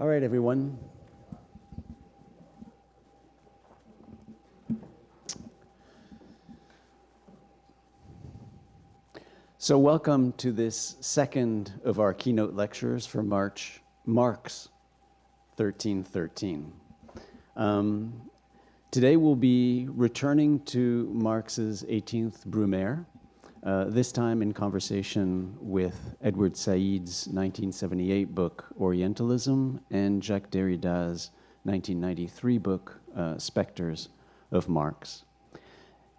All right, everyone. So welcome to this second of our keynote lectures for March, Marx 1313. Today we'll be returning to Marx's 18th Brumaire, this time in conversation with Edward Said's 1978 book, Orientalism, and Jacques Derrida's 1993 book, Specters of Marx.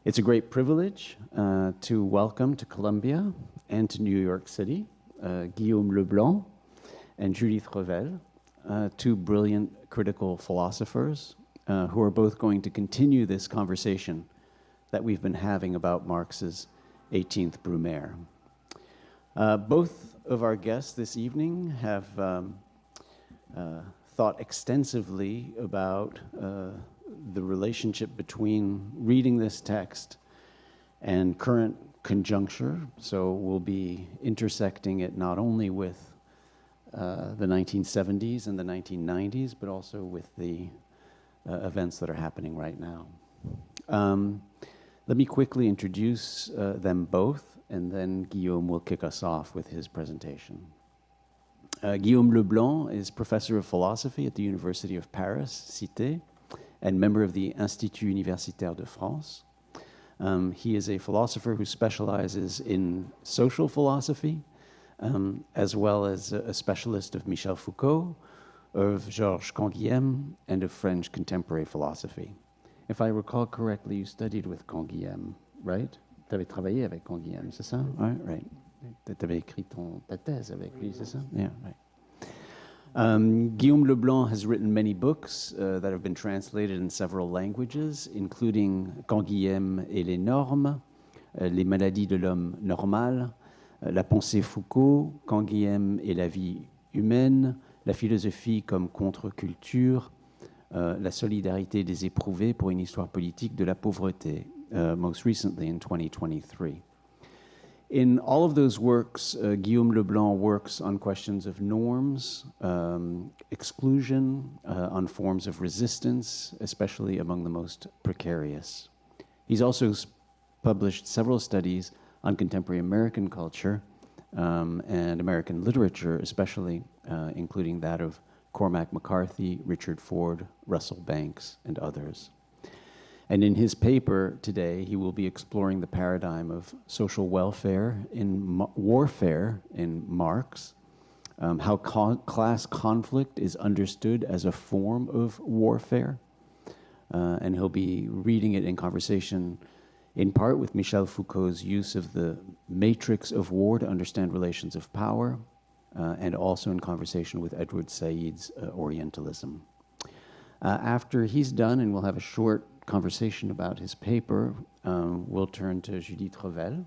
It's a great privilege to welcome to Columbia and to New York City Guillaume le Blanc and Judith Revel, two brilliant critical philosophers who are both going to continue this conversation that we've been having about Marx's 18th Brumaire. Both of our guests this evening have thought extensively about the relationship between reading this text and current conjuncture. So we'll be intersecting it not only with the 1970s and the 1990s, but also with the events that are happening right now. Let me quickly introduce them both, and then Guillaume will kick us off with his presentation. Guillaume le Blanc is professor of philosophy at the University of Paris Cité and member of the Institut Universitaire de France. He is a philosopher who specializes in social philosophy, as well as a specialist of Michel Foucault, of Georges Canguilhem, and of French contemporary philosophy. If I recall correctly, you studied with Canguilhem, right? Tu avais travaillé avec Canguilhem, c'est ça? Right. Tu avais écrit ta thèse avec lui, c'est ça? Yeah, right. Guillaume le Blanc has written many books that have been translated in several languages, including Canguilhem et les normes, Les maladies de l'homme normal, La pensée Foucault, Canguilhem et la vie humaine, La philosophie comme contre-culture, La solidarité des éprouvés pour une histoire politique de la pauvreté, most recently in 2023. In all of those works, Guillaume le Blanc works on questions of norms, exclusion, on forms of resistance, especially among the most precarious. He's also published several studies on contemporary American culture and American literature, especially including that of Cormac McCarthy, Richard Ford, Russell Banks, and others. And in his paper today, he will be exploring the paradigm of social welfare in warfare in Marx, how class conflict is understood as a form of warfare. And he'll be reading it in conversation in part with Michel Foucault's use of the matrix of war to understand relations of power, and also in conversation with Edward Said's Orientalism. After he's done, and we'll have a short conversation about his paper, we'll turn to Judith Revel,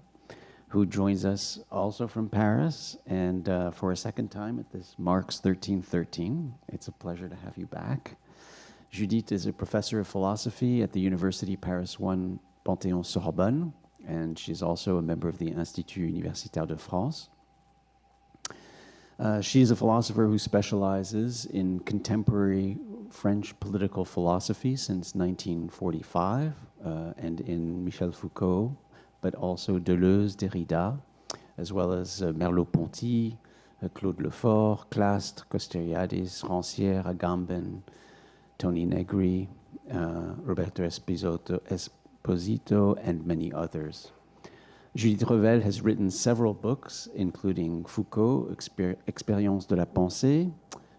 who joins us also from Paris, and for a second time at this Marx 1313. It's a pleasure to have you back. Judith is a professor of philosophy at the University Paris I Panthéon-Sorbonne, and she's also a member of the Institut Universitaire de France. She is a philosopher who specializes in contemporary French political philosophy since 1945, and in Michel Foucault, but also Deleuze, Derrida, as well as Merleau-Ponty, Claude Lefort, Clastres, Costeriadis, Rancière, Agamben, Tony Negri, Roberto Esposito, and many others. Judith Revel has written several books, including Foucault, Expérience de la pensée,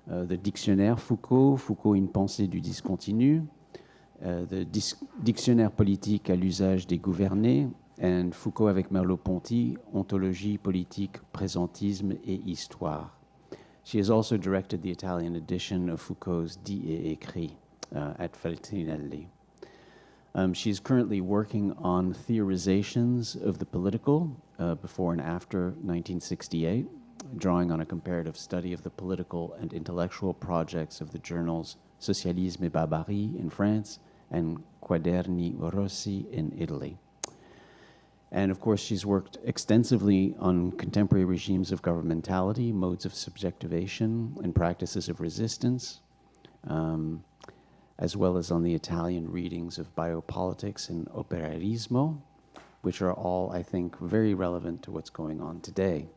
the Dictionnaire Foucault, Foucault, une pensée du discontinu, the Dictionnaire politique à l'usage des gouvernés, and Foucault avec Merleau-Ponty, Ontologie, politique, présentisme et histoire. She has also directed the Italian edition of Foucault's Dit et Écrit at Feltrinelli. She's currently working on theorizations of the political before and after 1968, drawing on a comparative study of the political and intellectual projects of the journals Socialisme et Barbarie in France and Quaderni Rossi in Italy. And of course, she's worked extensively on contemporary regimes of governmentality, modes of subjectivation, and practices of resistance, as well as on the Italian readings of biopolitics and operarismo, which are all, I think, very relevant to what's going on today.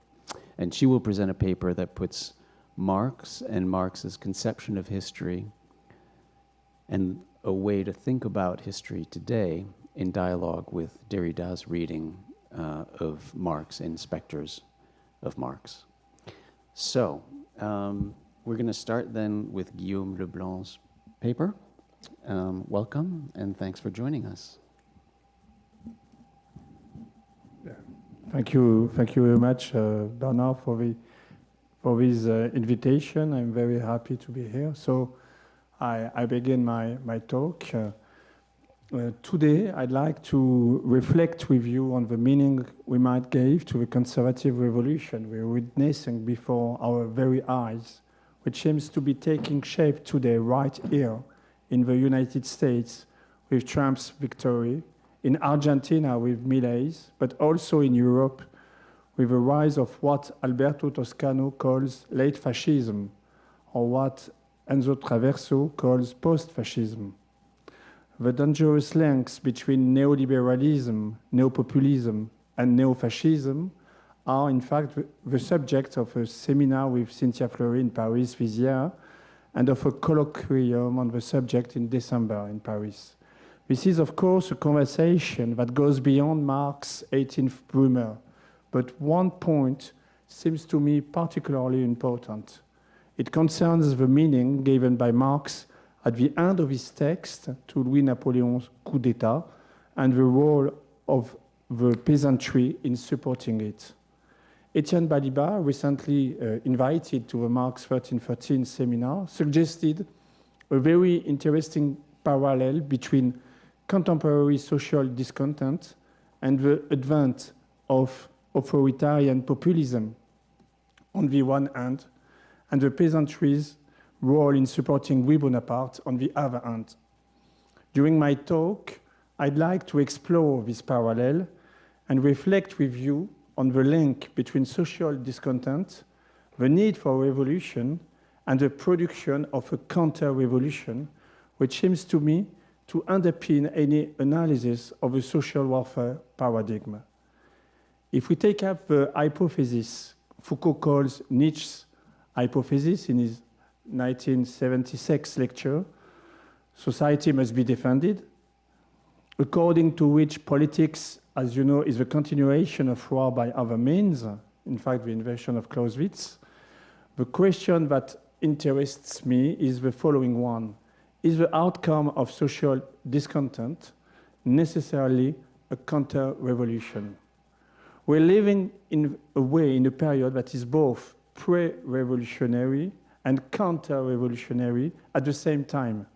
And she will present a paper that puts Marx and Marx's conception of history and a way to think about history today in dialogue with Derrida's reading of Marx in Specters of Marx. So we're going to start then with Guillaume le Blanc's paper. Welcome, and thanks for joining us. Thank you very much, Bernard, for this invitation. I'm very happy to be here. So I begin my talk. Today, I'd like to reflect with you on the meaning we might give to the conservative revolution we're witnessing before our very eyes, which seems to be taking shape today right here in the United States with Trump's victory, in Argentina with Milei's, but also in Europe with the rise of what Alberto Toscano calls late fascism, or what Enzo Traverso calls post-fascism. The dangerous links between neoliberalism, neopopulism, and neo-fascism are in fact the subject of a seminar with Cynthia Fleury in Paris this year, and of a colloquium on the subject in December in Paris. This is, of course, a conversation that goes beyond Marx' 18th Brumaire, but one point seems to me particularly important. It concerns the meaning given by Marx at the end of his text to Louis Napoleon's coup d'etat and the role of the peasantry in supporting it. Etienne Baliba, recently invited to the Marx 1313 seminar, suggested a very interesting parallel between contemporary social discontent and the advent of authoritarian populism on the one hand, and the peasantry's role in supporting Louis Bonaparte on the other hand. During my talk, I'd like to explore this parallel and reflect with you on the link between social discontent, the need for revolution, and the production of a counter-revolution, which seems to me to underpin any analysis of a social warfare paradigm. If we take up the hypothesis Foucault calls Nietzsche's hypothesis in his 1976 lecture, society must be defended, according to which politics, as you know, is the continuation of war by other means, in fact, the invention of Clausewitz. The question that interests me is the following one. Is the outcome of social discontent necessarily a counter-revolution? We're living in a way in a period that is both pre-revolutionary and counter-revolutionary at the same time.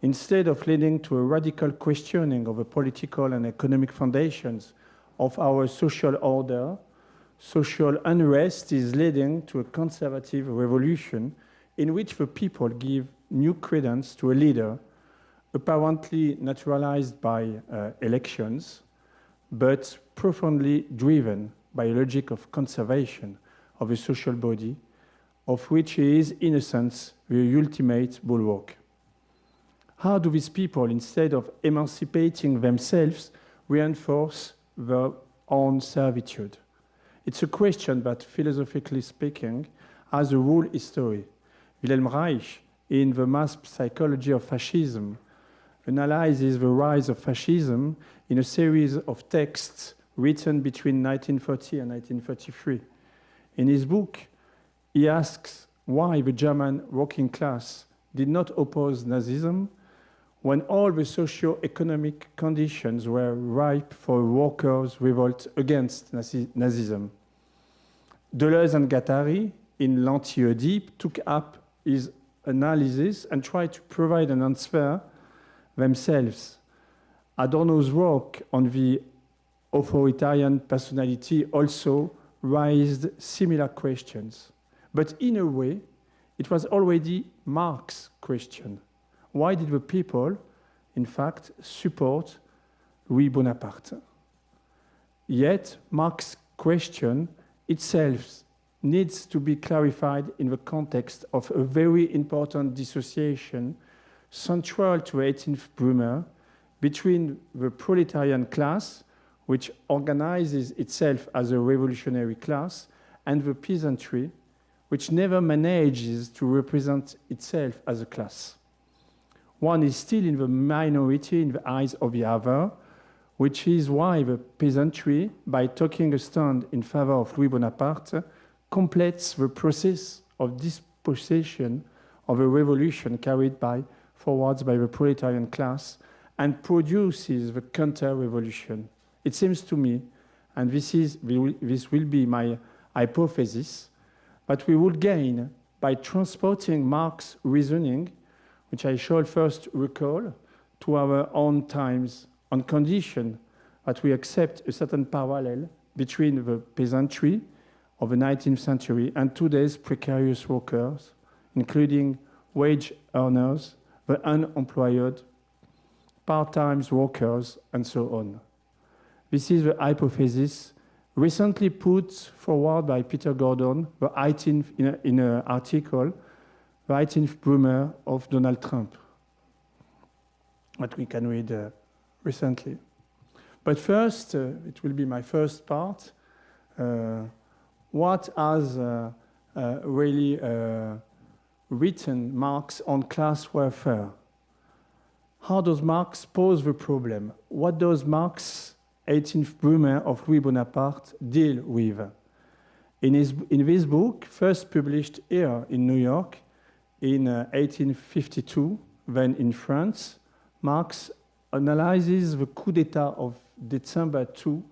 Instead of leading to a radical questioning of the political and economic foundations of our social order, social unrest is leading to a conservative revolution in which the people give new credence to a leader apparently naturalized by elections, but profoundly driven by a logic of conservation of a social body, of which he is, in a sense, the ultimate bulwark. How do these people, instead of emancipating themselves, reinforce their own servitude? It's a question that, philosophically speaking, has a whole history. Wilhelm Reich, in The Mass Psychology of Fascism, analyzes the rise of fascism in a series of texts written between 1940 and 1933. In his book, he asks why the German working class did not oppose Nazism when all the socio-economic conditions were ripe for a workers' revolt against Nazism. Deleuze and Guattari, in L'Anti-Oedipe, took up his analysis and tried to provide an answer themselves. Adorno's work on the authoritarian personality also raised similar questions. But in a way, it was already Marx's question. Why did the people, in fact, support Louis Bonaparte? Yet, Marx's question itself needs to be clarified in the context of a very important dissociation central to 18th Brumaire between the proletarian class, which organizes itself as a revolutionary class, and the peasantry, which never manages to represent itself as a class. One is still in the minority in the eyes of the other, which is why the peasantry, by taking a stand in favor of Louis Bonaparte, completes the process of dispossession of a revolution carried forwards by the proletarian class and produces the counter-revolution. It seems to me, and this will be my hypothesis, that we would gain by transporting Marx's reasoning, which I shall first recall, to our own times on condition that we accept a certain parallel between the peasantry of the 19th century and today's precarious workers, including wage earners, the unemployed, part-time workers, and so on. This is the hypothesis recently put forward by Peter Gordon, the 18th, in an article, the 18th Brumaire of Donald Trump, that we can read recently. But first, it will be my first part. What has really written Marx on class warfare? How does Marx pose the problem? What does Marx, 18th Brumaire of Louis Bonaparte, deal with? In this book, first published here in New York in 1852, then in France, Marx analyzes the coup d'etat of December 2,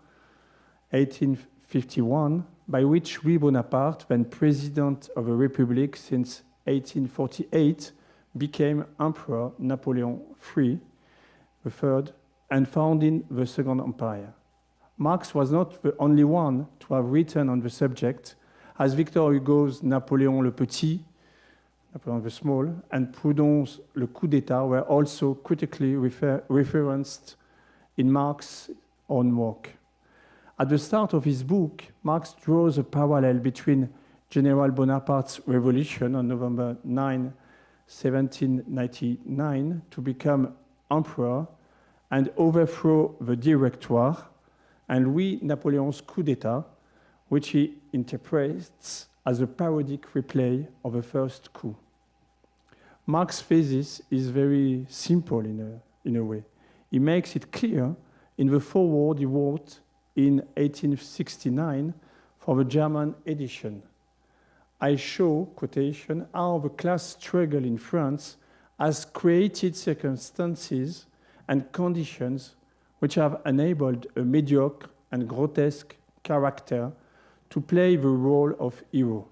1851, by which Louis Bonaparte, then president of the Republic since 1848, became Emperor Napoleon III, the third, and founding the Second Empire. Marx was not the only one to have written on the subject, as Victor Hugo's Napoléon le Petit, Napoleon the Small, and Proudhon's Le Coup d'État were also critically referenced in Marx's own work. At the start of his book, Marx draws a parallel between General Bonaparte's revolution on November 9, 1799, to become emperor and overthrow the Directoire, and Louis Napoleon's coup d'État, which he interprets as a parodic replay of the first coup. Marx's thesis is very simple in a way. He makes it clear in the foreword he wrote in 1869 for the German edition. I show, quotation, how the class struggle in France has created circumstances and conditions which have enabled a mediocre and grotesque character to play the role of hero.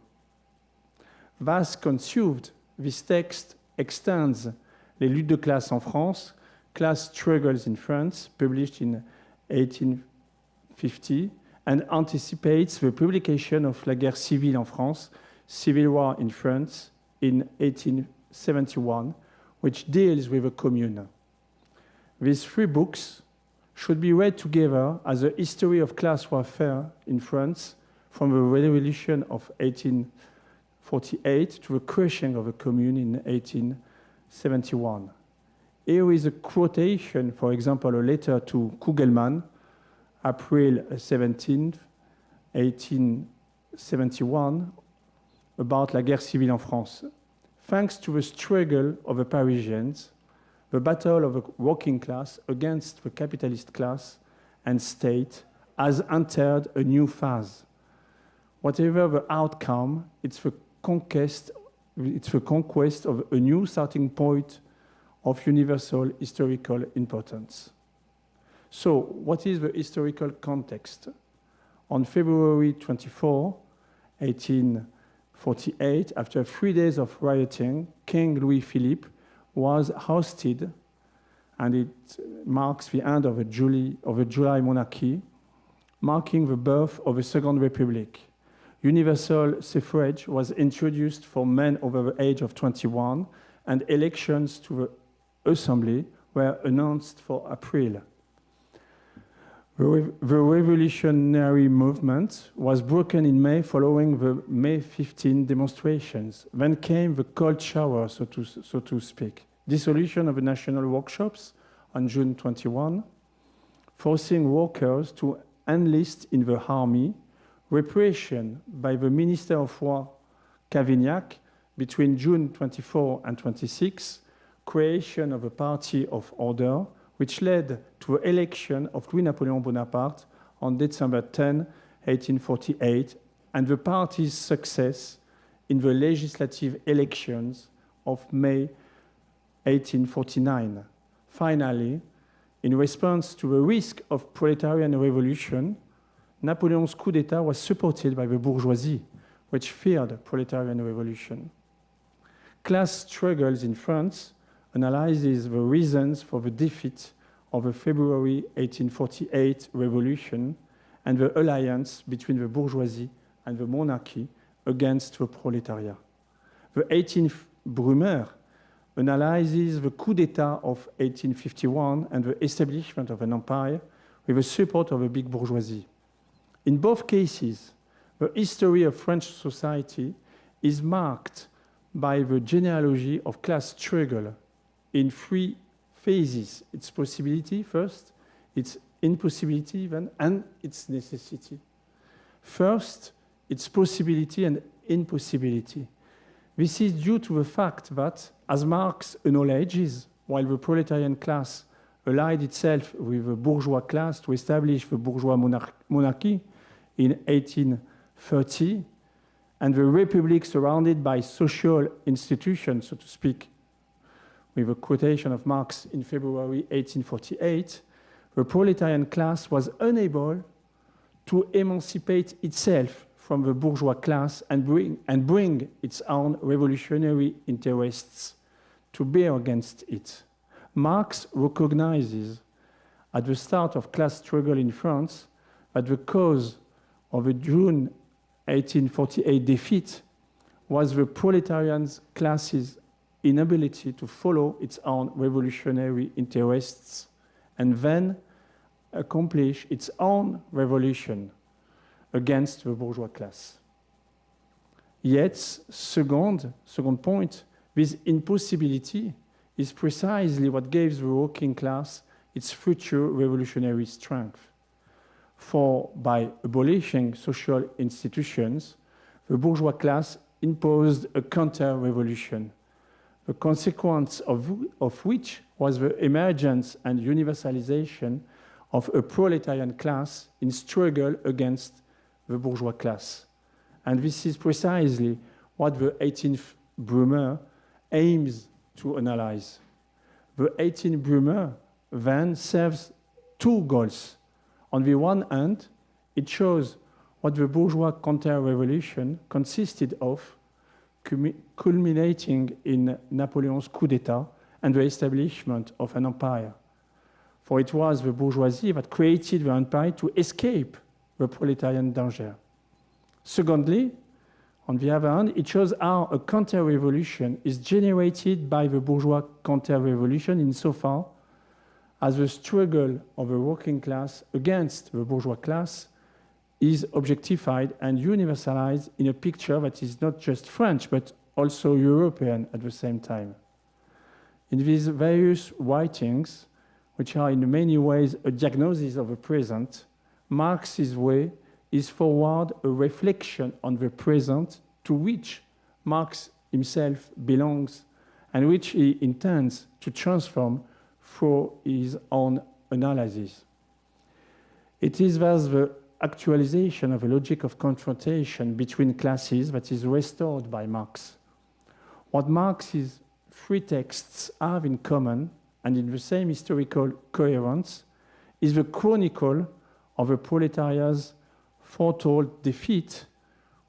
Thus conceived, this text extends Les luttes de classe en France, Class Struggles in France, published in 1850, and anticipates the publication of La guerre civile en France, Civil War in France, in 1871, which deals with the Commune. These three books should be read together as a history of class warfare in France from the Revolution of 1848 to the crushing of the Commune in 1871. Here is a quotation, for example, a letter to Canguilhem, April 17, 1871, about La guerre civile en France. Thanks to the struggle of the Parisians, the battle of the working class against the capitalist class and state has entered a new phase. Whatever the outcome, it's the conquest of a new starting point of universal historical importance. So, what is the historical context? On February 24, 1848, after 3 days of rioting, King Louis Philippe was ousted, and it marks the end of the July monarchy, marking the birth of a Second Republic. Universal suffrage was introduced for men over the age of 21, and elections to the Assembly were announced for April. The revolutionary movement was broken in May following the May 15 demonstrations. Then came the cold shower, so to speak. Dissolution of the national workshops on June 21, forcing workers to enlist in the army, repression by the Minister of War Cavaignac between June 24 and 26, creation of a party of order, which led to the election of Louis Napoleon Bonaparte on December 10, 1848, and the party's success in the legislative elections of May 1849. Finally, in response to the risk of proletarian revolution, Napoleon's coup d'etat was supported by the bourgeoisie, which feared proletarian revolution. Class struggles in France analyzes the reasons for the defeat of the February 1848 revolution and the alliance between the bourgeoisie and the monarchy against the proletariat. The 18th Brumaire analyzes the coup d'etat of 1851 and the establishment of an empire with the support of the big bourgeoisie. In both cases, the history of French society is marked by the genealogy of class struggle in three phases: its possibility first, its impossibility then, and its necessity. First, its possibility and impossibility. This is due to the fact that, as Marx acknowledges, while the proletarian class allied itself with the bourgeois class to establish the bourgeois monarchy in 1830, and the republic surrounded by social institutions, so to speak, with a quotation of Marx in February 1848, the proletarian class was unable to emancipate itself from the bourgeois class and bring its own revolutionary interests to bear against it. Marx recognizes at the start of class struggle in France that the cause of the June 1848 defeat was the proletarian class's inability to follow its own revolutionary interests and then accomplish its own revolution against the bourgeois class. Yet, second point, this impossibility is precisely what gives the working class its future revolutionary strength. For by abolishing social institutions, the bourgeois class imposed a counter-revolution, the consequence of which was the emergence and universalization of a proletarian class in struggle against the bourgeois class. And this is precisely what the 18th Brumaire aims to analyze. The 18th Brumaire then serves two goals. On the one hand, it shows what the bourgeois counter-revolution consisted of, culminating in Napoleon's coup d'etat and the establishment of an empire. For it was the bourgeoisie that created the empire to escape the proletarian danger. Secondly, on the other hand, it shows how a counter-revolution is generated by the bourgeois counter-revolution insofar as the struggle of the working class against the bourgeois class is objectified and universalized in a picture that is not just French, but also European at the same time. In these various writings, which are in many ways a diagnosis of the present, Marx's way is forward a reflection on the present to which Marx himself belongs and which he intends to transform through his own analysis. It is thus the actualization of a logic of confrontation between classes that is restored by Marx. What Marx's three texts have in common and in the same historical coherence is the chronicle of the proletariat's foretold defeat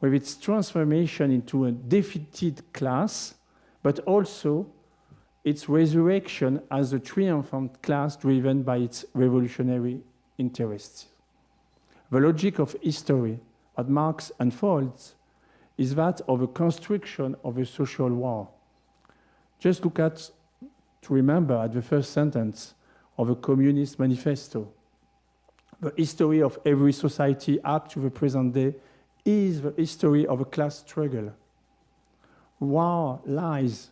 with its transformation into a defeated class, but also its resurrection as a triumphant class driven by its revolutionary interests. The logic of history that Marx unfolds is that of a construction of a social war. Just look at, to remember, at the first sentence of a Communist Manifesto. The history of every society up to the present day is the history of a class struggle. War lies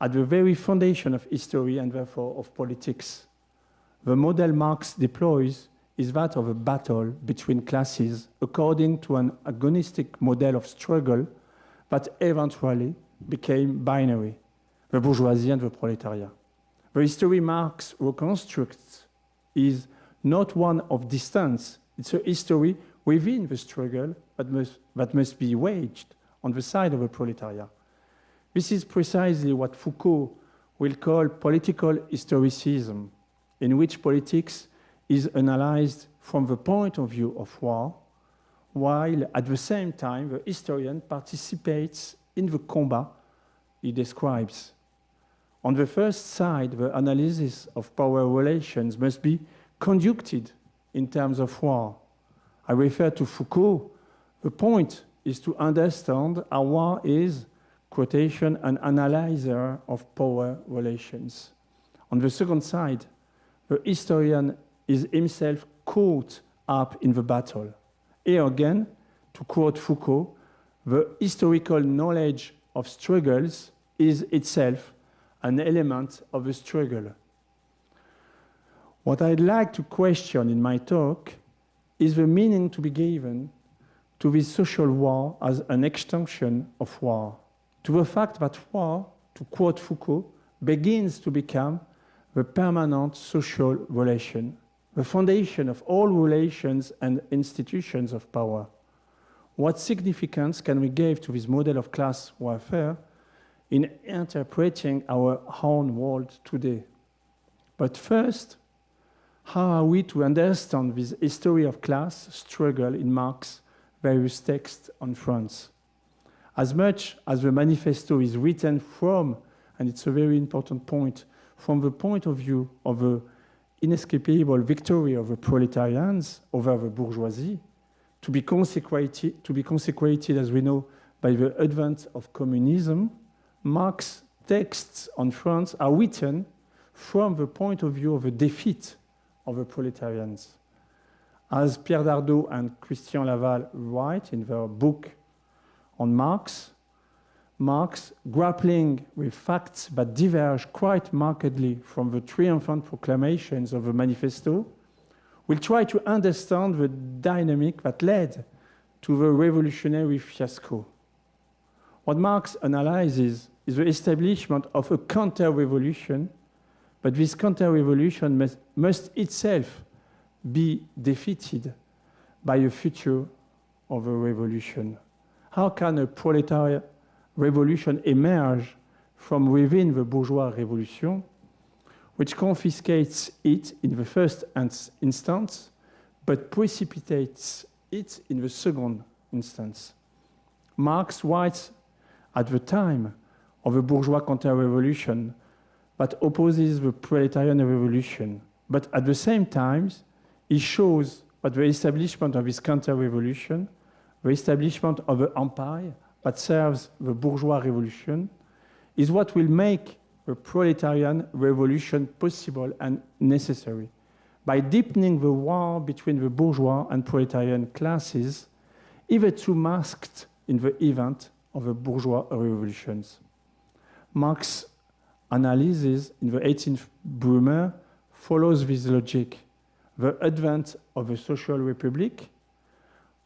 at the very foundation of history and therefore of politics. The model Marx deploys is that of a battle between classes according to an agonistic model of struggle that eventually became binary, the bourgeoisie and the proletariat. The history Marx reconstructs is not one of distance, it's a history within the struggle that must be waged on the side of the proletariat. This is precisely what Foucault will call political historicism, in which politics is analyzed from the point of view of war, while at the same time the historian participates in the combat he describes. On the first side, the analysis of power relations must be conducted in terms of war. I refer to Foucault. The point is to understand how war is, quotation, an analyzer of power relations. On the second side, the historian is himself caught up in the battle. Here again, to quote Foucault, the historical knowledge of struggles is itself an element of the struggle. What I'd like to question in my talk is the meaning to be given to this social war as an extension of war, to the fact that war, to quote Foucault, begins to become the permanent social relation, the foundation of all relations and institutions of power. What significance can we give to this model of class warfare in interpreting our own world today? But first, how are we to understand this history of class struggle in Marx's various texts on France? As much as the manifesto is written from, and it's a very important point, from the point of view of the inescapable victory of the proletarians over the bourgeoisie, to be consecrated, as we know, by the advent of communism, Marx's texts on France are written from the point of view of the defeat of the proletarians. As Pierre Dardot and Christian Laval write in their book on Marx, Marx, grappling with facts that diverge quite markedly from the triumphant proclamations of the manifesto, will try to understand the dynamic that led to the revolutionary fiasco. What Marx analyzes is the establishment of a counter-revolution, but this counter-revolution must itself be defeated by a future of a revolution. How can a proletariat revolution emerge from within the bourgeois revolution, which confiscates it in the first instance, but precipitates it in the second instance? Marx writes at the time of the bourgeois counter-revolution that opposes the proletarian revolution, but at the same time, he shows that the establishment of this counter-revolution, the establishment of an empire that serves the bourgeois revolution, is what will make the proletarian revolution possible and necessary. By deepening the war between the bourgeois and proletarian classes, hitherto masked in the event of the bourgeois revolutions. Marx's analysis in the 18th Brumaire follows this logic. The advent of the social republic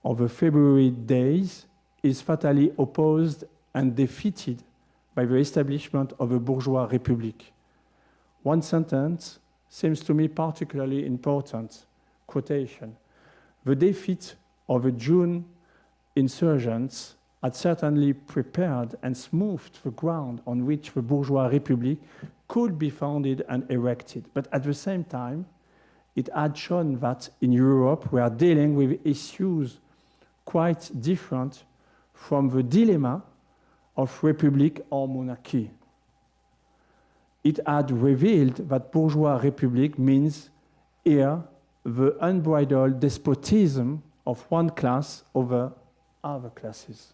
of the February days is fatally opposed and defeated by the establishment of a bourgeois republic. One sentence seems to me particularly important, quotation. The defeat of the June insurgents had certainly prepared and smoothed the ground on which the bourgeois republic could be founded and erected. But at the same time, it had shown that in Europe we are dealing with issues quite different from the dilemma of republic or monarchy. It had revealed that bourgeois republic means here the unbridled despotism of one class over other classes.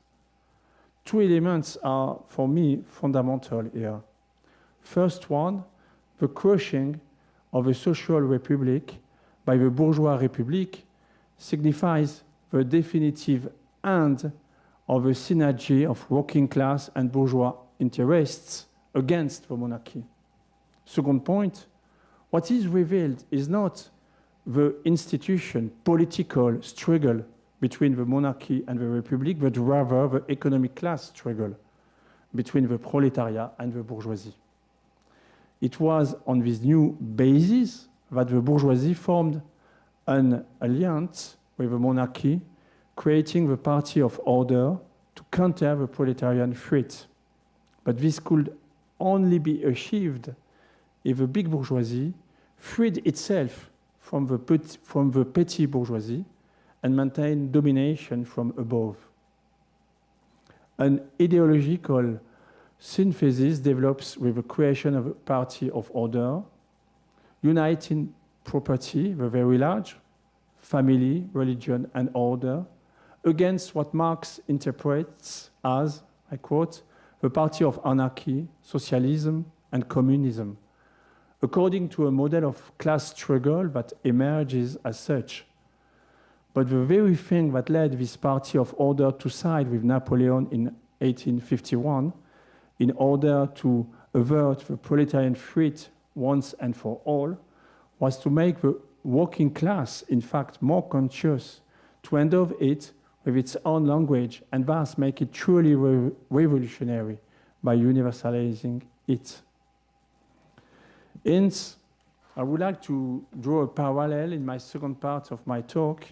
Two elements are, for me, fundamental here. First one, the crushing of a social republic by the bourgeois republic signifies the definitive end of a synergy of working class and bourgeois interests against the monarchy. Second point, what is revealed is not the institution, political struggle between the monarchy and the republic, but rather the economic class struggle between the proletariat and the bourgeoisie. It was on this new basis that the bourgeoisie formed an alliance with the monarchy, creating the party of order to counter the proletarian threat. But this could only be achieved if the big bourgeoisie freed itself from the petty bourgeoisie and maintained domination from above. An ideological synthesis develops with the creation of a party of order, uniting property, the very large, family, religion, and order, against what Marx interprets as, I quote, the party of anarchy, socialism, and communism, according to a model of class struggle that emerges as such. But the very thing that led this party of order to side with Napoleon in 1851, in order to avert the proletarian threat once and for all, was to make the working class, in fact, more conscious, to endow it with its own language, and thus make it truly revolutionary by universalizing it. Hence, I would like to draw a parallel in my second part of my talk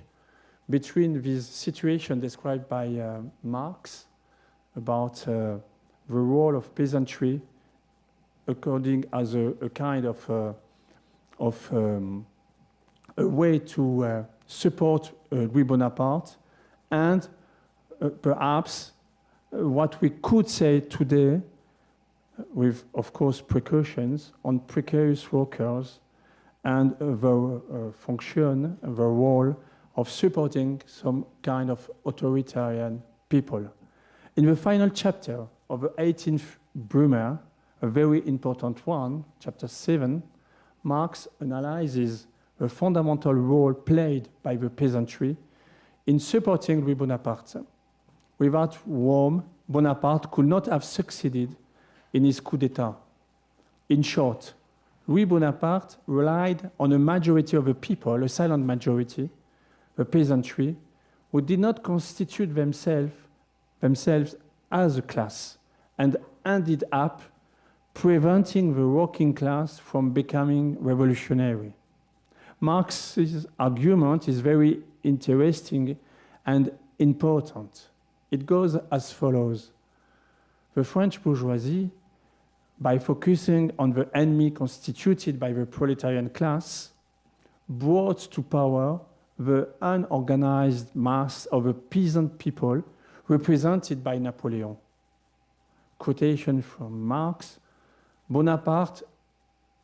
between this situation described by Marx about the role of peasantry according as a kind of a way to support Louis Bonaparte, and perhaps what we could say today, with, of course, precautions on precarious workers and the function, the role of supporting some kind of authoritarian people. In the final chapter of the 18th Brumaire, a very important one, chapter 7, Marx analyzes the fundamental role played by the peasantry in supporting Louis Bonaparte. Without whom Bonaparte could not have succeeded in his coup d'etat. In short, Louis Bonaparte relied on a majority of the people, a silent majority, the peasantry, who did not constitute themselves as a class, and ended up preventing the working class from becoming revolutionary. Marx's argument is very interesting and important. It goes as follows. The French bourgeoisie, by focusing on the enemy constituted by the proletarian class, brought to power the unorganized mass of the peasant people represented by Napoleon. Quotation from Marx, Bonaparte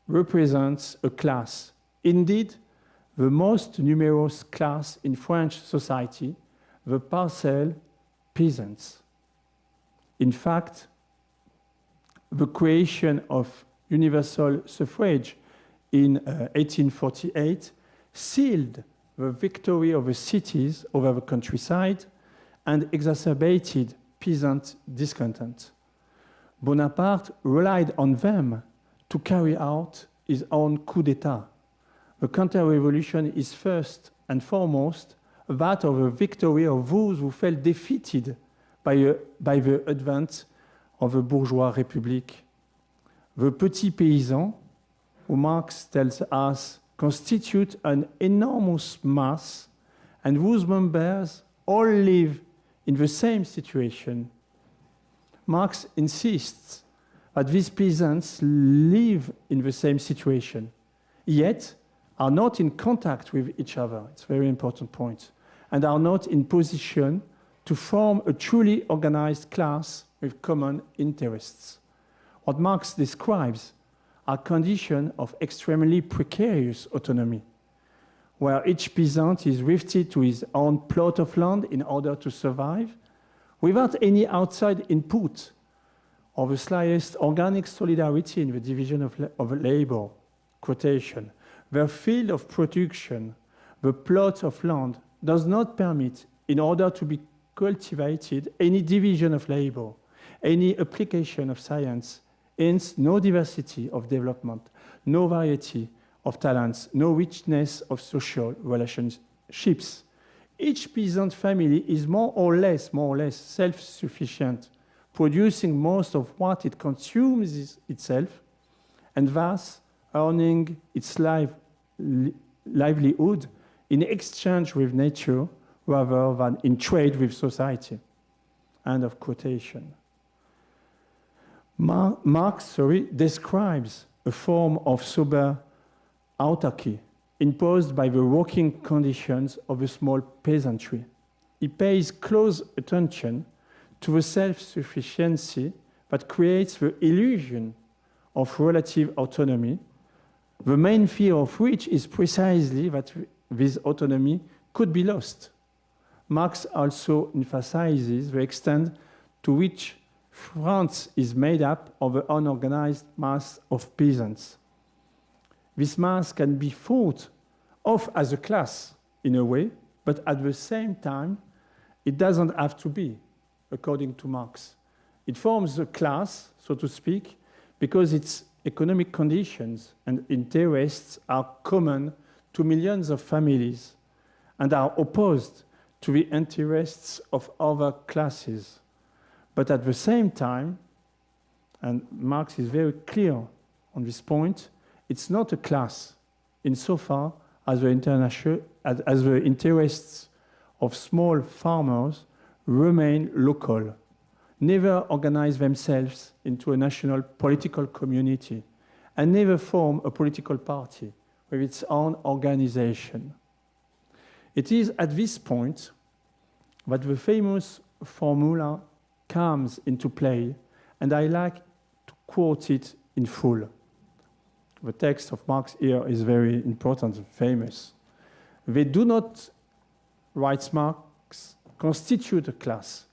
represents a class, indeed the most numerous class in French society, the parcel peasants. In fact, the creation of universal suffrage in 1848 sealed the victory of the cities over the countryside and exacerbated peasant discontent. Bonaparte relied on them to carry out his own coup d'etat. The counter-revolution is first and foremost that of a victory of those who felt defeated by the advent of a bourgeois republic. The petits paysans, who Marx tells us constitute an enormous mass and whose members all live in the same situation. Marx insists that these peasants live in the same situation, yet are not in contact with each other. It's a very important point. And are not in position to form a truly organized class with common interests. What Marx describes are conditions of extremely precarious autonomy, where each peasant is rifted to his own plot of land in order to survive, without any outside input or the slightest organic solidarity in the division of labor. Quotation, their field of production, the plot of land, does not permit, in order to be cultivated, any division of labor, any application of science, hence no diversity of development, no variety of talents, no richness of social relationships. Each peasant family is more or less self-sufficient, producing most of what it consumes itself, and thus earning its livelihood in exchange with nature rather than in trade with society. End of quotation. Marx describes a form of sober autarky imposed by the working conditions of a small peasantry. He pays close attention to the self-sufficiency that creates the illusion of relative autonomy, the main fear of which is precisely that this autonomy could be lost. Marx also emphasizes the extent to which France is made up of an unorganized mass of peasants. This mass can be thought of as a class in a way, but at the same time, it doesn't have to be, according to Marx. It forms a class, so to speak, because its economic conditions and interests are common to millions of families and are opposed to the interests of other classes. But at the same time, and Marx is very clear on this point, it's not a class insofar as the interests of small farmers remain local, never organize themselves into a national political community, and never form a political party with its own organization. It is at this point that the famous formula comes into play, and I like to quote it in full. The text of Marx here is very important and famous. They do not, writes Marx, constitute a class.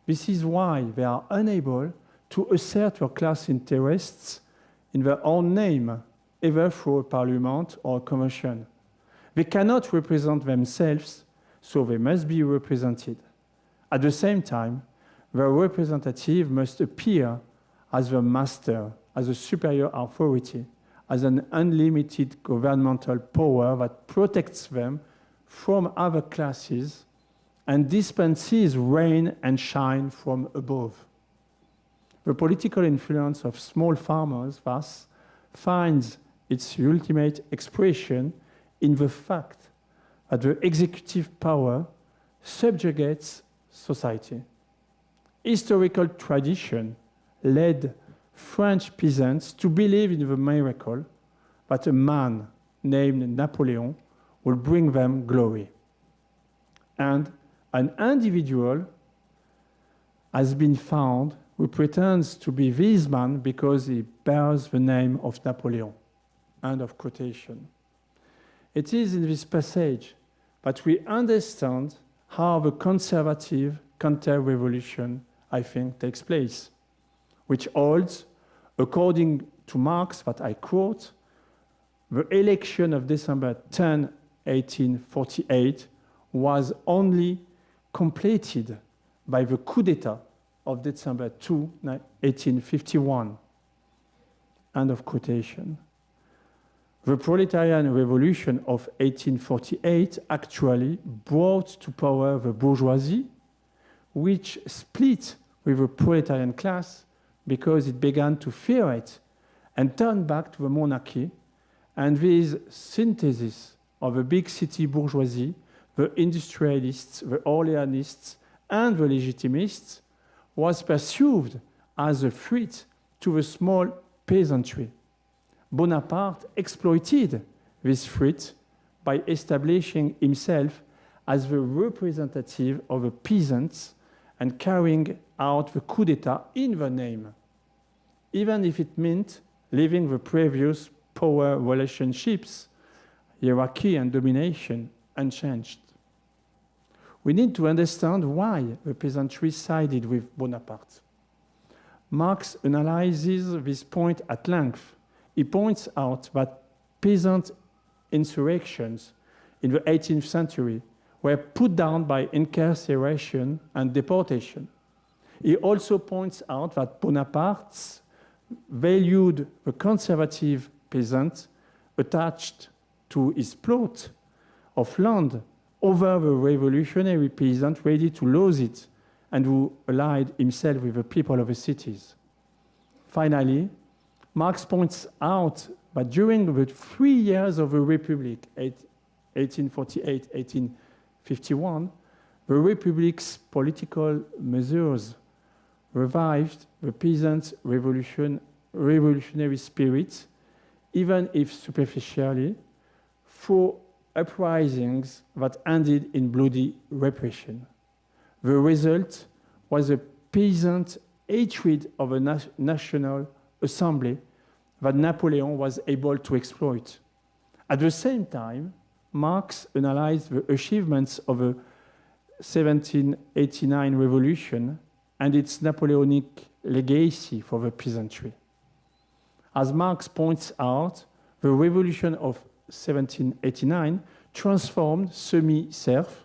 This is why they are unable to assert their class interests in their own name, either through a parliament or a convention. They cannot represent themselves, so they must be represented. At the same time, their representative must appear as the master, as a superior authority, as an unlimited governmental power that protects them from other classes and dispenses rain and shine from above. The political influence of small farmers thus finds its ultimate expression in the fact that the executive power subjugates society. Historical tradition led French peasants to believe in the miracle that a man named Napoleon will bring them glory. And an individual has been found who pretends to be this man because he bears the name of Napoleon. End of quotation. It is in this passage that we understand how the conservative counter-revolution, I think, takes place, which holds, according to Marx, that I quote, the election of December 10, 1848 was only completed by the coup d'etat of December 2, 1851. End of quotation. The proletarian revolution of 1848 actually brought to power the bourgeoisie, which split with the proletarian class because it began to fear it and turned back to the monarchy. And this synthesis of the big city bourgeoisie, the industrialists, the Orleanists, and the legitimists was perceived as a threat to the small peasantry. Bonaparte exploited this threat by establishing himself as the representative of the peasants and carrying out the coup d'etat in their name, even if it meant leaving the previous power relationships, hierarchy and domination unchanged. We need to understand why the peasantry sided with Bonaparte. Marx analyzes this point at length. He points out that peasant insurrections in the 18th century were put down by incarceration and deportation. He also points out that Bonaparte valued the conservative peasant attached to his plot of land over the revolutionary peasant ready to lose it and who allied himself with the people of the cities. Finally, Marx points out that during the 3 years of the Republic, 1848-1851, the Republic's political measures revived the peasants' revolutionary spirit, even if superficially, through uprisings that ended in bloody repression. The result was a peasant hatred of a national assembly that Napoleon was able to exploit. At the same time, Marx analyzed the achievements of the 1789 revolution and its Napoleonic legacy for the peasantry. As Marx points out, the revolution of 1789 transformed semi-serfs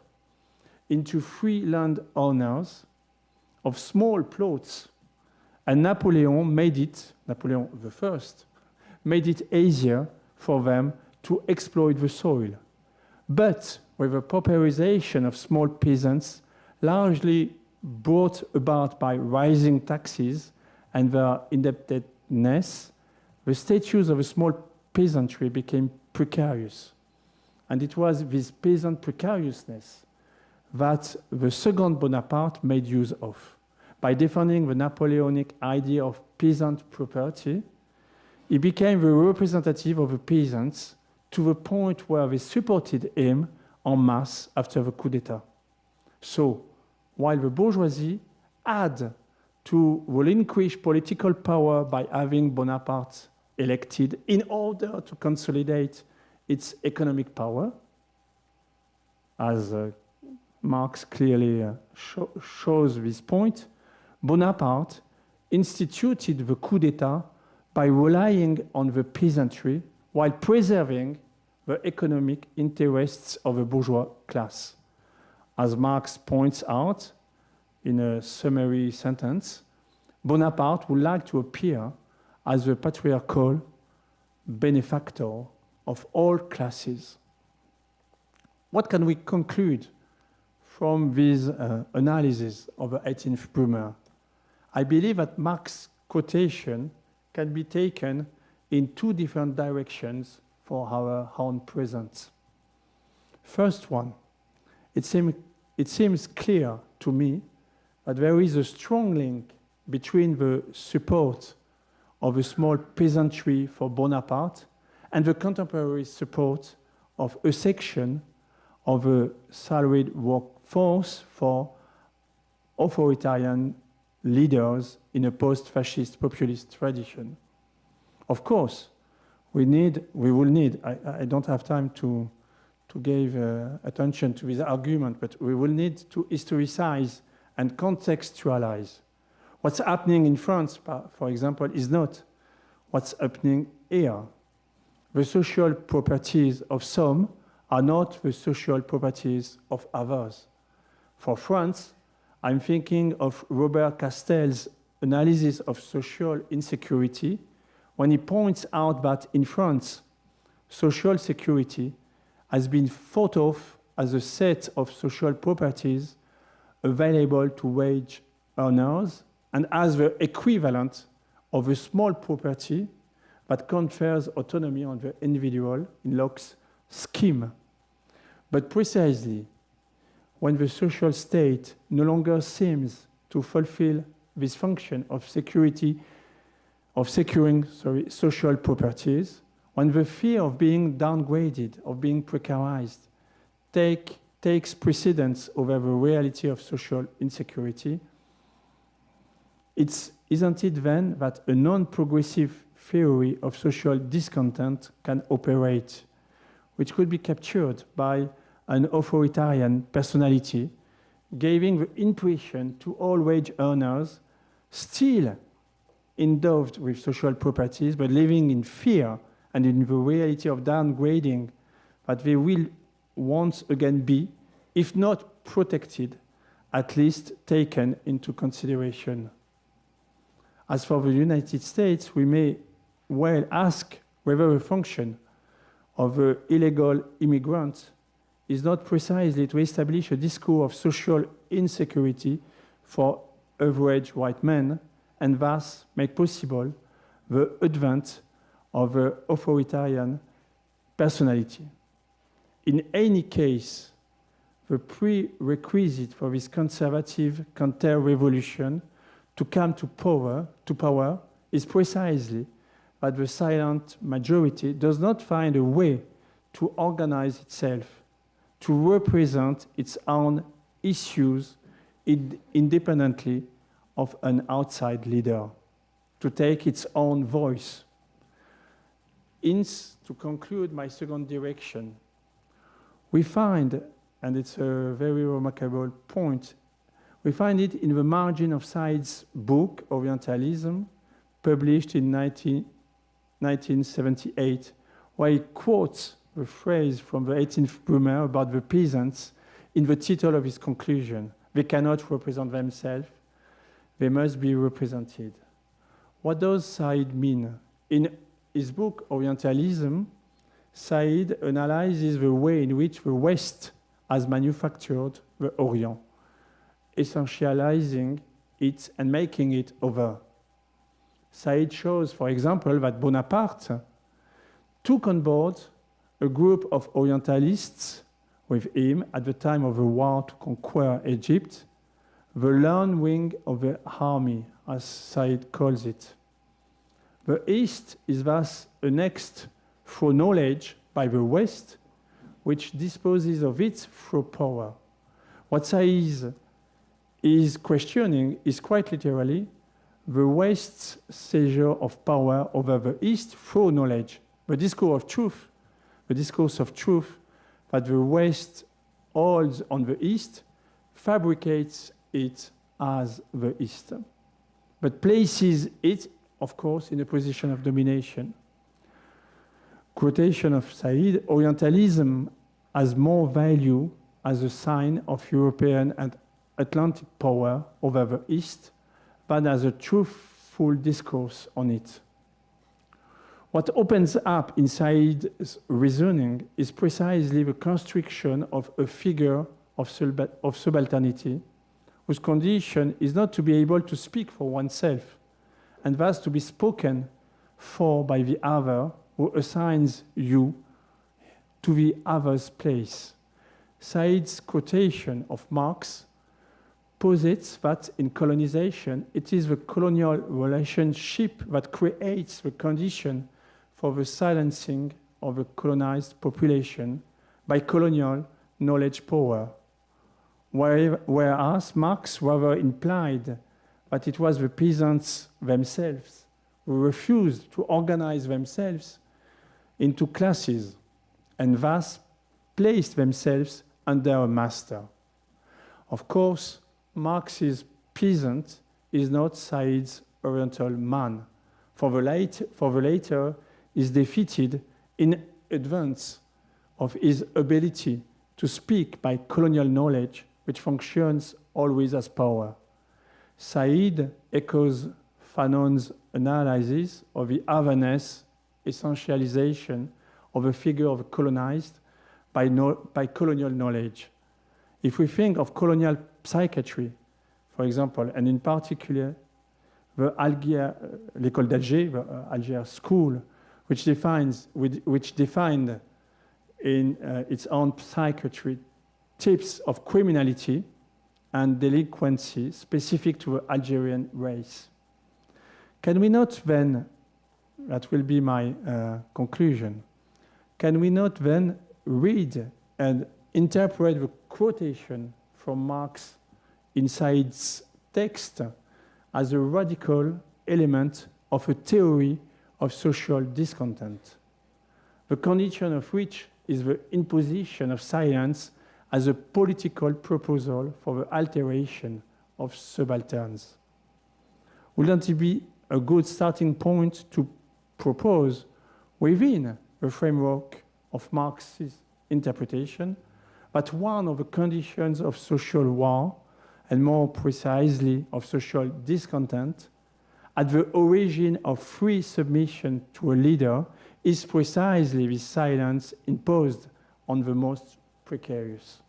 into free land owners of small plots, and Napoleon I, made it easier for them to exploit the soil. But with the pauperization of small peasants, largely brought about by rising taxes and their indebtedness, the status of a small peasantry became precarious. And it was this peasant precariousness that the second Bonaparte made use of. By defending the Napoleonic idea of peasant property, he became the representative of the peasants to the point where they supported him en masse after the coup d'etat. So, while the bourgeoisie had to relinquish political power by having Bonaparte elected in order to consolidate its economic power, as Marx clearly shows this point, Bonaparte instituted the coup d'etat by relying on the peasantry while preserving the economic interests of the bourgeois class. As Marx points out in a summary sentence, Bonaparte would like to appear as the patriarchal benefactor of all classes. What can we conclude from this analysis of the 18th Brumaire? I believe that Marx's quotation can be taken in two different directions for our own present. First one, it seems clear to me that there is a strong link between the support of a small peasantry for Bonaparte and the contemporary support of a section of the salaried workforce for authoritarian leaders in a post-fascist populist tradition. Of course, we will need, I don't have time to give attention to this argument, but we will need to historicize and contextualize. What's happening in France, for example, is not what's happening here. The social properties of some are not the social properties of others. For France, I'm thinking of Robert Castell's analysis of social insecurity when he points out that in France, social security has been thought of as a set of social properties available to wage earners and as the equivalent of a small property that confers autonomy on the individual in Locke's scheme. But precisely when the social state no longer seems to fulfill this function of securing social properties, when the fear of being downgraded, of being precarized, takes precedence over the reality of social insecurity, isn't it then that a non-progressive theory of social discontent can operate, which could be captured by an authoritarian personality, giving the impression to all wage earners still endowed with social properties, but living in fear and in the reality of downgrading, that they will once again be if not protected, at least taken into consideration. As for the United States, we may well ask whether the function of the illegal immigrant is not precisely to establish a discourse of social insecurity for average white men and thus make possible the advent of the authoritarian personality. In any case, the prerequisite for this conservative counter-revolution to come to power is precisely that the silent majority does not find a way to organize itself, to represent its own issues independently of an outside leader, to take its own voice. Hence, to conclude my second direction, we find, and it's a very remarkable point, we find it in the margin of Said's book, Orientalism, published in 1978, where he quotes the phrase from the 18th Brumaire about the peasants in the title of his conclusion. They cannot represent themselves, they must be represented. What does Said mean? In his book, Orientalism, Said analyzes the way in which the West has manufactured the Orient, essentializing it and making it over. Said shows, for example, that Bonaparte took on board a group of Orientalists with him at the time of the war to conquer Egypt, the lone wing of the army, as Said calls it. The East is thus annexed through knowledge by the West, which disposes of it through power. What Said is questioning is quite literally the West's seizure of power over the East through knowledge, the discourse of truth that the West holds on the East, fabricates it as the East, but places it, of course, in a position of domination. Quotation of Said, Orientalism has more value as a sign of European and Atlantic power over the East than as a truthful discourse on it. What opens up in Said's reasoning is precisely the construction of a figure of subalternity, whose condition is not to be able to speak for oneself, and thus to be spoken for by the other, who assigns you to the other's place. Said's quotation of Marx posits that in colonization, it is the colonial relationship that creates the condition for the silencing of the colonized population by colonial knowledge power, whereas Marx rather implied that it was the peasants themselves who refused to organize themselves into classes and thus placed themselves under a master. Of course, Marx's peasant is not Said's Oriental man, for the latter is defeated in advance of his ability to speak by colonial knowledge, which functions always as power. Said echoes Fanon's analysis of the otherness essentialization of a figure of colonized by colonial knowledge. If we think of colonial psychiatry, for example, and in particular l'école d'Alger, the Alger school, which defined in its own psychiatry types of criminality and delinquency specific to the Algerian race. Can we not then, that will be my conclusion, can we not then read and interpret the quotation from Marx in Said's text as a radical element of a theory of social discontent, the condition of which is the imposition of science as a political proposal for the alteration of subalterns? Wouldn't it be a good starting point to propose within the framework of Marx's interpretation but one of the conditions of social war, and more precisely of social discontent, at the origin of free submission to a leader is precisely the silence imposed on the most precarious.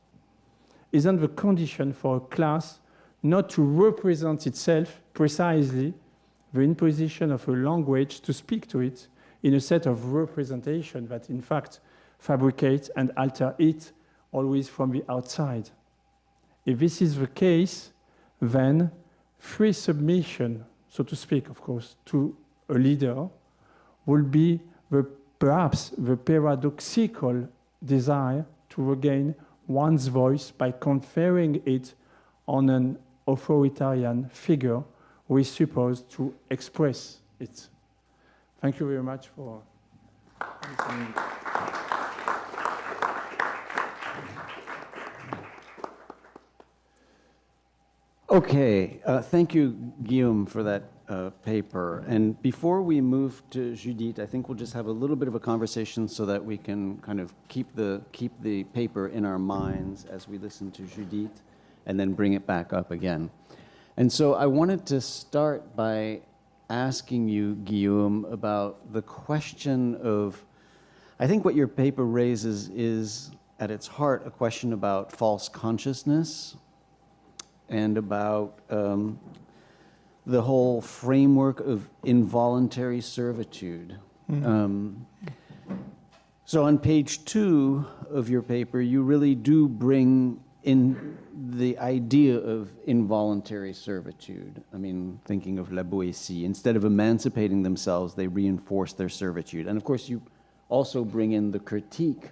Isn't the condition for a class not to represent itself precisely the imposition of a language to speak to it in a set of representation that in fact fabricate and alter it always from the outside? If this is the case, then free submission, so to speak, of course, to a leader will be perhaps the paradoxical desire to regain one's voice by conferring it on an authoritarian figure who is supposed to express it. Thank you very much for listening. Okay, thank you, Guillaume, for that paper. And before we move to Judith, I think we'll just have a little bit of a conversation so that we can kind of keep the paper in our minds as we listen to Judith, and then bring it back up again. And so I wanted to start by asking you, Guillaume, about the question of, I think what your paper raises is, at its heart, a question about false consciousness and about the whole framework of involuntary servitude. Mm-hmm. So on page 2 of your paper, you really do bring in the idea of involuntary servitude. I mean, thinking of La Boétie, instead of emancipating themselves, they reinforce their servitude. And of course, you also bring in the critique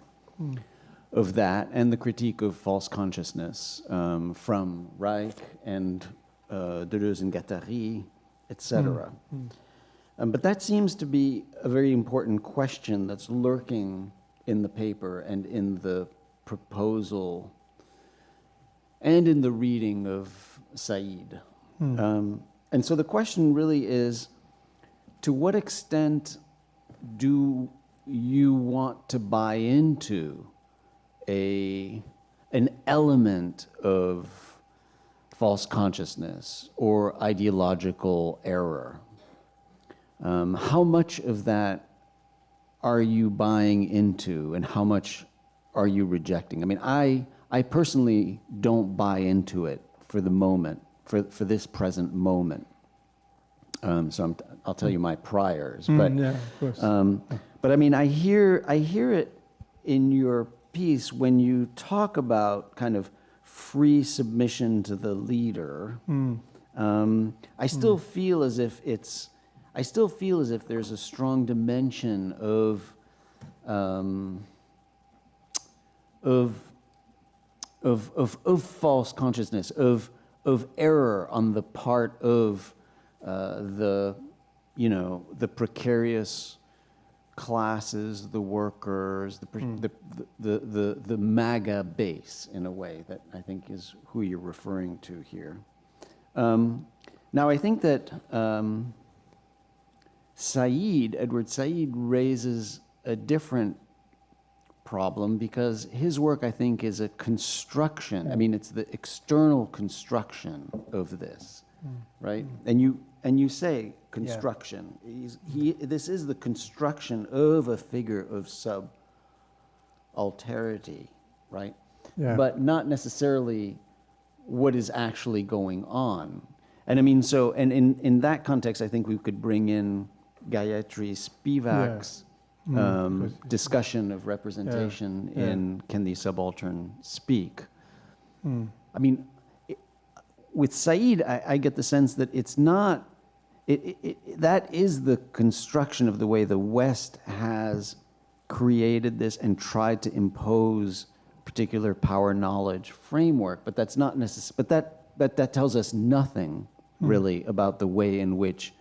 of that and the critique of false consciousness from Reich and Deleuze and Guattari, etc. But that seems to be a very important question that's lurking in the paper and in the proposal and in the reading of Said. And so the question really is, to what extent do you want to buy into an element of false consciousness or ideological error? How much of that are you buying into, and how much are you rejecting? I mean, I personally don't buy into it for the moment, for this present moment. So I'll tell you my priors, but yeah, of course. But I mean, I hear it in your piece when you talk about kind of free submission to the leader. I still feel as if there's a strong dimension of false consciousness, of error on the part of the precarious classes, the workers, the MAGA base, in a way, that I think is who you're referring to here. Now, I think that Edward Said raises a different problem, because his work, I think, is a construction. I mean, it's the external construction of this, right? And you say construction. This is the construction of a figure of subalterity, right? Yeah. But not necessarily what is actually going on. And I mean, so, and in that context, I think we could bring in Gayatri Spivak's discussion of representation in Can the Subaltern Speak? I mean, with Said, I get the sense that it's not, that is the construction of the way the West has created this and tried to impose particular power knowledge framework, but that's not necessary, but that tells us nothing really about the way in which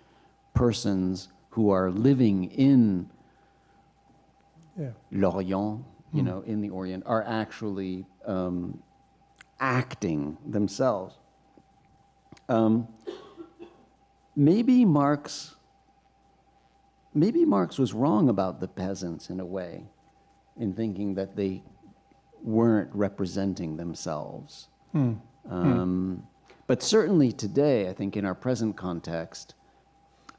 persons who are living in l'Orient, in the Orient, are actually acting themselves. Maybe Marx was wrong about the peasants in a way, in thinking that they weren't representing themselves. But certainly today, I think in our present context,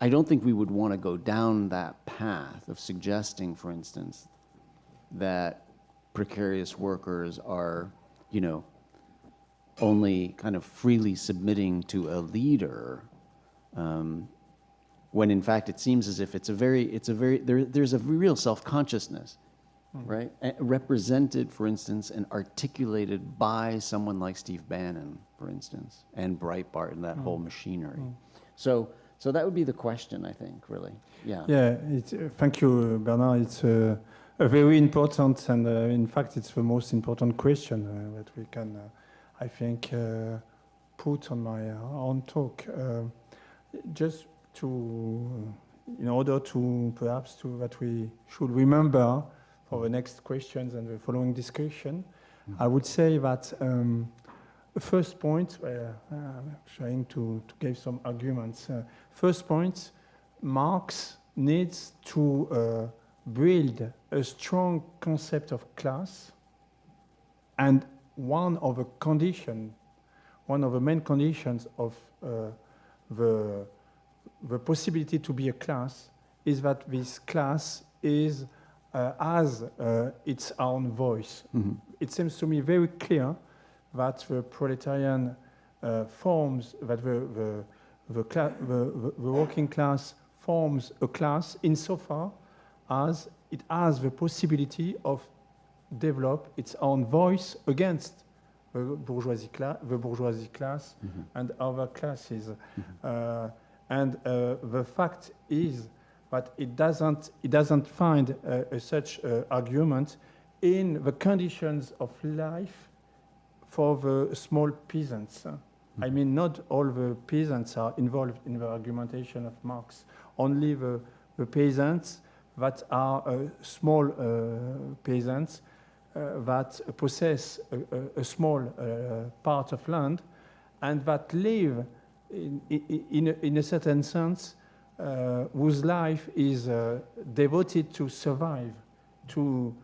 I don't think we would want to go down that path of suggesting, for instance, that precarious workers are, you know, only kind of freely submitting to a leader, when in fact it seems as if there's a real self-consciousness, right? Represented, for instance, and articulated by someone like Steve Bannon, for instance, and Breitbart and that whole machinery. So that would be the question, I think, really. Yeah. Yeah. Thank you, Bernard. It's a very important, and in fact, it's the most important question that we can, I think, put on my own talk. Just in order to perhaps that we should remember for the next questions and the following discussion, I would say that the first point, I'm trying to give some arguments. First point, Marx needs to build a strong concept of class, and one of the main conditions of the possibility to be a class is that this class has its own voice. It seems to me very clear that the proletarian forms, that the working class forms a class insofar as it has the possibility of develop its own voice against the bourgeoisie class and other classes. And the fact is that it doesn't find such argument in the conditions of life for the small peasants. I mean, not all the peasants are involved in the argumentation of Marx. Only the peasants that are small peasants that possess a small part of land and that live in a certain sense whose life is devoted to survive, to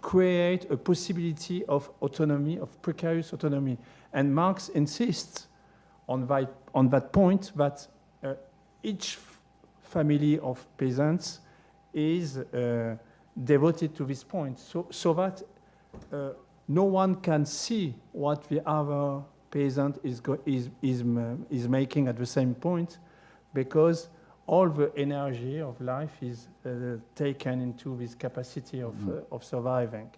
create a possibility of autonomy, of precarious autonomy. And Marx insists on that point that each family of peasants is devoted to this point, so that no one can see what the other peasant is making at the same point, because all the energy of life is taken into this capacity of surviving.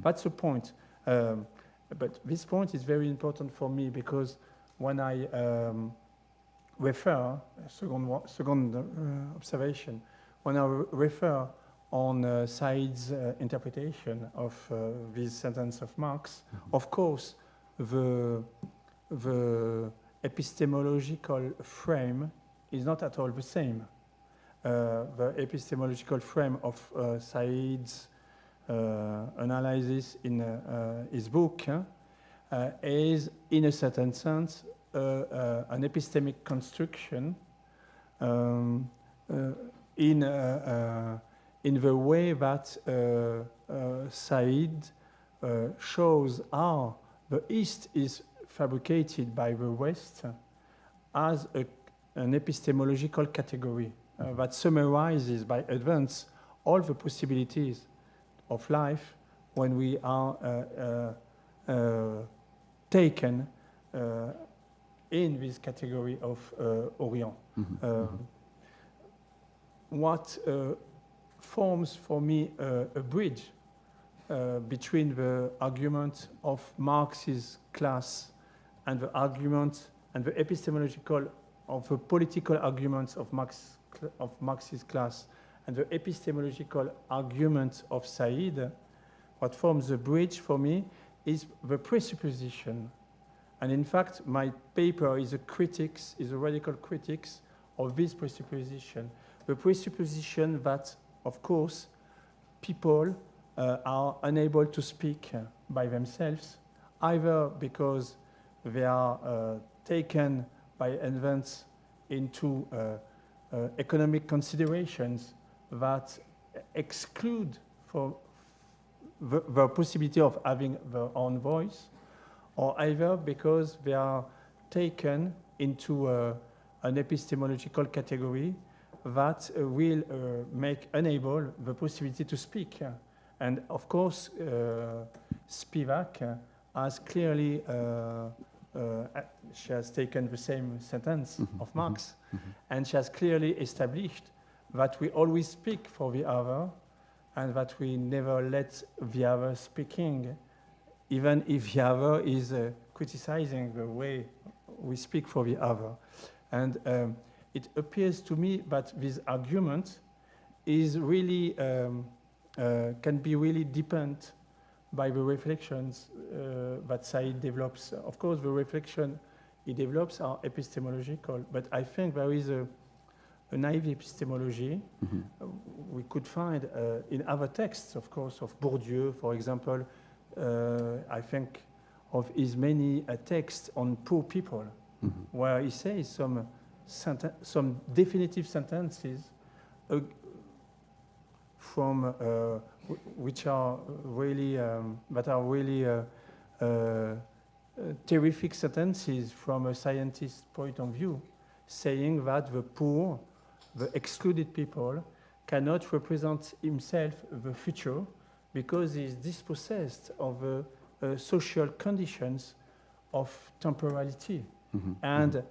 That's the point. But this point is very important for me, because when I refer, second observation, when I refer on Said's interpretation of this sentence of Marx, of course, the epistemological frame is not at all the same. The epistemological frame of Said's analysis in his book is, in a certain sense, an epistemic construction in the way that Said shows how the East is fabricated by the West as an epistemological category that summarizes by advance all the possibilities of life when we are taken in this category of Orient. What forms for me a bridge between the argument of Marx's class and the argument and the epistemological of the political arguments of Marx's class and the epistemological argument of Said, what forms a bridge for me is the presupposition. And in fact, my paper is a radical critics of this presupposition. The presupposition that, of course, people are unable to speak by themselves, either because they are taken by events into economic considerations that exclude the possibility of having their own voice, or either because they are taken into an epistemological category that will make unable the possibility to speak. And of course, Spivak has clearly, she has taken the same sentence of Marx, and she has clearly established that we always speak for the other, and that we never let the other speaking, even if the other is criticizing the way we speak for the other. And it appears to me that this argument is really, can be really deepened by the reflections that Said develops. Of course, the reflection he develops are epistemological, but I think there is a naive epistemology we could find in other texts, of course, of Bourdieu, for example. I think of his many texts on poor people, where he says some definitive sentences from which are really that are really terrific sentences from a scientist's point of view, saying that the poor, the excluded people, cannot represent himself the future because he is dispossessed of the social conditions of temporality. And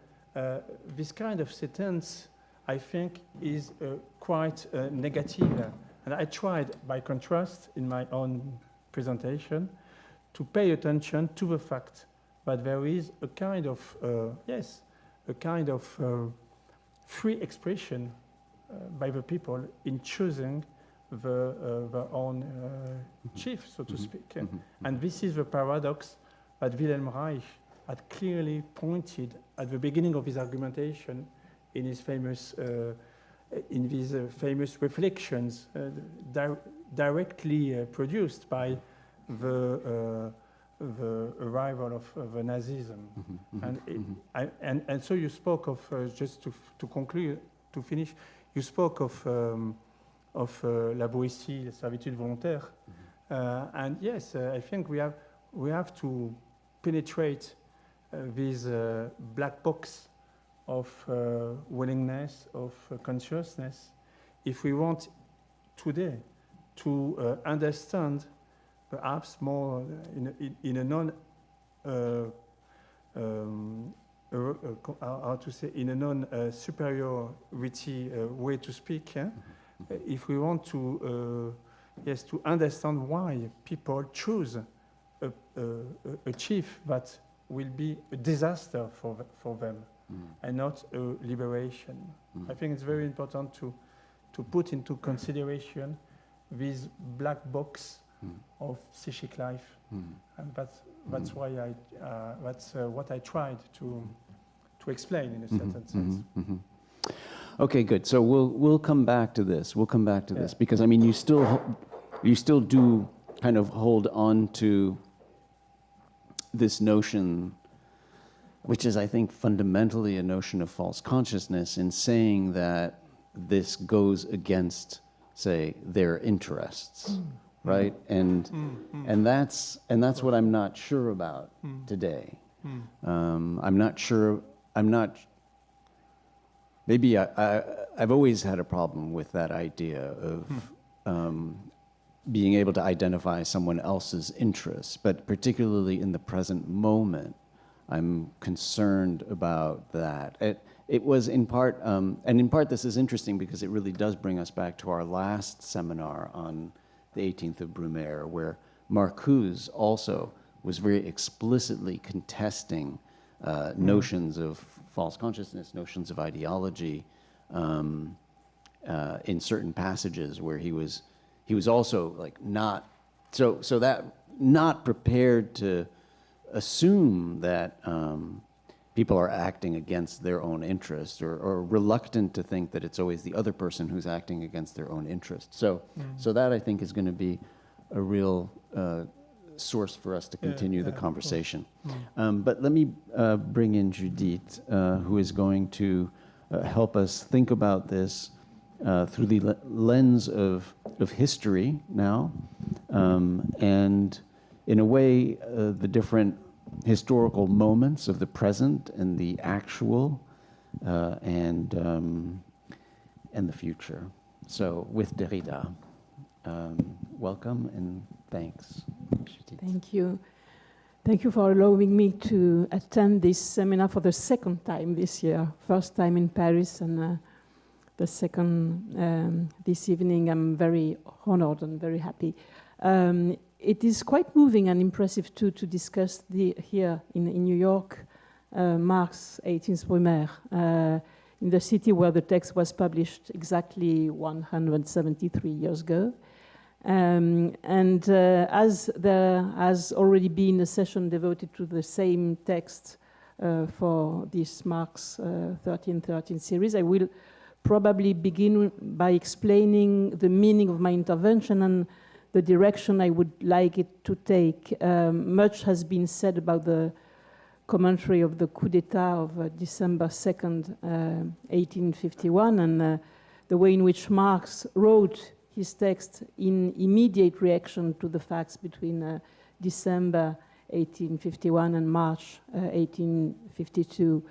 this kind of sentence, I think, is quite negative. And I tried, by contrast, in my own presentation, to pay attention to the fact that there is a kind of, a kind of free expression by the people in choosing their own chief, so to speak. And this is the paradox that Wilhelm Reich had clearly pointed at the beginning of his argumentation in his famous, famous reflections directly produced by the arrival of the Nazism. And so you spoke of, just to conclude, to finish, you spoke of la Boétie, la servitude volontaire. And yes, I think we have to penetrate this black box of willingness, of consciousness, if we want today to understand perhaps more in a non how to say, in a non-superiority way to speak, if we want to to understand why people choose a chief that will be a disaster for them and not a liberation. I think it's very important to put into consideration this black box of psychic life, and that's why that's what I tried to explain in a certain sense. Okay, good. So we'll come back to this. We'll come back to this because I mean you still do kind of hold on to this notion, which is I think fundamentally a notion of false consciousness, in saying that this goes against, say, their interests. Right, and that's what I'm not sure about today. I'm not sure. Maybe I've always had a problem with that idea of being able to identify someone else's interests, but particularly in the present moment, I'm concerned about that. It was in part, and in part, this is interesting because it really does bring us back to our last seminar on the 18th of Brumaire, where Marcuse also was very explicitly contesting notions of false consciousness, notions of ideology, in certain passages where he was also like not prepared to assume that people are acting against their own interest, or reluctant to think that it's always the other person who's acting against their own interest. So that I think is going to be a real source for us to continue the conversation. But let me bring in Judith, who is going to help us think about this through the lens of history now, And in a way, the different historical moments of the present and the actual and the future. So with Derrida, welcome and thanks. Thank you. Thank you for allowing me to attend this seminar for the second time this year. First time in Paris and the second this evening. I'm very honored and very happy. It is quite moving and impressive too to discuss here in New York Marx' 18th Brumaire, in the city where the text was published exactly 173 years ago. As there has already been a session devoted to the same text for this Marx 1313 series, I will probably begin by explaining the meaning of my intervention and the direction I would like it to take. Much has been said about the commentary of the coup d'etat of December 2nd, 1851, and the way in which Marx wrote his text in immediate reaction to the facts between December 1851 and March 1852.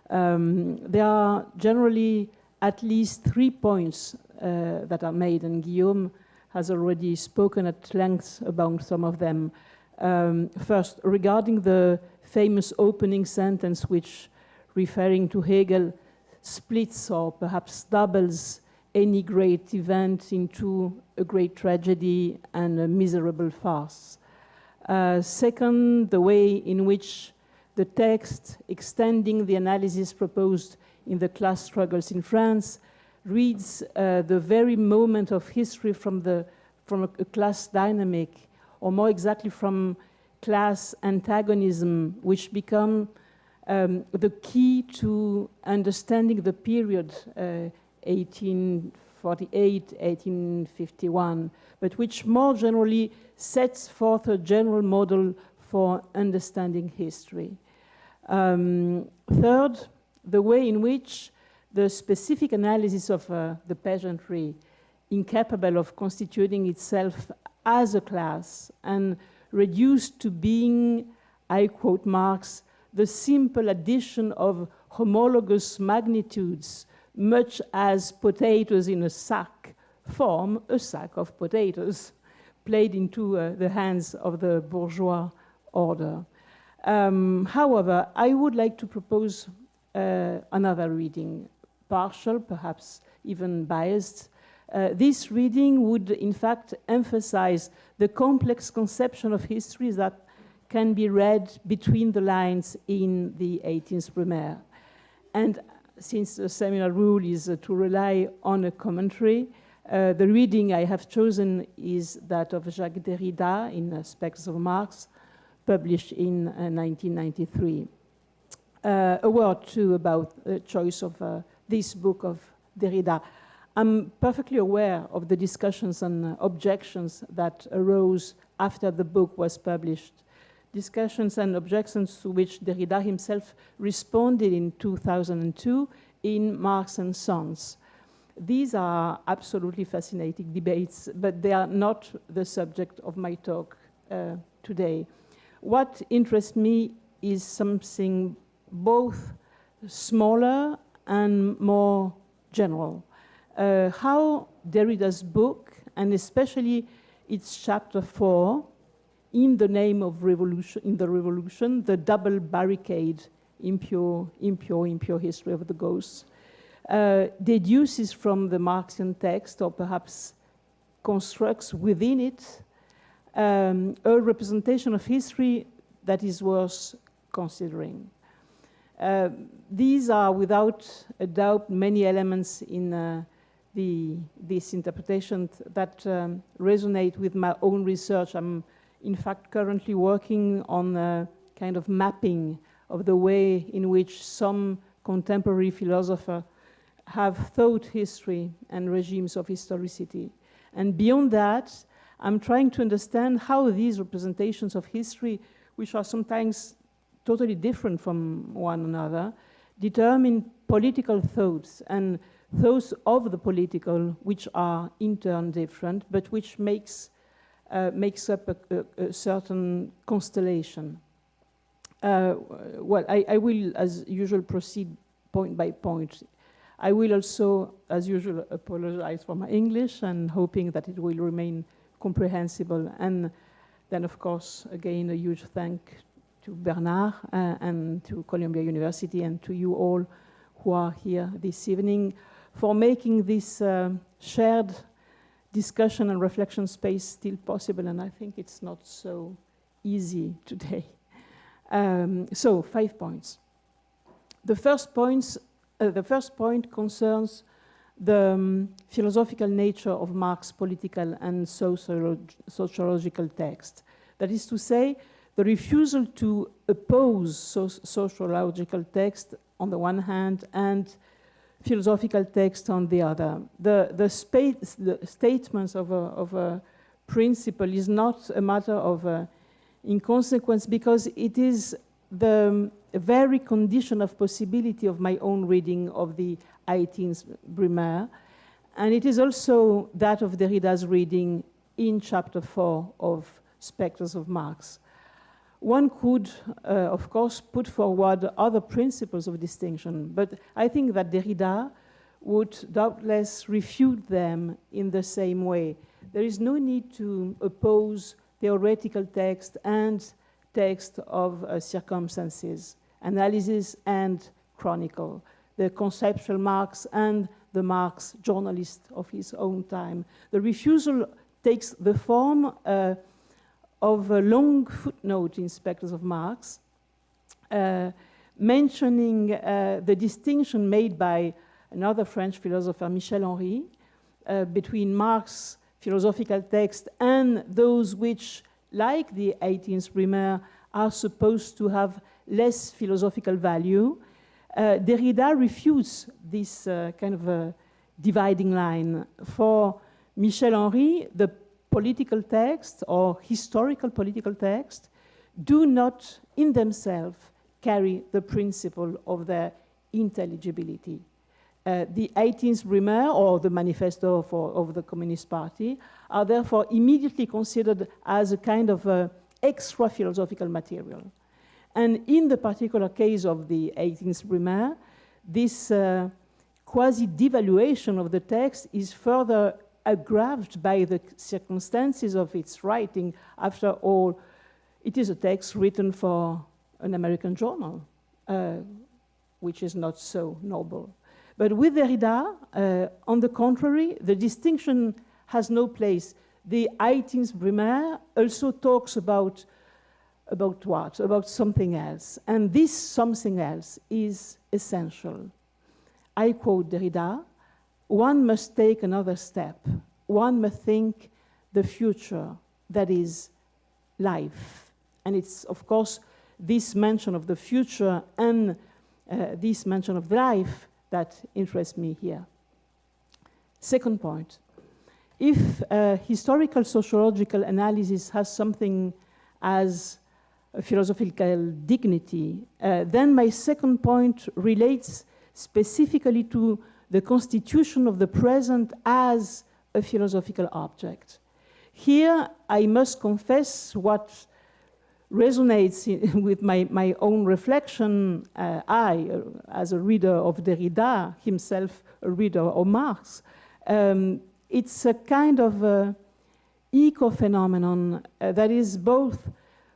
There are generally at least 3 points that are made, and Guillaume has already spoken at length about some of them. First, regarding the famous opening sentence which, referring to Hegel, splits or perhaps doubles any great event into a great tragedy and a miserable farce. Second, the way in which the text, extending the analysis proposed in the class struggles in France, reads the very moment of history from a class dynamic, or more exactly from class antagonism, which become the key to understanding the period 1848, 1851, but which more generally sets forth a general model for understanding history. Third, the way in which the specific analysis of the peasantry, incapable of constituting itself as a class and reduced to being, I quote Marx, the simple addition of homologous magnitudes, much as potatoes in a sack form a sack of potatoes, played into the hands of the bourgeois order. However, I would like to propose another reading, partial, perhaps even biased. This reading would, in fact, emphasize the complex conception of history that can be read between the lines in the 18th Brumaire. And since the seminar rule is to rely on a commentary, the reading I have chosen is that of Jacques Derrida in Specters of Marx, published in 1993. A word, too, about the choice of this book of Derrida. I'm perfectly aware of the discussions and objections that arose after the book was published, discussions and objections to which Derrida himself responded in 2002 in Marx and Sons. These are absolutely fascinating debates, but they are not the subject of my talk today. What interests me is something both smaller and more general. How Derrida's book, and especially its chapter 4, in the name of revolution, in the revolution, the double barricade, impure history of the ghosts, deduces from the Marxian text, or perhaps constructs within it, a representation of history that is worth considering. These are, without a doubt, many elements in this interpretation that resonate with my own research. I'm, in fact, currently working on a kind of mapping of the way in which some contemporary philosophers have thought history and regimes of historicity. And beyond that, I'm trying to understand how these representations of history, which are sometimes totally different from one another, determine political thoughts and thoughts of the political, which are in turn different, but which makes makes up a certain constellation. Well, I will, as usual, proceed point by point. I will also, as usual, apologize for my English and hoping that it will remain comprehensible. And then, of course, again, a huge thank to Bernard and to Columbia University and to you all who are here this evening for making this shared discussion and reflection space still possible. And I think it's not so easy today. So 5 points. The first point concerns the philosophical nature of Marx's political and sociological text. That is to say, the refusal to oppose sociological text on the one hand and philosophical text on the other. The statements of a principle is not a matter of inconsequence, because it is the very condition of possibility of my own reading of the Eighteenth Brumaire, and it is also that of Derrida's reading in chapter 4 of Specters of Marx. One could, of course, put forward other principles of distinction, but I think that Derrida would doubtless refute them in the same way. There is no need to oppose theoretical text and text of circumstances, analysis and chronicle, the conceptual Marx and the Marx journalist of his own time. The refusal takes the form of a long footnote in Specters of Marx, mentioning the distinction made by another French philosopher, Michel Henry, between Marx's philosophical text and those which, like the 18th Brumaire, are supposed to have less philosophical value. Derrida refutes this kind of dividing line. For Michel Henry, the political text or historical political text do not in themselves carry the principle of their intelligibility. The 18th Brumaire or the manifesto of the Communist Party are therefore immediately considered as a kind of extra philosophical material. And in the particular case of the 18th Brumaire, this quasi-devaluation of the text is further aggraved by the circumstances of its writing. After all, it is a text written for an American journal, which is not so noble. But with Derrida, on the contrary, the distinction has no place. The 18th Brumaire also talks about what? About something else. And this something else is essential. I quote Derrida, "One must take another step. One must think the future, that is life." And it's, of course, this mention of the future and this mention of life that interests me here. Second point, if historical sociological analysis has something as a philosophical dignity, then my second point relates specifically to the constitution of the present as a philosophical object. Here, I must confess what resonates with my own reflection. I, as a reader of Derrida, himself a reader of Marx, it's a kind of eco-phenomenon that is both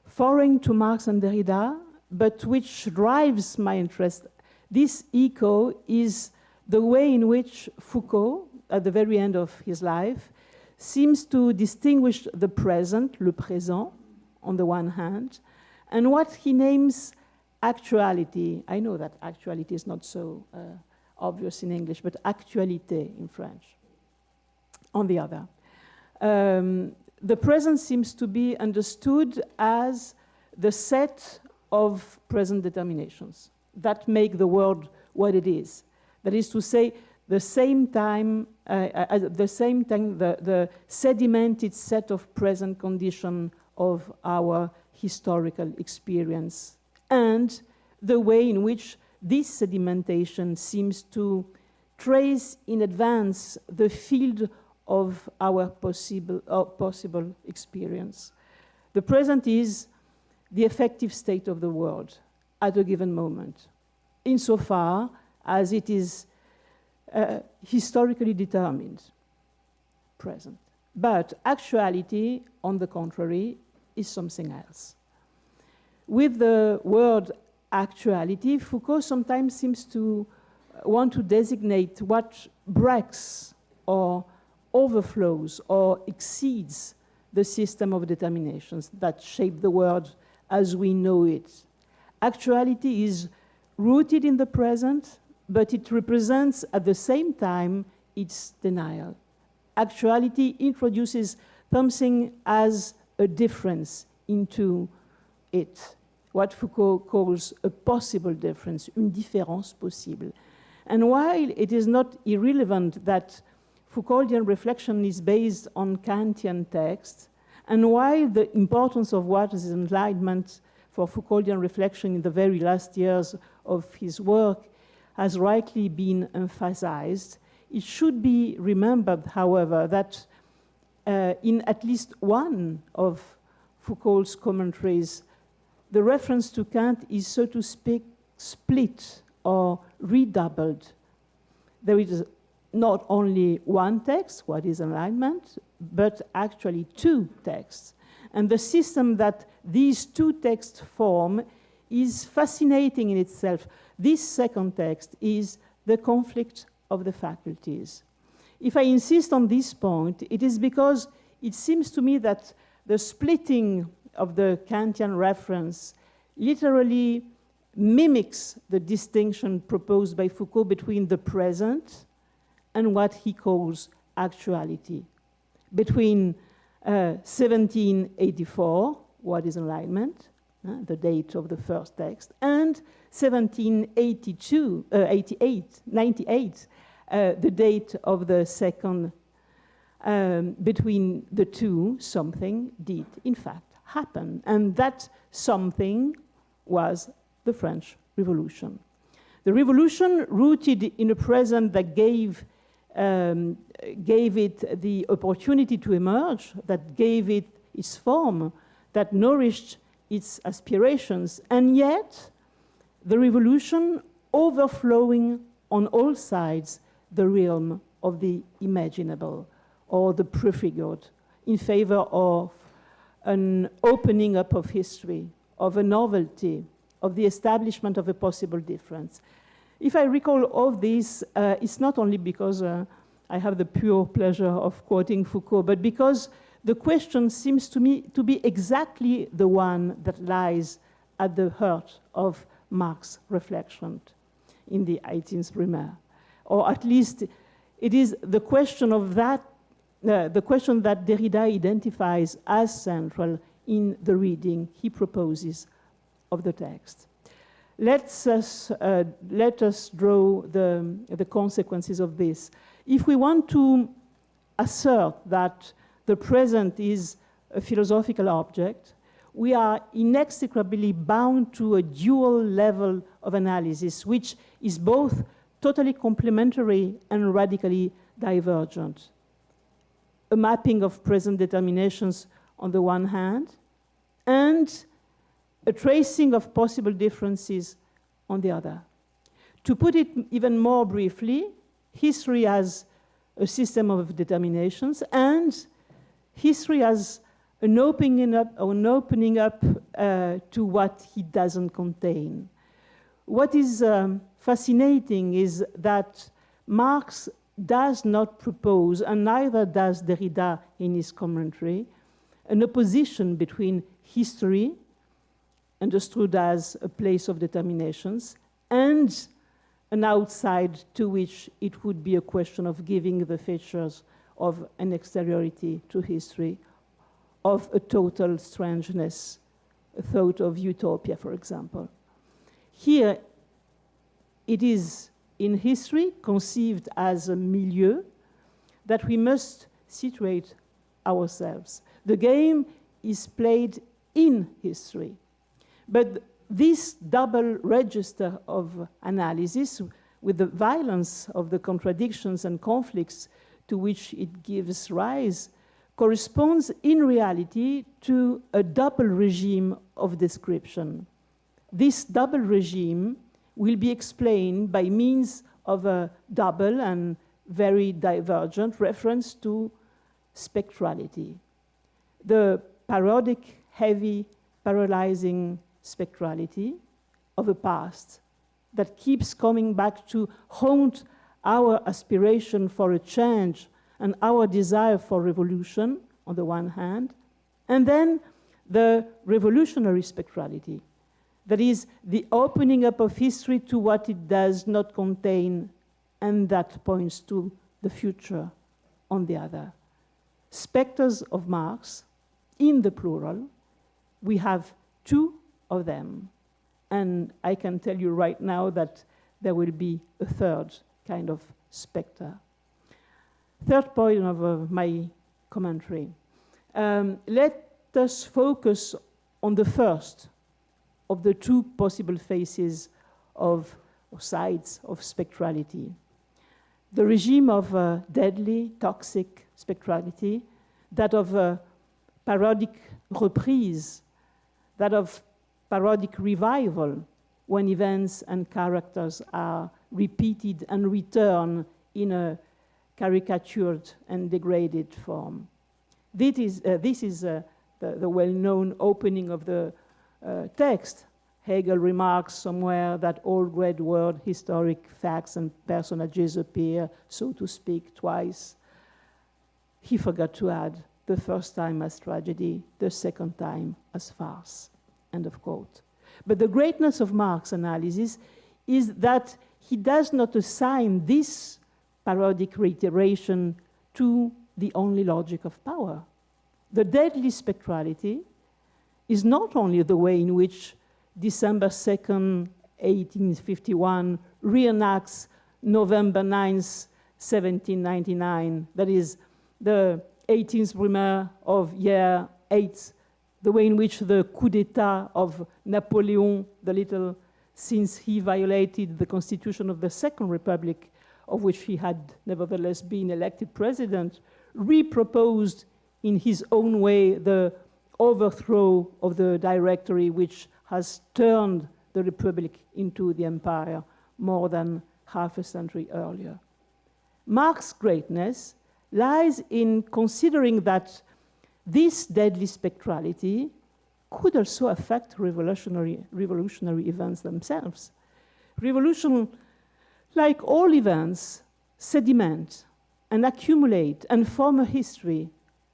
foreign to Marx and Derrida, but which drives my interest. This eco is the way in which Foucault, at the very end of his life, seems to distinguish the present, le présent, on the one hand, and what he names actuality. I know that actuality is not so obvious in English, but actualité in French, on the other. The present seems to be understood as the set of present determinations that make the world what it is. That is to say, the sedimented set of present condition of our historical experience, and the way in which this sedimentation seems to trace in advance the field of our possible experience. The present is the effective state of the world at a given moment, insofar as it is historically determined present. But actuality, on the contrary, is something else. With the word actuality, Foucault sometimes seems to want to designate what breaks or overflows or exceeds the system of determinations that shape the world as we know it. Actuality is rooted in the present, but it represents at the same time its denial. Actuality introduces something as a difference into it, what Foucault calls a possible difference, une différence possible. And while it is not irrelevant that Foucauldian reflection is based on Kantian texts, and while the importance of what is enlightenment for Foucauldian reflection in the very last years of his work has rightly been emphasized, it should be remembered, however, that in at least one of Foucault's commentaries, the reference to Kant is, so to speak, split or redoubled. There is not only one text, what is enlightenment, but actually two texts. And the system that these two texts form is fascinating in itself. This second text is the conflict of the faculties. If I insist on this point, it is because it seems to me that the splitting of the Kantian reference literally mimics the distinction proposed by Foucault between the present and what he calls actuality. Between 1784, what is enlightenment, the date of the first text, and 98, the date of the second. Between the two, something did, in fact, happen. And that something was the French Revolution. The revolution rooted in a present that gave it the opportunity to emerge, that gave it its form, that nourished its aspirations, and yet the revolution overflowing on all sides the realm of the imaginable or the prefigured in favor of an opening up of history, of a novelty, of the establishment of a possible difference. If I recall all this, it's not only because I have the pure pleasure of quoting Foucault, but because the question seems to me to be exactly the one that lies at the heart of Marx's reflection in the 18th Brumaire. Or at least it is the question of that, the question that Derrida identifies as central in the reading he proposes of the text. Let us draw the consequences of this. If we want to assert that the present is a philosophical object, we are inextricably bound to a dual level of analysis, which is both totally complementary and radically divergent. A mapping of present determinations on the one hand, and a tracing of possible differences on the other. To put it even more briefly, history as a system of determinations, and history as an opening up to what it doesn't contain. What is fascinating is that Marx does not propose, and neither does Derrida in his commentary, an opposition between history, understood as a place of determinations, and an outside to which it would be a question of giving the features of an exteriority to history, of a total strangeness, a thought of utopia, for example. Here, it is in history conceived as a milieu that we must situate ourselves. The game is played in history. But this double register of analysis, with the violence of the contradictions and conflicts to which it gives rise corresponds in reality to a double regime of description. This double regime will be explained by means of a double and very divergent reference to spectrality. The parodic, heavy, paralyzing spectrality of a past that keeps coming back to haunt our aspiration for a change and our desire for revolution, on the one hand, and then the revolutionary spectrality, that is, the opening up of history to what it does not contain, and that points to the future, on the other. Specters of Marx, in the plural, we have two of them, and I can tell you right now that there will be a third kind of spectre. Third point of my commentary. Let us focus on the first of the two possible faces of, or sides of spectrality. The regime of deadly, toxic spectrality, that of parodic reprise, that of parodic revival, when events and characters are repeated and return in a caricatured and degraded form. This is the well-known opening of the text. Hegel remarks somewhere that all great world historic facts and personages appear, so to speak, twice. He forgot to add the first time as tragedy, the second time as farce, end of quote. But the greatness of Marx's analysis is that he does not assign this parodic reiteration to the only logic of power. The deadly spectrality is not only the way in which December 2nd, 1851 reenacts November 9th, 1799, that is the 18th Brumaire of year 8, the way in which the coup d'etat of Napoleon the Little, since he violated the constitution of the Second Republic, of which he had nevertheless been elected president, reproposed in his own way the overthrow of the directory which has turned the Republic into the empire more than half a century earlier. Marx's greatness lies in considering that this deadly spectrality could also affect revolutionary events themselves. Revolution, like all events, sediment and accumulate and form a history,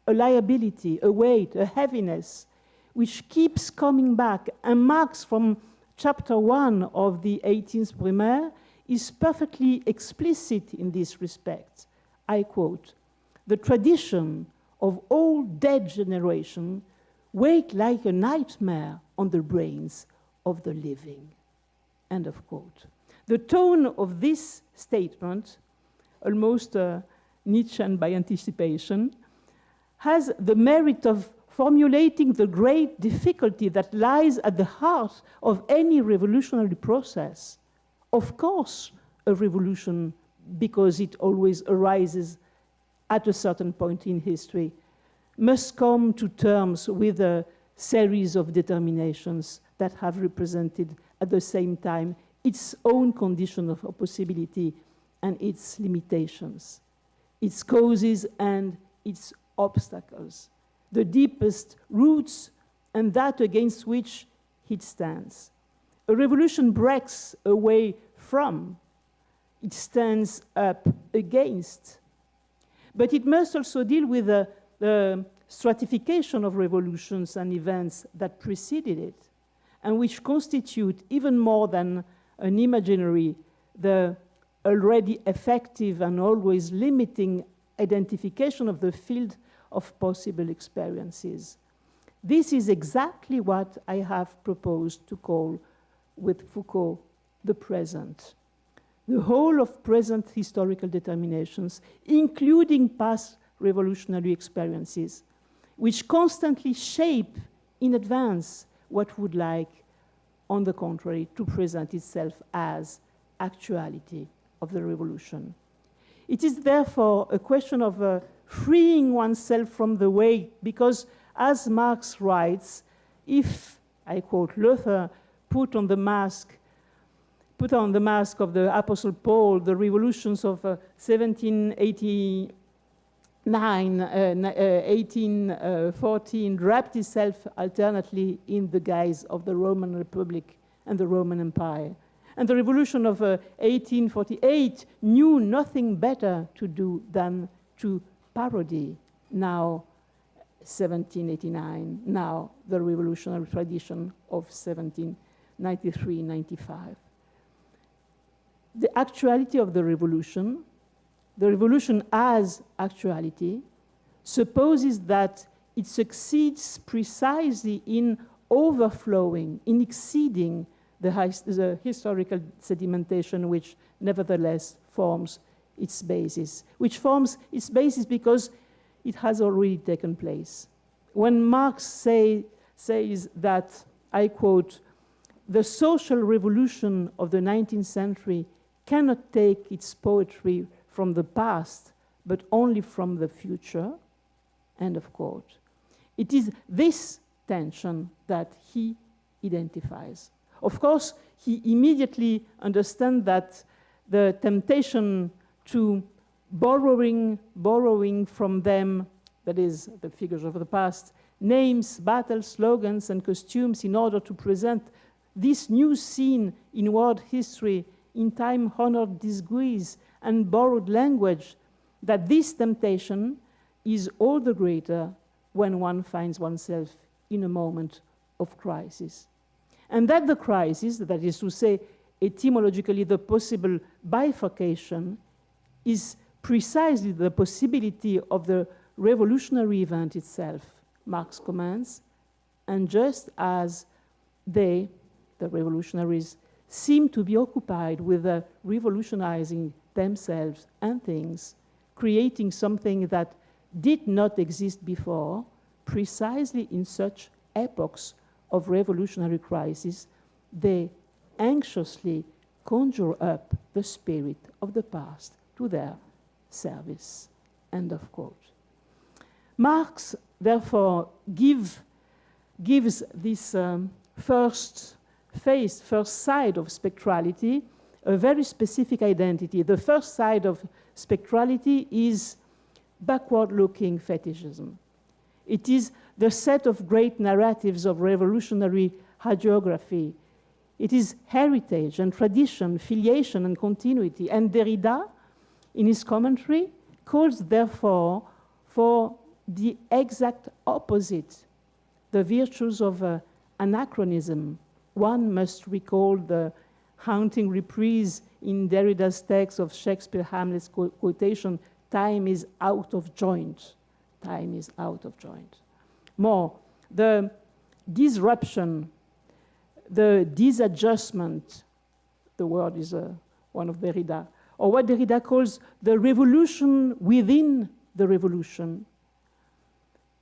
a liability, a weight, a heaviness, which keeps coming back. And Marx, from chapter 1 of the 18th Brumaire, is perfectly explicit in this respect. I quote, "The tradition of all dead generation wait like a nightmare on the brains of the living," end of quote. The tone of this statement, almost Nietzschean by anticipation, has the merit of formulating the great difficulty that lies at the heart of any revolutionary process. Of course, a revolution, because it always arises at a certain point in history, must come to terms with a series of determinations that have represented at the same time its own condition of possibility and its limitations, its causes and its obstacles, the deepest roots and that against which it stands. A revolution breaks away from, it stands up against. But it must also deal with the stratification of revolutions and events that preceded it, and which constitute, even more than an imaginary, the already effective and always limiting identification of the field of possible experiences. This is exactly what I have proposed to call, with Foucault, the present. The whole of present historical determinations, including past revolutionary experiences, which constantly shape in advance what would like, on the contrary, to present itself as actuality of the revolution. It is therefore a question of freeing oneself from the weight, because as Marx writes, if, I quote Luther, put on the mask of the Apostle Paul, the revolutions of 1789, 1814, wrapped itself alternately in the guise of the Roman Republic and the Roman Empire. And the revolution of 1848 knew nothing better to do than to parody now 1789, now the revolutionary tradition of 1793-95. The actuality of the revolution as actuality, supposes that it succeeds precisely in overflowing, in exceeding the historical sedimentation which nevertheless forms its basis, because it has already taken place. When Marx says that, I quote, "The social revolution of the 19th century cannot take its poetry from the past, but only from the future," end of quote. It is this tension that he identifies. Of course, he immediately understands that the temptation to borrowing from them, that is, the figures of the past, names, battles, slogans, and costumes in order to present this new scene in world history in time-honored disguise and borrowed language, that this temptation is all the greater when one finds oneself in a moment of crisis. And that the crisis, that is to say, etymologically the possible bifurcation, is precisely the possibility of the revolutionary event itself, Marx comments, and just as they, the revolutionaries, seem to be occupied with revolutionizing themselves and things, creating something that did not exist before, precisely in such epochs of revolutionary crisis, they anxiously conjure up the spirit of the past to their service, end of quote. Marx, therefore, gives this first side of spectrality a very specific identity. The first side of spectrality is backward-looking fetishism. It is the set of great narratives of revolutionary hagiography. It is heritage and tradition, filiation and continuity. And Derrida, in his commentary, calls, therefore, for the exact opposite, the virtues of anachronism. One must recall the haunting reprise in Derrida's text of Shakespeare Hamlet's quotation, "Time is out of joint." Time is out of joint. More, the disruption, the disadjustment, the word is one of Derrida, or what Derrida calls the revolution within the revolution.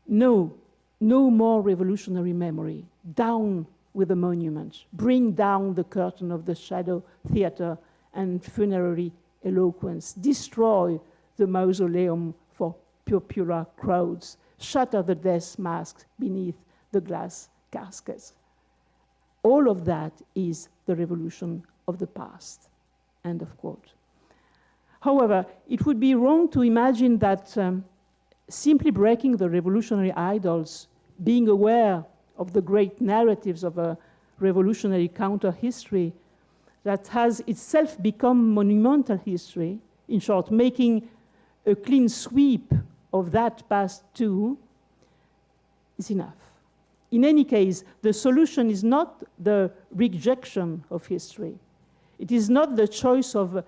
No more revolutionary memory. Down with the monument. Bring down the curtain of the shadow theater and funerary eloquence. Destroy the mausoleum for popular crowds. Shatter the death masks beneath the glass caskets. All of that is the revolution of the past, end of quote. However, it would be wrong to imagine that simply breaking the revolutionary idols, being aware of the great narratives of a revolutionary counter-history that has itself become monumental history, in short, making a clean sweep of that past too, is enough. In any case, the solution is not the rejection of history. It is not the choice of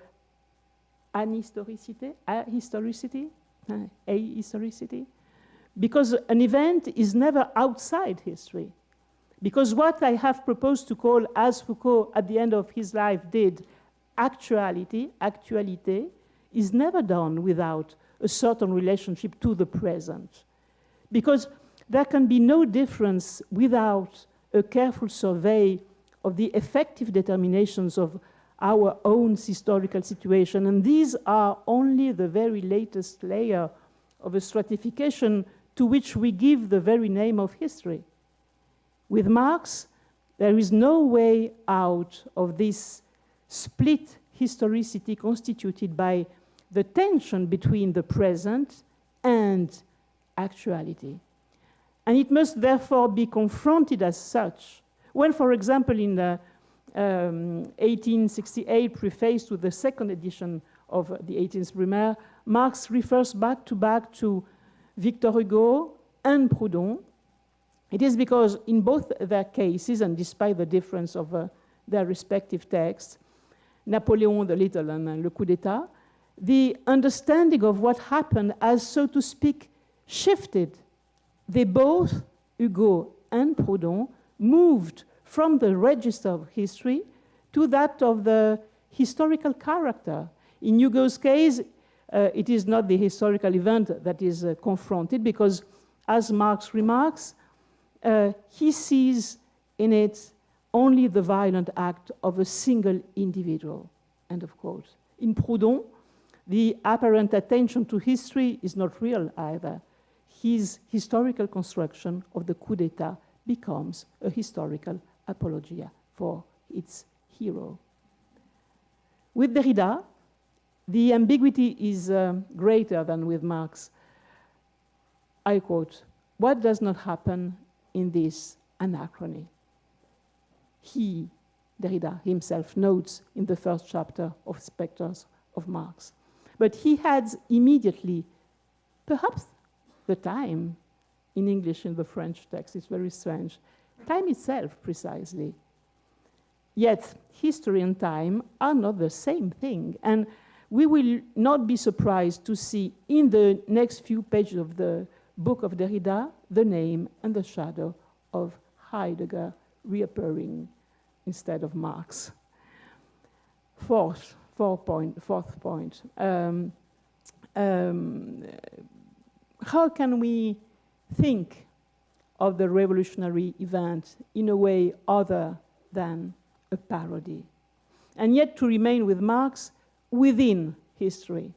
ahistoricity, because an event is never outside history. Because what I have proposed to call, as Foucault at the end of his life did, actuality, is never done without a certain relationship to the present. Because there can be no difference without a careful survey of the effective determinations of our own historical situation. And these are only the very latest layer of a stratification to which we give the very name of history. With Marx, there is no way out of this split historicity constituted by the tension between the present and actuality. And it must therefore be confronted as such. When, for example, in the 1868 preface to the second edition of the 18th Brumaire, Marx refers back to Victor Hugo and Proudhon, it is because in both their cases, and despite the difference of their respective texts, Napoleon the Little and Le Coup d'État, the understanding of what happened has, so to speak, shifted. They both, Hugo and Proudhon, moved from the register of history to that of the historical character. In Hugo's case, it is not the historical event that is confronted because, as Marx remarks, he sees in it only the violent act of a single individual, end of quote. In Proudhon, the apparent attention to history is not real either. His historical construction of the coup d'etat becomes a historical apologia for its hero. With Derrida, the ambiguity is greater than with Marx. I quote, "What does not happen in this anachrony?" He, Derrida himself, notes in the first chapter of Specters of Marx. But he adds immediately, perhaps the time, in English in the French text, it's very strange, time itself precisely. Yet history and time are not the same thing. And we will not be surprised to see in the next few pages of the book of Derrida the name and the shadow of Heidegger reappearing instead of Marx. Fourth point. How can we think of the revolutionary event in a way other than a parody? And yet to remain with Marx within history.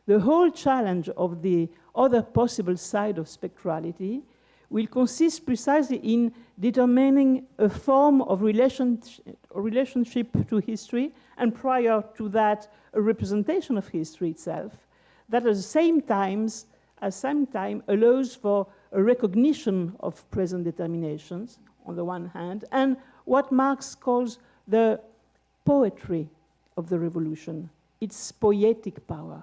The whole challenge of the other possible side of spectrality will consist precisely in determining a form of relationship to history, and prior to that, a representation of history itself, that at the same time allows for a recognition of present determinations, on the one hand, and what Marx calls the poetry of the revolution, its poetic power,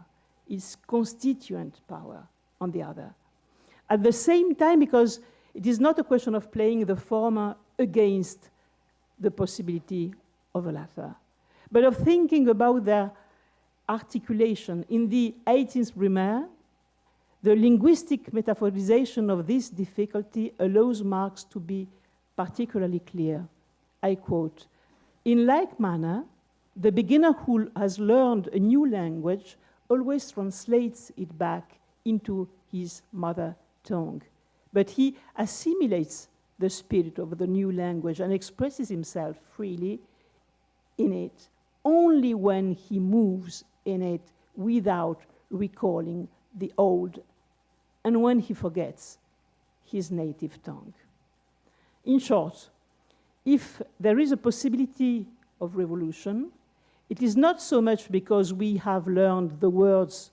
its constituent power, on the other. At the same time, because it is not a question of playing the former against the possibility of the latter, but of thinking about their articulation. In the 18th Brumaire, the linguistic metaphorization of this difficulty allows Marx to be particularly clear. I quote, "In like manner, the beginner who has learned a new language always translates it back into his mother tongue. But he assimilates the spirit of the new language and expresses himself freely in it only when he moves in it without recalling the old and when he forgets his native tongue." In short, if there is a possibility of revolution, it is not so much because we have learned the words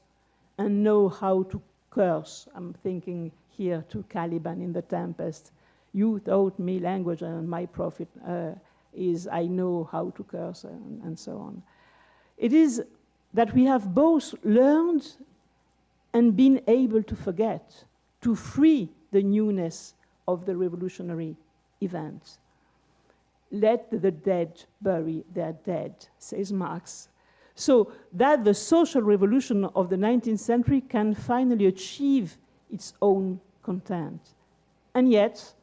and know how to curse. I'm thinking here to Caliban in The Tempest. "You taught me language, and my profit is I know how to curse," and so on. It is that we have both learned and been able to forget, to free the newness of the revolutionary event. "Let the dead bury their dead," says Marx. So that the social revolution of the 19th century can finally achieve its own content. And yet,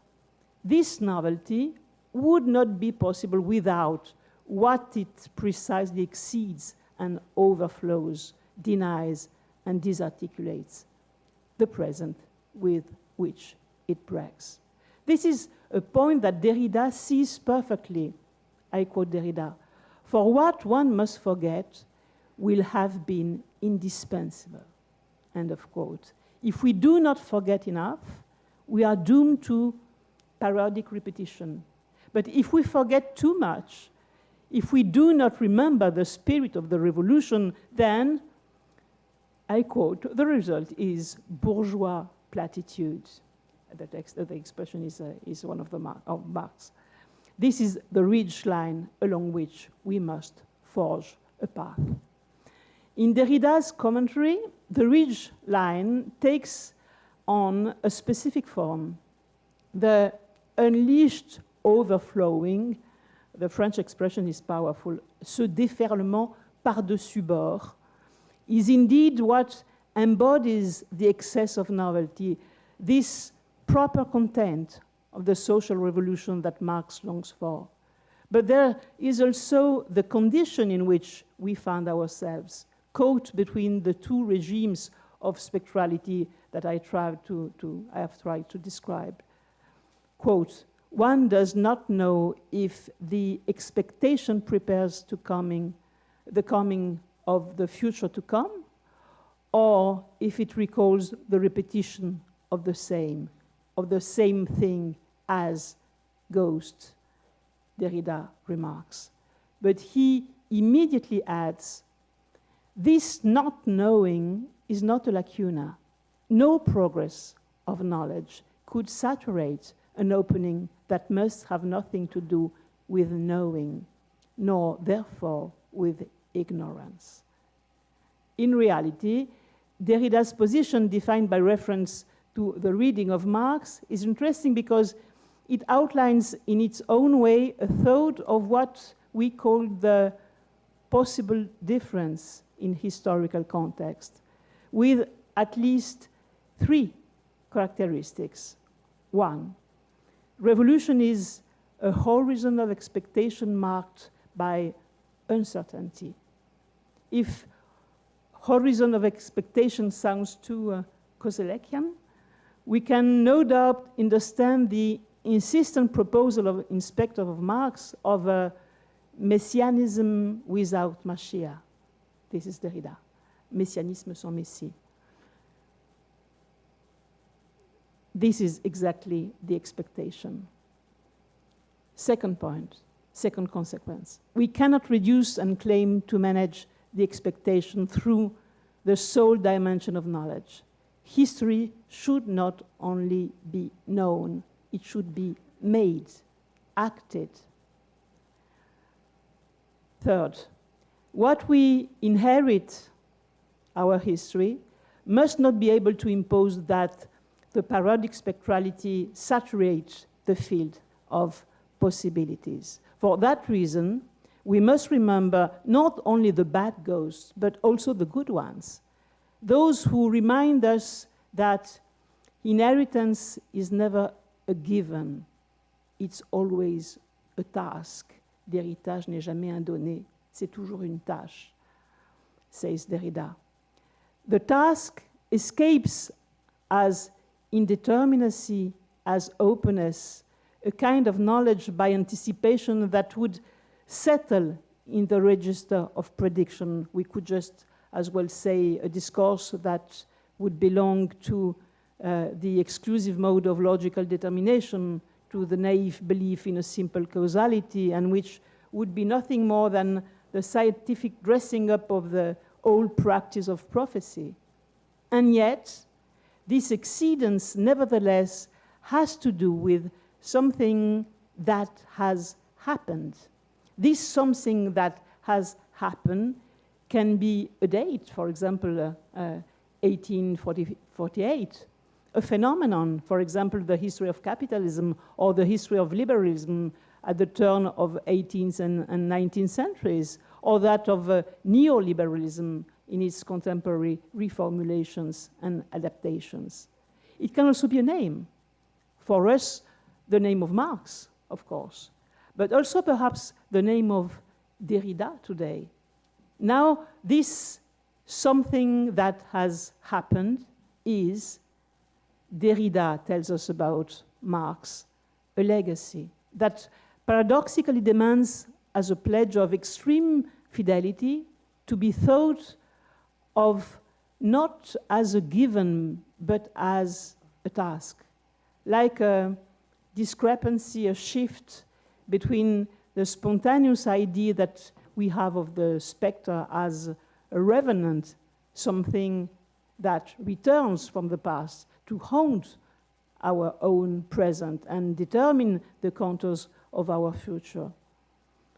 this novelty would not be possible without what it precisely exceeds and overflows, denies, and disarticulates: the present with which it breaks. This is a point that Derrida sees perfectly. I quote Derrida: For what one must forget will have been indispensable. End of quote. If we do not forget enough, we are doomed to periodic repetition. But if we forget too much, if we do not remember the spirit of the revolution, then, I quote, the result is bourgeois platitude. The expression is one of Marx. This is the ridge line along which we must forge a path. In Derrida's commentary, the ridge line takes on a specific form. The unleashed overflowing, the French expression is powerful, ce déferlement par-dessus bord, is indeed what embodies the excess of novelty, this proper content of the social revolution that Marx longs for. But there is also the condition in which we find ourselves, caught between the two regimes of spectrality that I have tried to describe. Quote, one does not know if the expectation prepares the coming of the future to come, or if it recalls the repetition of the same thing as ghost, Derrida remarks. But he immediately adds, this not knowing is not a lacuna. No progress of knowledge could saturate an opening that must have nothing to do with knowing, nor therefore with ignorance. In reality, Derrida's position, defined by reference to the reading of Marx, is interesting because it outlines in its own way a thought of what we call the possible difference in historical context, with at least three characteristics. One, revolution is a horizon of expectation marked by uncertainty. If horizon of expectation sounds too Kozelekian, we can no doubt understand the insistent proposal of Specters of Marx of a messianism without Mashiach. This is Derrida, messianisme sans Messie. This is exactly the expectation. Second point, second consequence. We cannot reduce and claim to manage the expectation through the sole dimension of knowledge. History should not only be known, it should be made, acted. Third, what we inherit, our history, must not be able to impose that the parodic spectrality saturates the field of possibilities. For that reason, we must remember not only the bad ghosts, but also the good ones. Those who remind us that inheritance is never a given, it's always a task. L'héritage n'est jamais un donné, c'est toujours une tâche, says Derrida. The task escapes as indeterminacy, as openness, a kind of knowledge by anticipation that would settle in the register of prediction. We could just as well say a discourse that would belong to the exclusive mode of logical determination, to the naive belief in a simple causality, and which would be nothing more than the scientific dressing up of the old practice of prophecy. And yet, this exceedance, nevertheless, has to do with something that has happened. This something that has happened can be a date, for example, 1848, a phenomenon, for example, the history of capitalism or the history of liberalism at the turn of 18th and 19th centuries, or that of neoliberalism in its contemporary reformulations and adaptations. It can also be a name. For us, the name of Marx, of course, but also perhaps the name of Derrida today. Now, this something that has happened is, Derrida tells us about Marx, a legacy that paradoxically demands as a pledge of extreme fidelity, to be thought of not as a given, but as a task, like a discrepancy, a shift between the spontaneous idea that we have of the spectre as a revenant, something that returns from the past to haunt our own present and determine the contours of our future.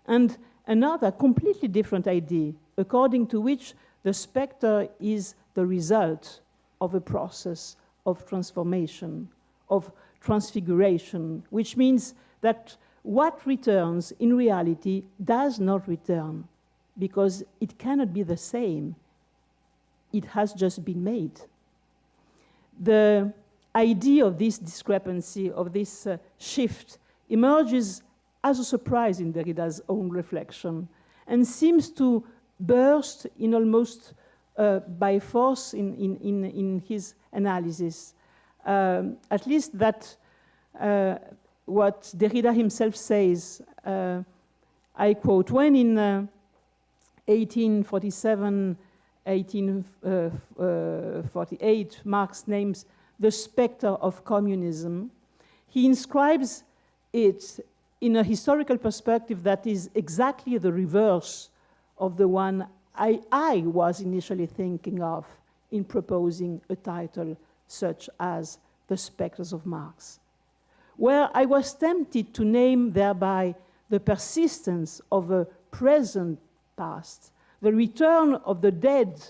And another completely different idea, according to which the spectre is the result of a process of transformation, of transfiguration, which means that what returns in reality does not return because it cannot be the same. It has just been made. The idea of this discrepancy, of this shift, emerges as a surprise in Derrida's own reflection and seems to burst in almost by force in his analysis. At least that what Derrida himself says, I quote, when in 1847, 1848, Marx names the spectre of communism, he inscribes it in a historical perspective that is exactly the reverse of the one I was initially thinking of in proposing a title such as The Specters of Marx, where I was tempted to name thereby the persistence of a present past, the return of the dead,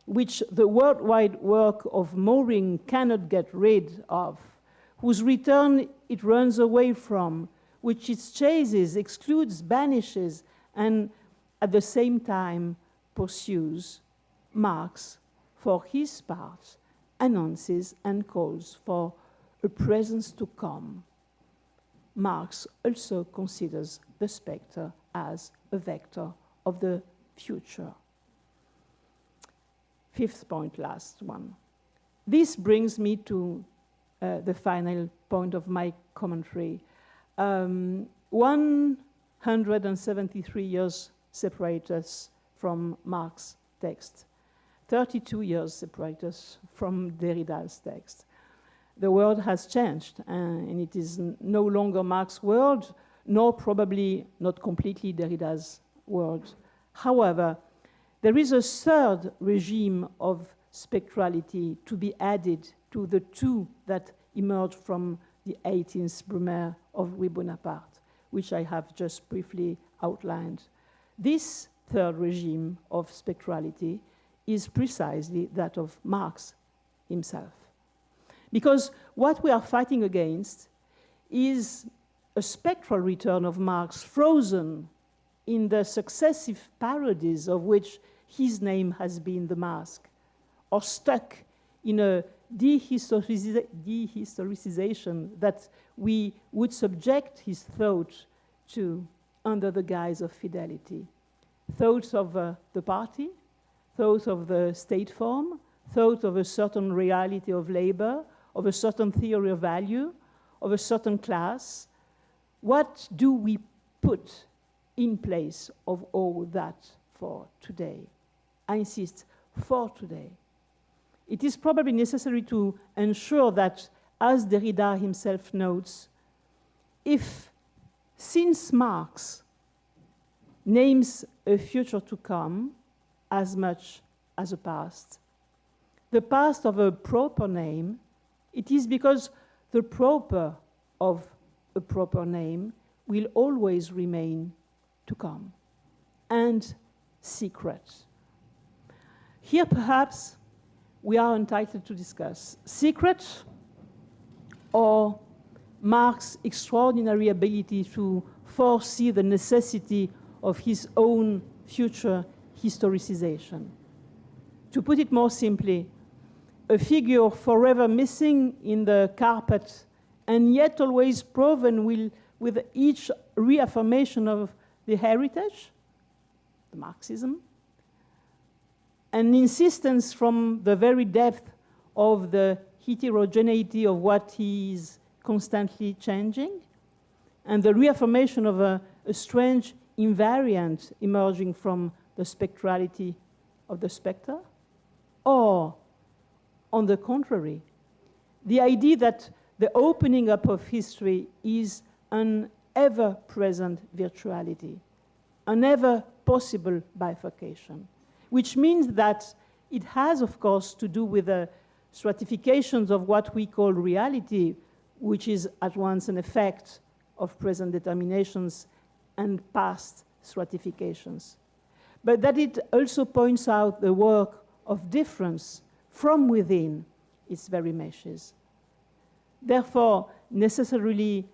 which the worldwide work of mooring cannot get rid of, whose return it runs away from, which it chases, excludes, banishes, and at the same time pursues. Marx, for his part, announces and calls for a presence to come. Marx also considers the spectre as a vector of the future. Fifth point, last one. This brings me to the final point of my commentary. 173 years separate us from Marx's text. 32 years separate us from Derrida's text. The world has changed, and it is no longer Marx's world, nor probably not completely Derrida's world. However, there is a third regime of spectrality to be added to the two that emerged from the 18th Brumaire of Louis Bonaparte, which I have just briefly outlined. This third regime of spectrality is precisely that of Marx himself. Because what we are fighting against is a spectral return of Marx frozen in the successive parodies of which his name has been the mask, or stuck in a dehistoricization that we would subject his thought to under the guise of fidelity. Thoughts of the party, thoughts of the state form, thought of a certain reality of labor, of a certain theory of value, of a certain class. What do we put in place of all that for today? I insist, for today. It is probably necessary to ensure that, as Derrida himself notes, since Marx names a future to come as much as a past, the past of a proper name, it is because the proper of a proper name will always remain to come, and secret. Here, perhaps, we are entitled to discuss secret or Marx's extraordinary ability to foresee the necessity of his own future historicization. To put it more simply, a figure forever missing in the carpet and yet always proven with each reaffirmation of the heritage, the Marxism, an insistence from the very depth of the heterogeneity of what is constantly changing, and the reaffirmation of a strange invariant emerging from the spectrality of the spectre? Or, on the contrary, the idea that the opening up of history is an ever-present virtuality, an ever-possible bifurcation, which means that it has, of course, to do with the stratifications of what we call reality, which is at once an effect of present determinations and past stratifications. But that it also points out the work of difference from within its very meshes. Therefore, necessarily,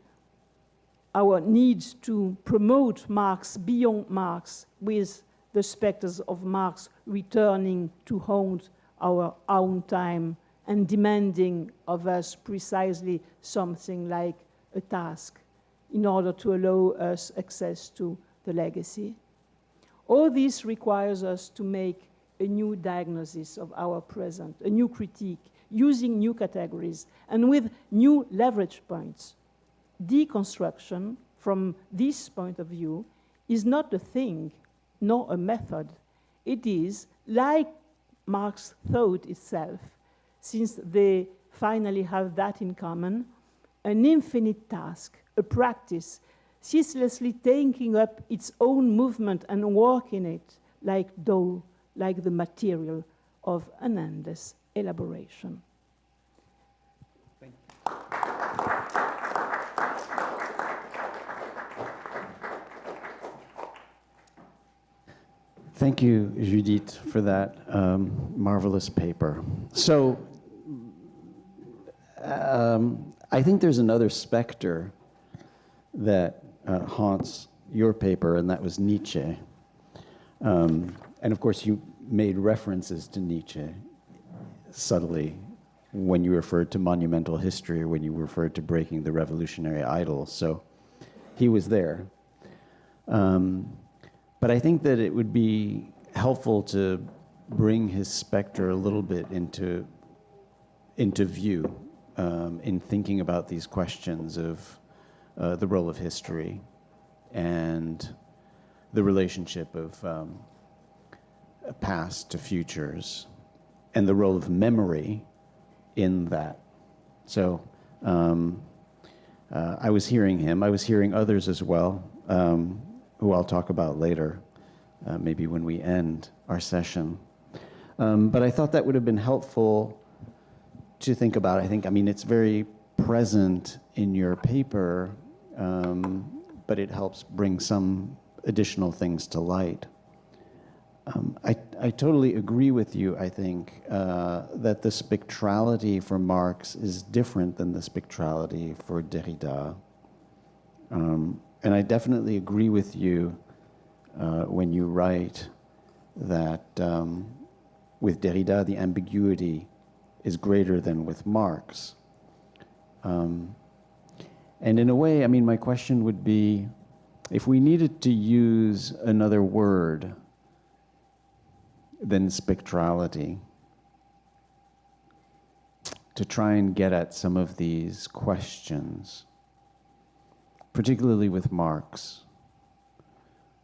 our need to promote Marx beyond Marx, with the specters of Marx returning to haunt our own time and demanding of us precisely something like a task in order to allow us access to the legacy. All this requires us to make a new diagnosis of our present, a new critique, using new categories and with new leverage points. Deconstruction, from this point of view, is not a thing, nor a method. It is, like Marx thought itself, since they finally have that in common, an infinite task, a practice, ceaselessly taking up its own movement and working it like dough, like the material of an endless elaboration. Thank you. Thank you, Judith, for that marvelous paper. So, I think there's another specter that haunts your paper, and that was Nietzsche. And of course, you made references to Nietzsche subtly when you referred to monumental history, or when you referred to breaking the revolutionary idol. So he was there. But I think that it would be helpful to bring his specter a little bit into view in thinking about these questions of the role of history and the relationship of past to futures and the role of memory in that. So I was hearing him. I was hearing others as well, who I'll talk about later, maybe when we end our session. But I thought that would have been helpful to think about. I mean, it's very present in your paper, but it helps bring some additional things to light. I totally agree with you, I think, that the spectrality for Marx is different than the spectrality for Derrida. And I definitely agree with you when you write that with Derrida, the ambiguity is greater than with Marx. And in a way, I mean, my question would be, if we needed to use another word than spectrality to try and get at some of these questions, particularly with Marx,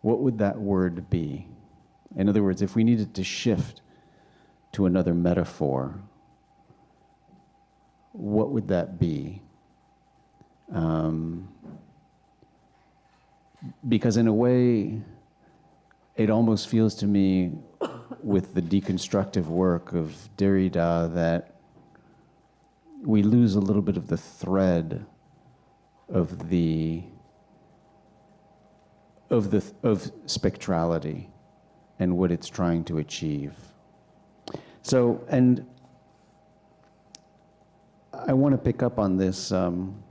what would that word be? In other words, if we needed to shift to another metaphor, what would that be? Because in a way, it almost feels to me with the deconstructive work of Derrida that we lose a little bit of the thread of spectrality and what it's trying to achieve. So, and I want to pick up on this, on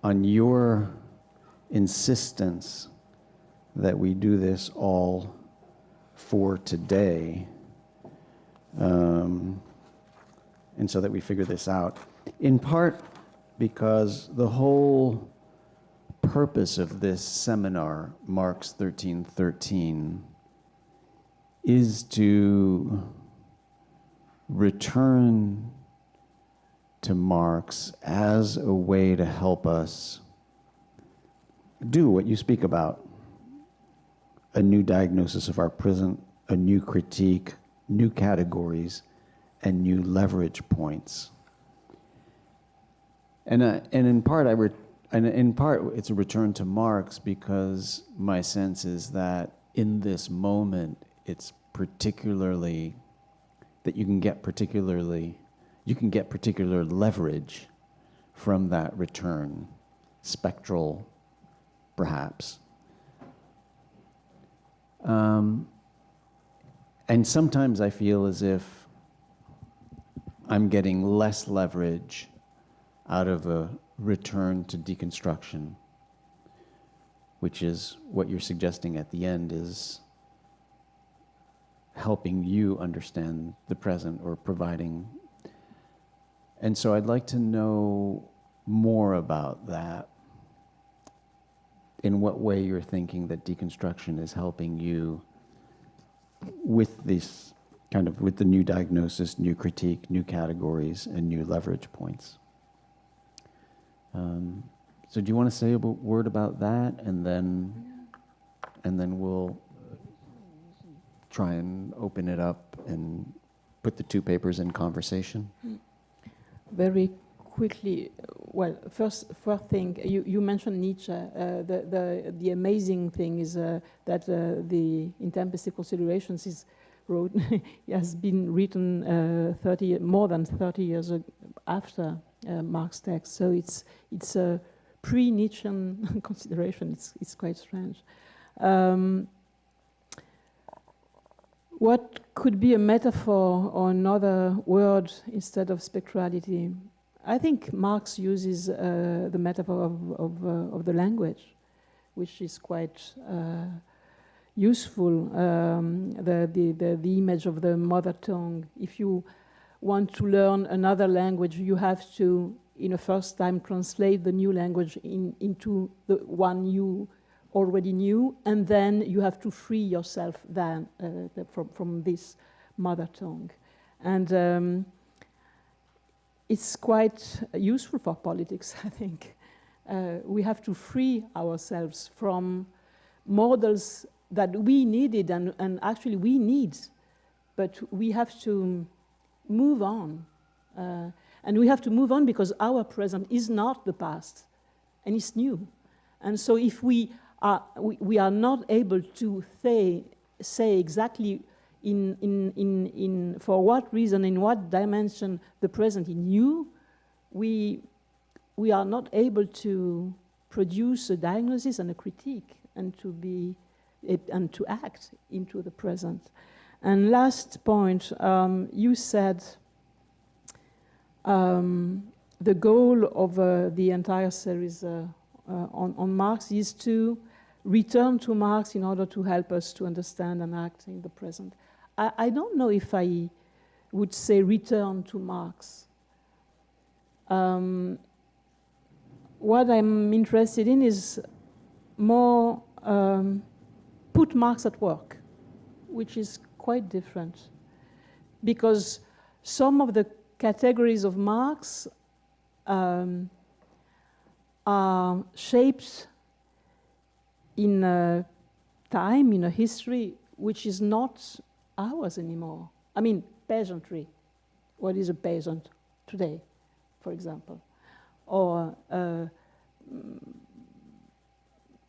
your insistence that we do this all for today, and so that we figure this out. In part because the whole purpose of this seminar, Marx 1313, is to return to Marx as a way to help us do what you speak about, a new diagnosis of our present, a new critique, new categories, and new leverage points. And in part, it's a return to Marx, because my sense is that in this moment, it's particularly that you can get particular leverage from that return, spectral, perhaps. And sometimes I feel as if I'm getting less leverage out of a return to deconstruction, which is what you're suggesting at the end, is helping you understand the present or providing. And so I'd like to know more about that. In what way you're thinking that deconstruction is helping you with this kind of, with the new diagnosis, new critique, new categories, and new leverage points. So do you want to say a word about that, and then we'll try and open it up and put the two papers in conversation? Very quickly, well, first thing, you mentioned Nietzsche. The amazing thing is that the Intempestive Considerations is wrote has been written more than 30 years after Marx's text. So it's a pre-Nietzschean consideration. It's quite strange. What could be a metaphor or another word instead of spectrality? I think Marx uses the metaphor of the language, which is quite useful. The image of the mother tongue. If you want to learn another language, you have to, in a first time, translate the new language into the one you already knew, and then you have to free yourself then from this mother tongue. And it's quite useful for politics, I think. We have to free ourselves from models that we needed and actually we need, but we have to move on. And we have to move on because our present is not the past, and it's new. And so if we are not able to say exactly for what reason, in what dimension the present is new, we are not able to produce a diagnosis and a critique and to act into the present. And last point, you said the goal of the entire series on Marx is to return to Marx in order to help us to understand and act in the present. I don't know if I would say return to Marx. What I'm interested in is more put Marx at work, which is quite different. Because some of the categories of Marx are shaped in a time, in a history, which is not ours anymore. I mean, peasantry. What is a peasant today, for example? Or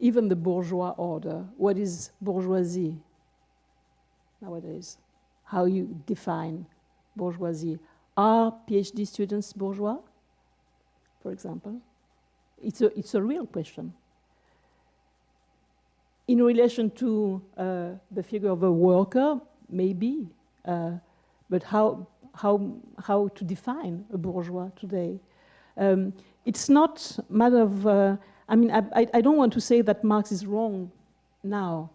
even the bourgeois order. What is bourgeoisie nowadays? How you define bourgeoisie? Are PhD students bourgeois, for example? It's a real question. In relation to the figure of a worker, maybe, but how to define a bourgeois today? It's not a matter of, I mean, I don't want to say that Marx is wrong now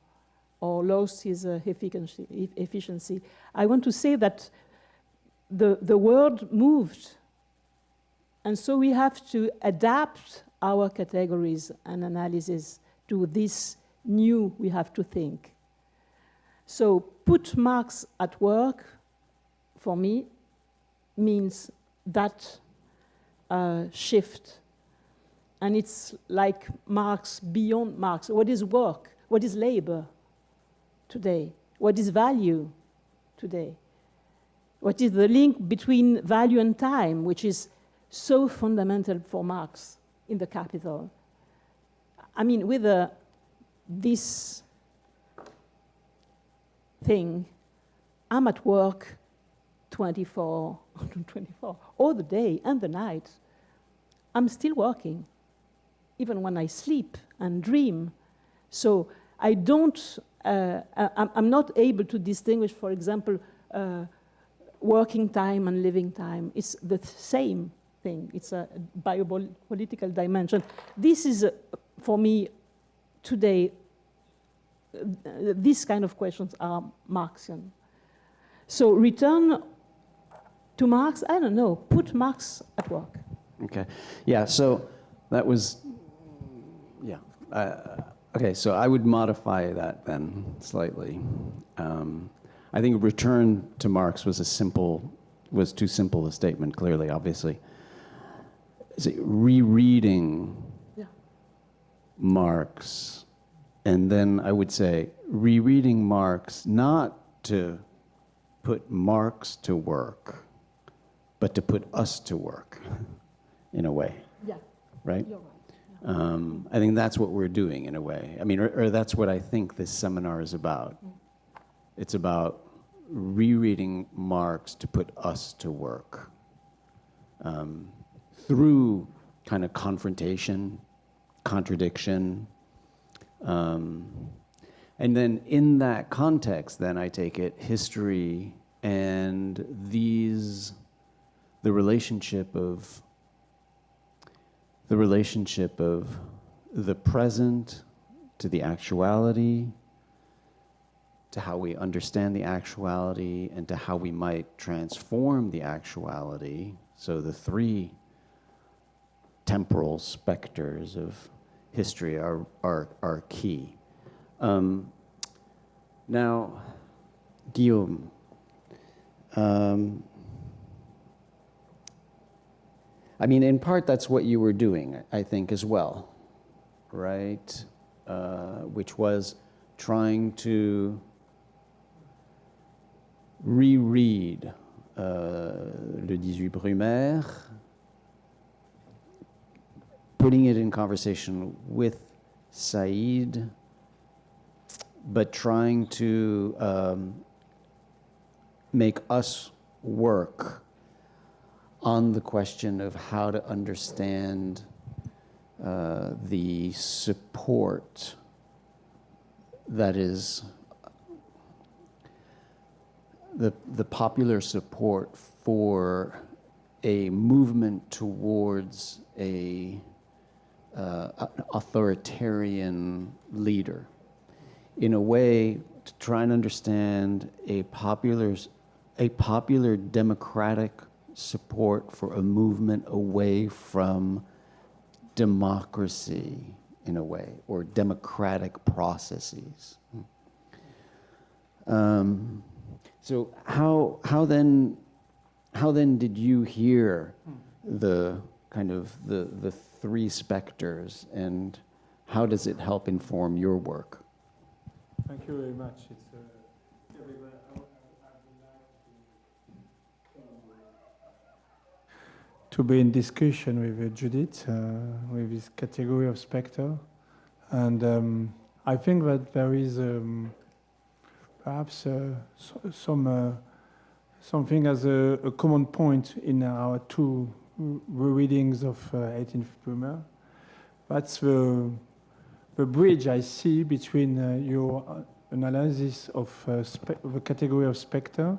or lost his efficiency. I want to say that the world moved, and so we have to adapt our categories and analysis to this new we have to think. So put Marx at work, for me, means that shift. And it's like Marx, beyond Marx. What is work? What is labor today? What is value today? What is the link between value and time, which is so fundamental for Marx in the Capital? I mean, with this thing, I'm at work 24 all the day and the night. I'm still working, even when I sleep and dream. So I don't, I'm not able to distinguish, for example, working time and living time. It's the same thing. It's a biopolitical dimension. This is, for me, today, these kind of questions are Marxian. So return to Marx, I don't know, put Marx at work. Okay, yeah, so that was, yeah. Okay, so I would modify that then slightly. I think return to Marx was too simple a statement, clearly, obviously. So rereading Marx, and then I would say rereading Marx not to put Marx to work, but to put us to work, in a way. Yeah. Right? You're right. I think that's what we're doing, in a way. I mean, or that's what I think this seminar is about. It's about rereading Marx to put us to work through kind of confrontation, contradiction. And then in that context, then I take it, history and the relationship of the present to the actuality, to how we understand the actuality, and to how we might transform the actuality. So the three temporal specters of history are key. Now, Guillaume, I mean, in part, that's what you were doing, I think, as well, right? Which was trying to reread Le 18 Brumaire, putting it in conversation with Said, but trying to make us work on the question of how to understand the support that is the popular support for a movement towards an authoritarian leader, in a way to try and understand a popular democratic support for a movement away from democracy, in a way, or democratic processes. So how then did you hear the kind of the three specters, and how does it help inform your work? Thank you very much. To be in discussion with Judith, with this category of spectre. And I think that there is perhaps something as a common point in our two readings of 18th Brumaire. That's the bridge I see between your analysis of the category of spectre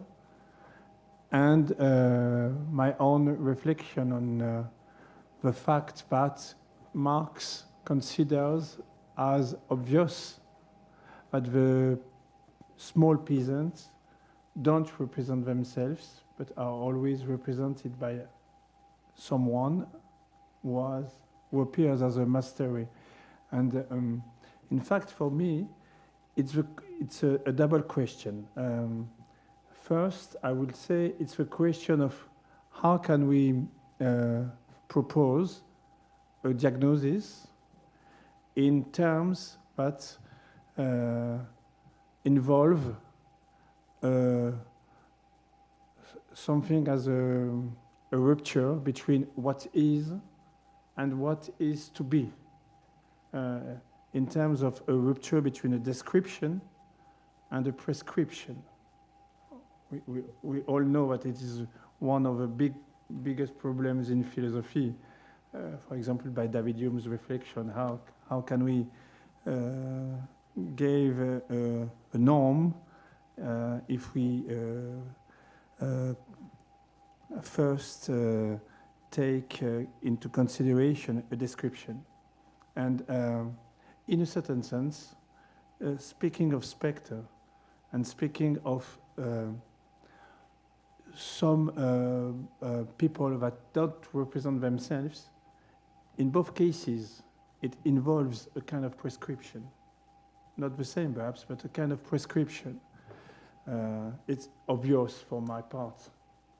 and my own reflection on the fact that Marx considers as obvious that the small peasants don't represent themselves, but are always represented by someone who appears as a mastery. And in fact, for me, it's a double question. First, I would say it's a question of how can we propose a diagnosis in terms that involve something as a rupture between what is and what is to be, in terms of a rupture between a description and a prescription. We all know that it is one of the biggest problems in philosophy. For example, by David Hume's reflection, how can we give a norm if we first take into consideration a description. And in a certain sense, speaking of Spectre and speaking of some people that don't represent themselves, in both cases, it involves a kind of prescription. Not the same, perhaps, but a kind of prescription. It's obvious for my part.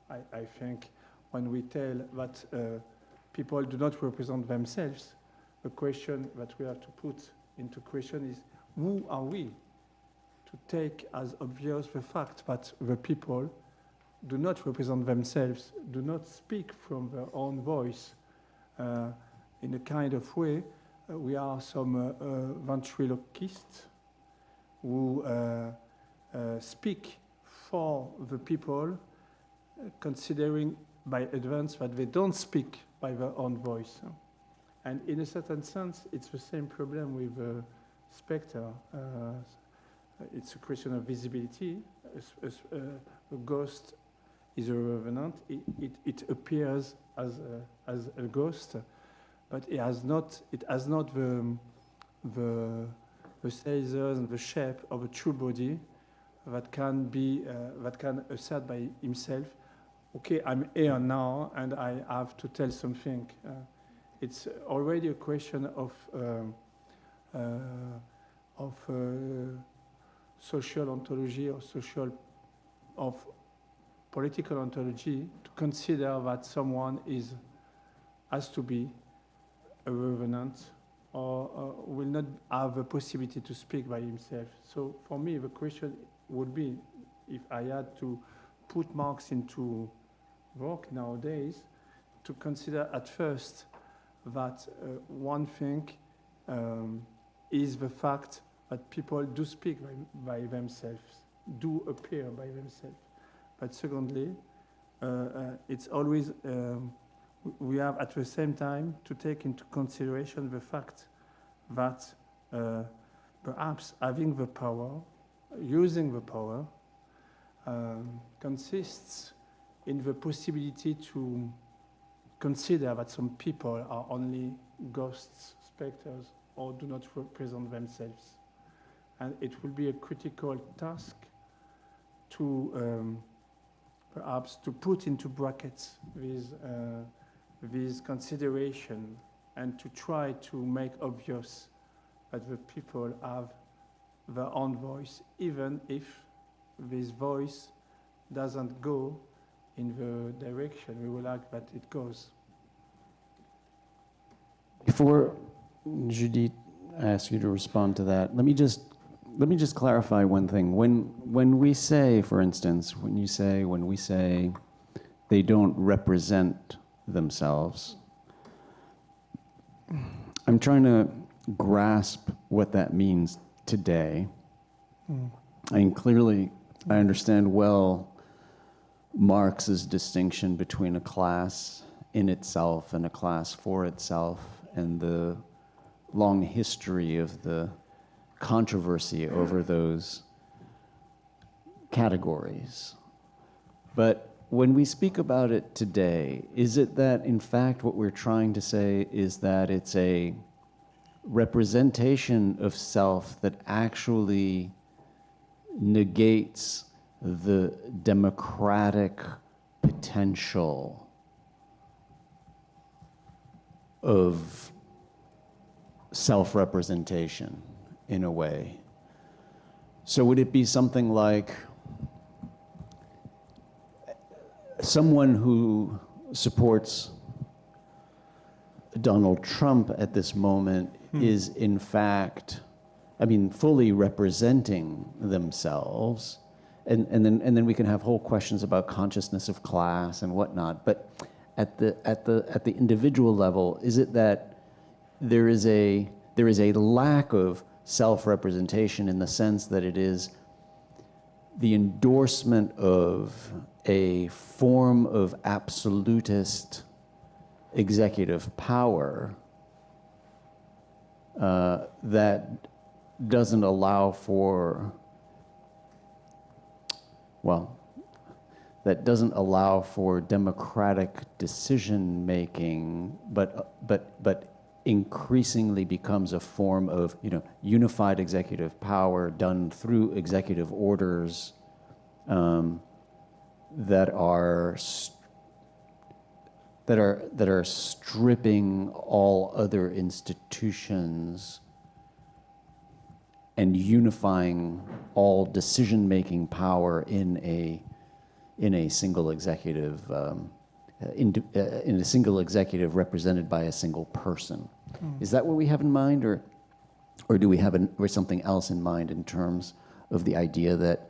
I think when we tell that people do not represent themselves, the question that we have to put into question is, who are we to take as obvious the fact that the people do not represent themselves, do not speak from their own voice in a kind of way. We are some ventriloquists who speak for the people, considering by advance that they don't speak by their own voice. And in a certain sense, it's the same problem with Spectre. It's a question of visibility. A ghost is a revenant. It appears as a ghost, but it has not the sizes and the shape of a true body that can assert by himself, okay, I'm here now and I have to tell something. It's already a question of social ontology or political ontology to consider that someone has to be a revenant or will not have the possibility to speak by himself. So for me, the question would be, if I had to put Marx into work nowadays, to consider at first that one thing is the fact that people do speak by themselves, do appear by themselves. But secondly, it's always, we have at the same time to take into consideration the fact that perhaps having the power, using the power, consists in the possibility to consider that some people are only ghosts, specters, or do not represent themselves. And it will be a critical task to perhaps to put into brackets this consideration and to try to make obvious that the people have their own voice, even if this voice doesn't go in the direction we would like that it goes. Before Judith asks you to respond to that, let me just clarify one thing. When we say, for instance, when we say they don't represent themselves, I'm trying to grasp what that means today. I mean, clearly, I understand well Marx's distinction between a class in itself and a class for itself, and the long history of the controversy over those categories. But when we speak about it today, is it that, in fact, what we're trying to say is that it's a representation of self that actually negates the democratic potential of self-representation in a way? So would it be something like someone who supports Donald Trump at this moment is in fact, I mean, fully representing themselves, and then we can have whole questions about consciousness of class and whatnot. But at the individual level, is it that there is a lack of self-representation in the sense that it is the endorsement of a form of absolutist executive power that doesn't allow for, that doesn't allow for democratic decision making, but increasingly becomes a form of, unified executive power done through executive orders that are stripping all other institutions and unifying all decision-making power in a single executive, in a single executive represented by a single person. Is that what we have in mind, or do we have something else in mind in terms of the idea that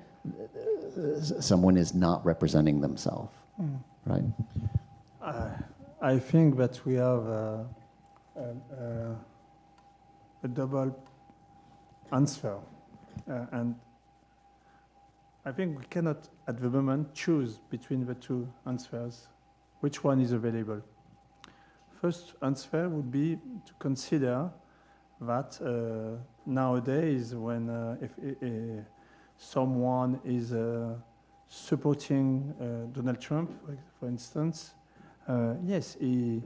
someone is not representing themselves, right? I think that we have a double answer, and I think we cannot at the moment choose between the two answers. Which one is available? First answer would be to consider that nowadays, when if someone is supporting Donald Trump, for instance, yes, he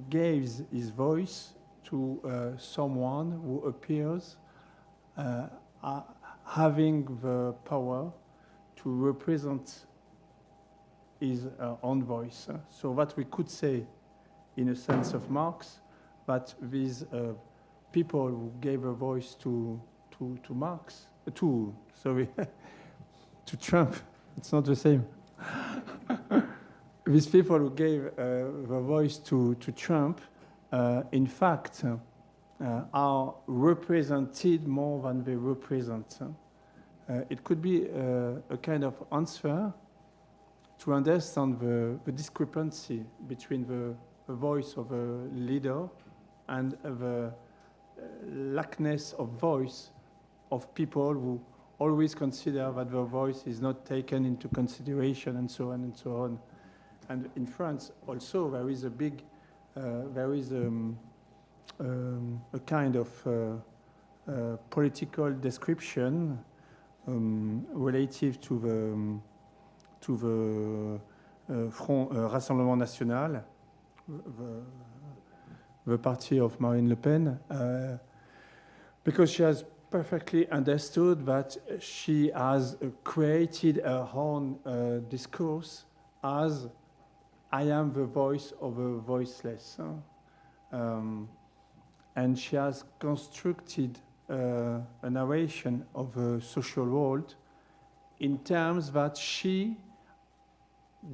gives his voice to someone who appears having the power to represent his own voice. So that we could say, in a sense of Marx, that these people who gave a voice to Marx, to Trump, it's not the same. These people who gave the voice to Trump, in fact, are represented more than they represent. It could be a kind of answer to understand the discrepancy between the voice of a leader and the lackness of voice of people who always consider that their voice is not taken into consideration, and so on and so on. And in France also there is a big, a kind of political description relative to the Front Rassemblement National, the party of Marine Le Pen, because she has perfectly understood that she has created her own discourse as I am the voice of the voiceless. And she has constructed a narration of a social world in terms that she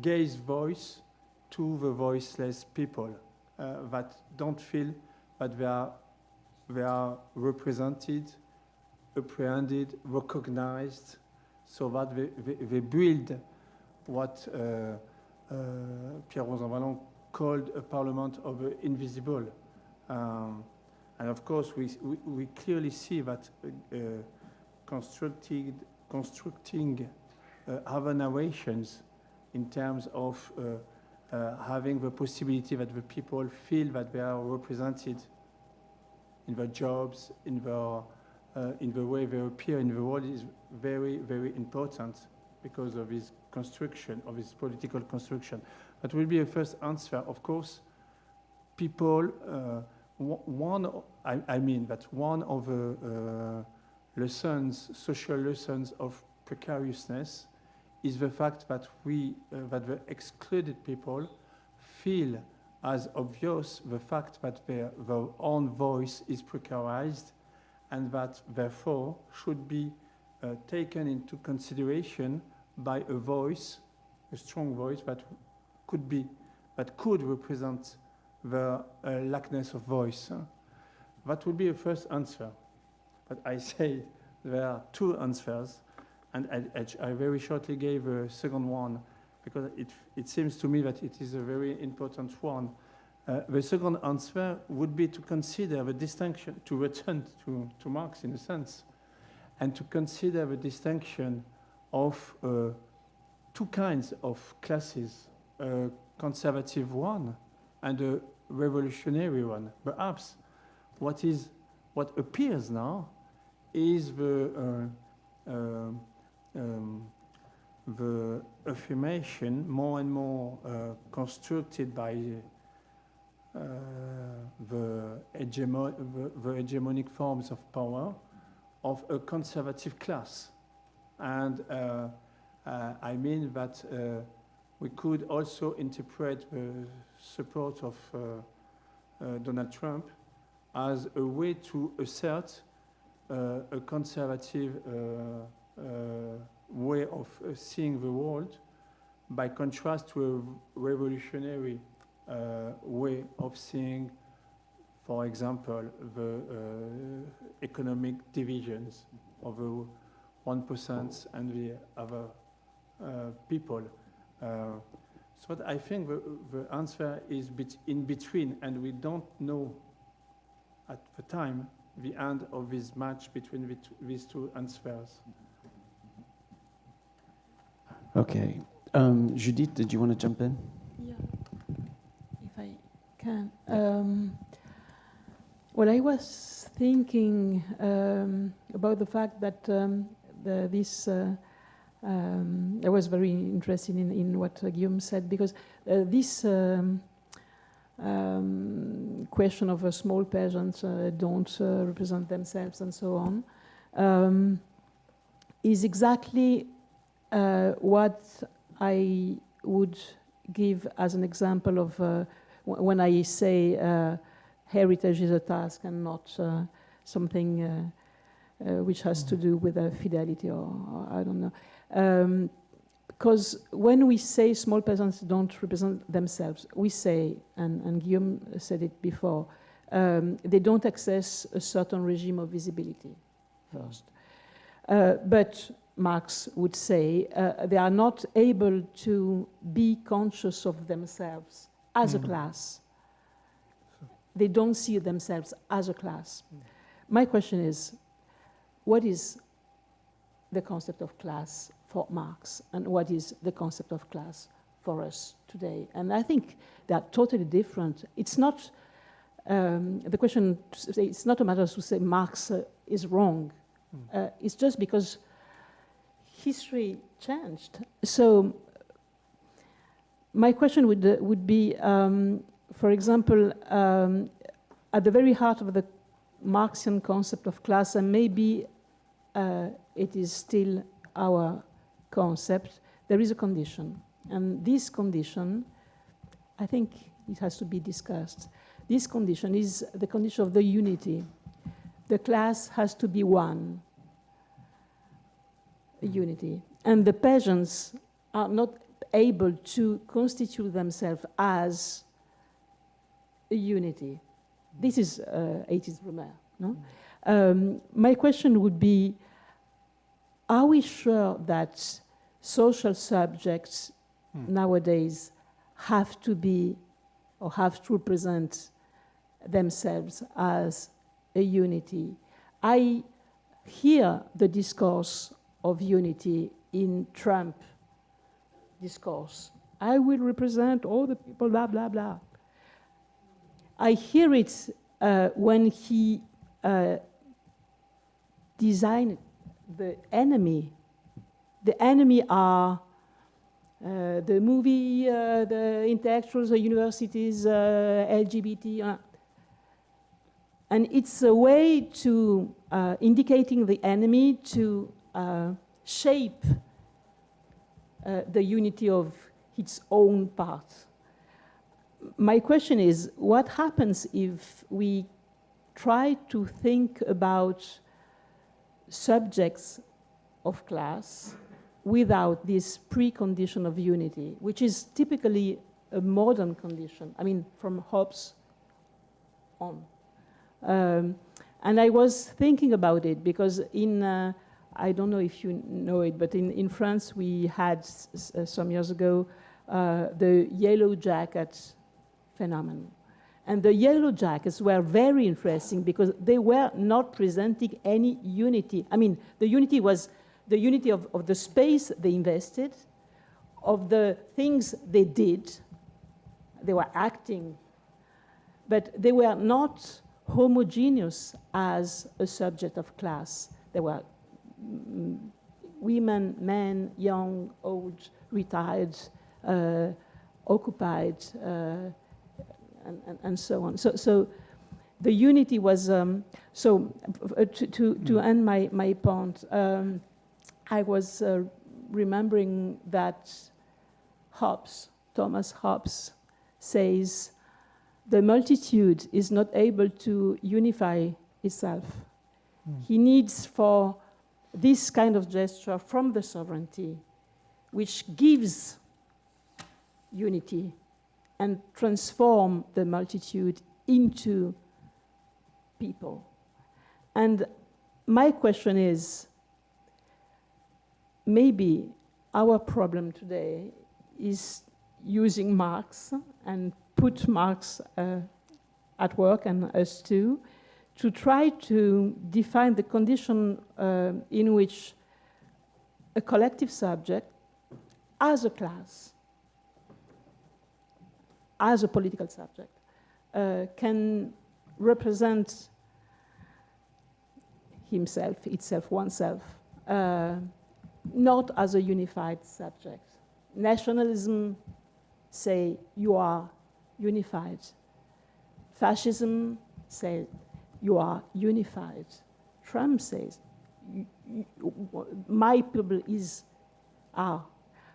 gives voice to the voiceless people that don't feel that they are represented, apprehended, recognized, so that they build what Pierre Rosanvallon called a parliament of the invisible. And of course, we clearly see that constructing other narrations in terms of having the possibility that the people feel that they are represented in their jobs, in the way they appear in the world is very, very important because of this construction, of this political construction. That will be a first answer. Of course, people, one of the lessons, social lessons of precariousness is the fact that that the excluded people feel as obvious the fact that their own voice is precarized, and that therefore should be taken into consideration by a voice, a strong voice that could represent the lackness of voice. That would be a first answer. But I say there are two answers, and I very shortly gave a second one, because it seems to me that it is a very important one. The second answer would be to consider the distinction, to return to Marx in a sense, and to consider the distinction of two kinds of classes, a conservative one and a revolutionary one. Perhaps what appears now is the affirmation more and more constructed by the hegemonic forms of power of a conservative class. And I mean that we could also interpret the support of Donald Trump as a way to assert a conservative way of seeing the world, by contrast to a revolutionary way of seeing, for example, the economic divisions of the 1% and the other people. So I think the answer is in between, and we don't know at the time the end of this match between these two answers. Okay. Judith, did you want to jump in? Yeah, if I can. Well, I was thinking about the fact that I was very interested in what Guillaume said, because this question of small peasants don't represent themselves and so on is exactly what I would give as an example of when I say heritage is a task and not something which has to do with fidelity or I don't know. Because when we say small peasants don't represent themselves, we say, and Guillaume said it before, they don't access a certain regime of visibility first. But Marx would say they are not able to be conscious of themselves as a class. They don't see themselves as a class. My question is, what is the concept of class for Marx, and what is the concept of class for us today? And I think they are totally different. It's not the question to say, it's not a matter to say Marx is wrong. It's just because history changed. So my question would be, for example, at the very heart of the Marxian concept of class, and maybe it is still our concept, there is a condition. And this condition, I think it has to be discussed. This condition is the condition of the unity. The class has to be one, unity. And the peasants are not able to constitute themselves as a unity. This is 80s Brumaire, no? My question would be, are we sure that social subjects nowadays have to be or have to represent themselves as a unity? I hear the discourse of unity in Trump discourse. I will represent all the people, blah, blah, blah. I hear it when he designed the enemy. The enemy are the movie, the intellectuals, the universities, LGBT. And it's a way to indicating the enemy to shape the unity of its own part. My question is, what happens if we try to think about subjects of class without this precondition of unity, which is typically a modern condition, I mean, from Hobbes on. And I was thinking about it because I don't know if you know it, but in France we had some years ago the yellow jacket phenomenon. And the yellow jackets were very interesting because they were not presenting any unity. I mean, the unity was the unity of the space they invested, of the things they did. They were acting, but they were not homogeneous as a subject of class. There were women, men, young, old, retired, occupied, and so on. So the unity was, to end my point, I was remembering that Thomas Hobbes says, the multitude is not able to unify itself. He needs for this kind of gesture from the sovereignty, which gives unity and transform the multitude into people. And my question is, maybe our problem today is using Marx and put Marx at work, and us too, to try to define the condition in which a collective subject, as a class, as a political subject, can represent himself, itself, oneself, not as a unified subject. Nationalism say you are unified. Fascism says you are unified. Trump says my people are.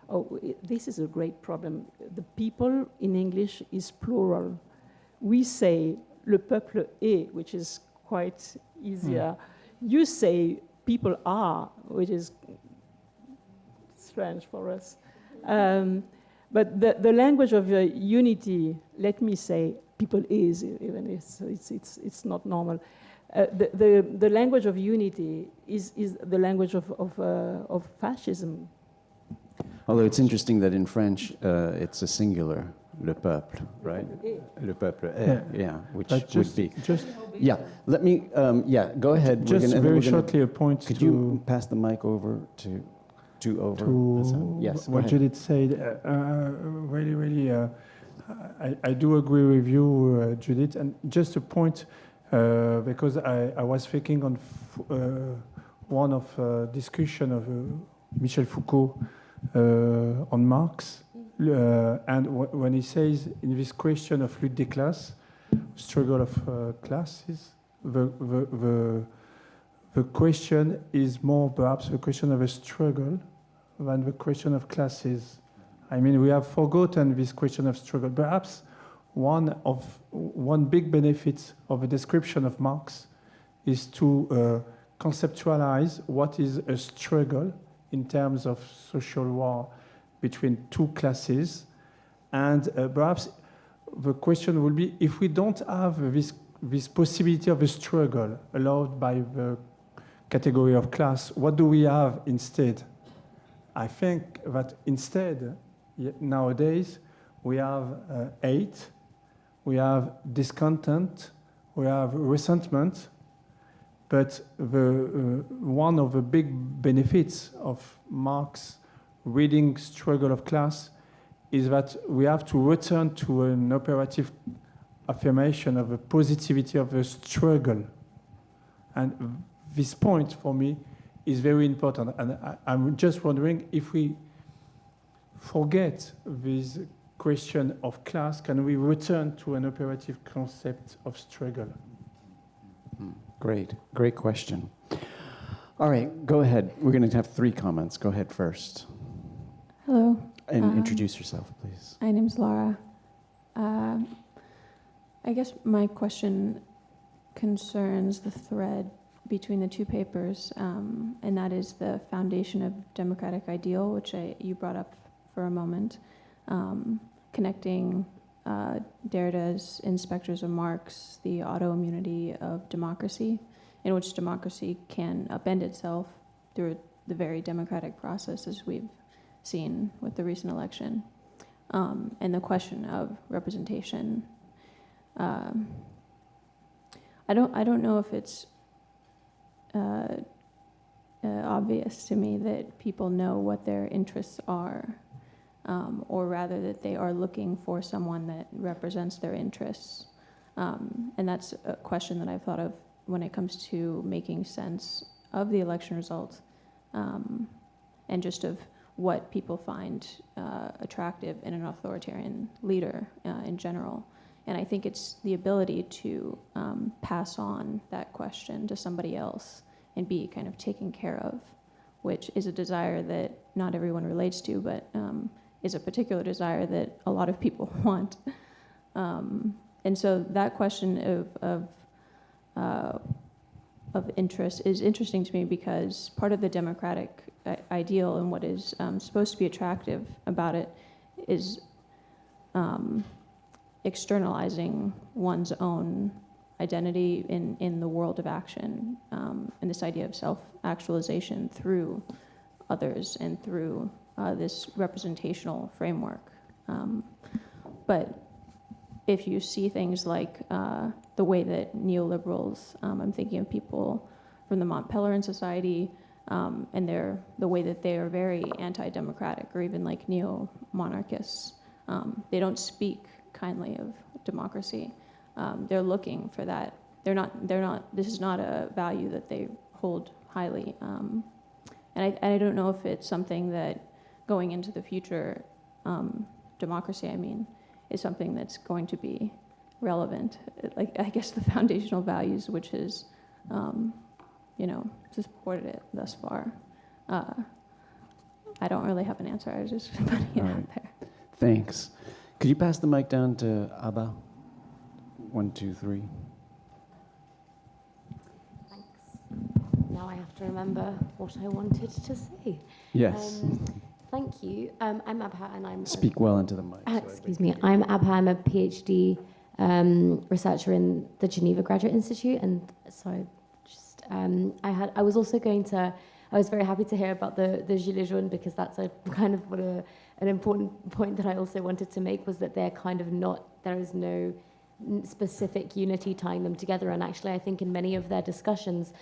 Oh, this is a great problem. The people in English is plural. We say le peuple est, which is quite easier. You say people are, which is strange for us. But the language of unity, let me say, people is, even it's not normal. The language of unity is the language of fascism. Although it's interesting that in French it's a singular, le peuple, right? Le peuple est, yeah, which would be. Yeah, let me, go ahead. Just very shortly a point. Could you pass the mic over to yes, what Judith said? Really, I do agree with you, Judith. And just a point, because I was thinking on one of discussion of Michel Foucault on Marx, and when he says in this question of lutte des classes, struggle of classes, the question is more perhaps the question of a struggle than the question of classes. I mean, we have forgotten this question of struggle. Perhaps one big benefit of a description of Marx is to conceptualize what is a struggle in terms of social war between two classes. And perhaps the question will be, if we don't have this possibility of a struggle allowed by the category of class, what do we have instead? I think that instead, nowadays, we have hate, we have discontent, we have resentment, but one of the big benefits of Marx reading Struggle of Class is that we have to return to an operative affirmation of the positivity of the struggle. And this point, for me, is very important. And I'm just wondering if we forget this question of class, can we return to an operative concept of struggle? Great question. All right, go ahead. We're going to have 3 comments. Go ahead first. Hello. And introduce yourself, please. My name's Laura. I guess my question concerns the thread between the two papers, and that is the foundation of democratic ideal, which you brought up for a moment, connecting Derrida's in Specters of Marx, the autoimmunity of democracy, in which democracy can upend itself through the very democratic process, as we've seen with the recent election, and the question of representation. I don't know if it's obvious to me that people know what their interests are, or rather that they are looking for someone that represents their interests. And that's a question that I've thought of when it comes to making sense of the election results, and just of what people find attractive in an authoritarian leader in general. And I think it's the ability to pass on that question to somebody else and be kind of taken care of, which is a desire that not everyone relates to, but is a particular desire that a lot of people want. And so that question of interest is interesting to me, because part of the democratic ideal and what is supposed to be attractive about it is externalizing one's own identity in the world of action, and this idea of self-actualization through others and through this representational framework. But if you see things like the way that neoliberals, I'm thinking of people from the Mont Pelerin Society, and the way that they are very anti-democratic, or even like neo-monarchists. They don't speak kindly of democracy. They're looking for that. This is not a value that they hold highly. And I don't know if it's something that going into the future, democracy, I mean, is something that's going to be relevant. Like, I guess the foundational values, which is, supported it thus far. I don't really have an answer. I was just putting it out there. Thanks. Could you pass the mic down to Abba? 1, 2, 3. Thanks. Now I have to remember what I wanted to say. Yes. Thank you. I'm Abha, and I'm... Speak well into the mic. Excuse me. I'm Abha. I'm a PhD researcher in the Geneva Graduate Institute, and so just I was also going to... I was very happy to hear about the Gilets jaunes, because that's a kind of an important point that I also wanted to make, was that they're kind of not... There is no specific unity tying them together, and actually I think in many of their discussions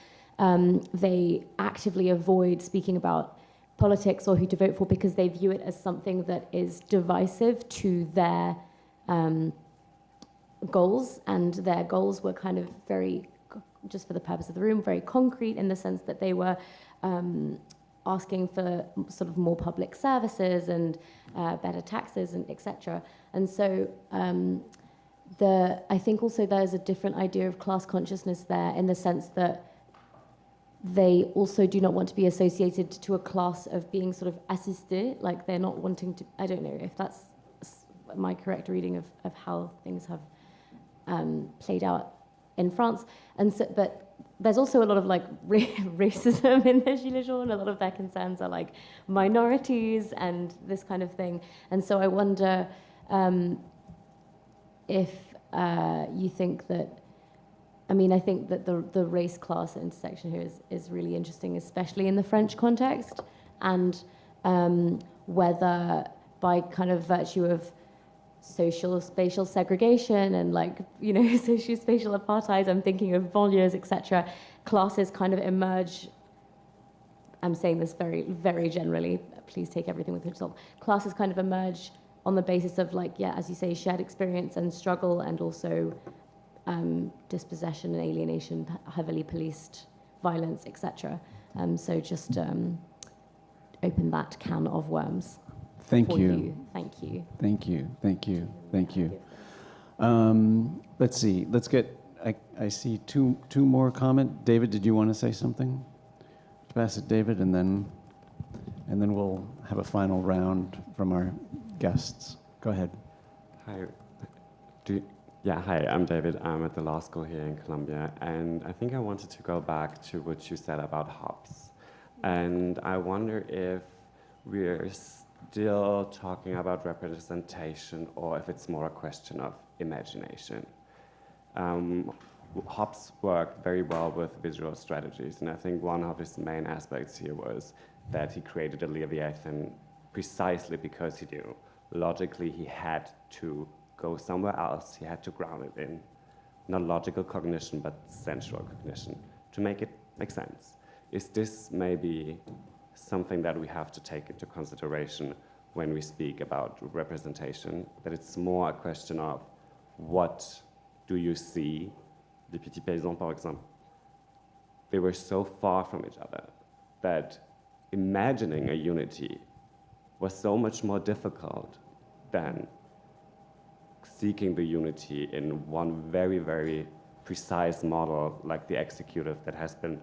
they actively avoid speaking about politics or who to vote for, because they view it as something that is divisive to their goals, and their goals were kind of very, just for the purpose of the room, very concrete, in the sense that they were asking for sort of more public services and better taxes and etc. And so I think also there's a different idea of class consciousness there, in the sense that they also do not want to be associated to a class of being sort of assisté, like they're not wanting to... I don't know if that's my correct reading of how things have played out in France. And so, but there's also a lot of like racism in the Gilets jaunes. A lot of their concerns are like minorities and this kind of thing. And so I wonder if you think that... I mean, I think that the race-class intersection here is really interesting, especially in the French context, and whether by kind of virtue of social spatial segregation and socio-spatial apartheid, I'm thinking of banlieues, etc., classes kind of emerge. I'm saying this very, very generally. Please take everything with a pinch of salt. Classes kind of emerge on the basis of, as you say, shared experience and struggle, and also dispossession and alienation, heavily policed violence, etc. So just open that can of worms. Thank you. Thank you. Thank you. Thank you. Thank you. Let's see. Let's get... I see two more comments. David, did you want to say something? Pass it, David, and then we'll have a final round from our guests. Go ahead. Hi. Yeah, hi, I'm David. I'm at the law school here in Columbia, and I think I wanted to go back to what you said about Hobbes. And I wonder if we're still talking about representation or if it's more a question of imagination. Hobbes worked very well with visual strategies, and I think one of his main aspects here was that he created a Leviathan precisely because he knew logically he had to go somewhere else, he had to ground it in not logical cognition, but sensual cognition to make it make sense. Is this maybe something that we have to take into consideration when we speak about representation, that it's more a question of what do you see? Les Petits Paysans, for example, they were so far from each other that imagining a unity was so much more difficult than seeking the unity in one very, very precise model like the executive that has been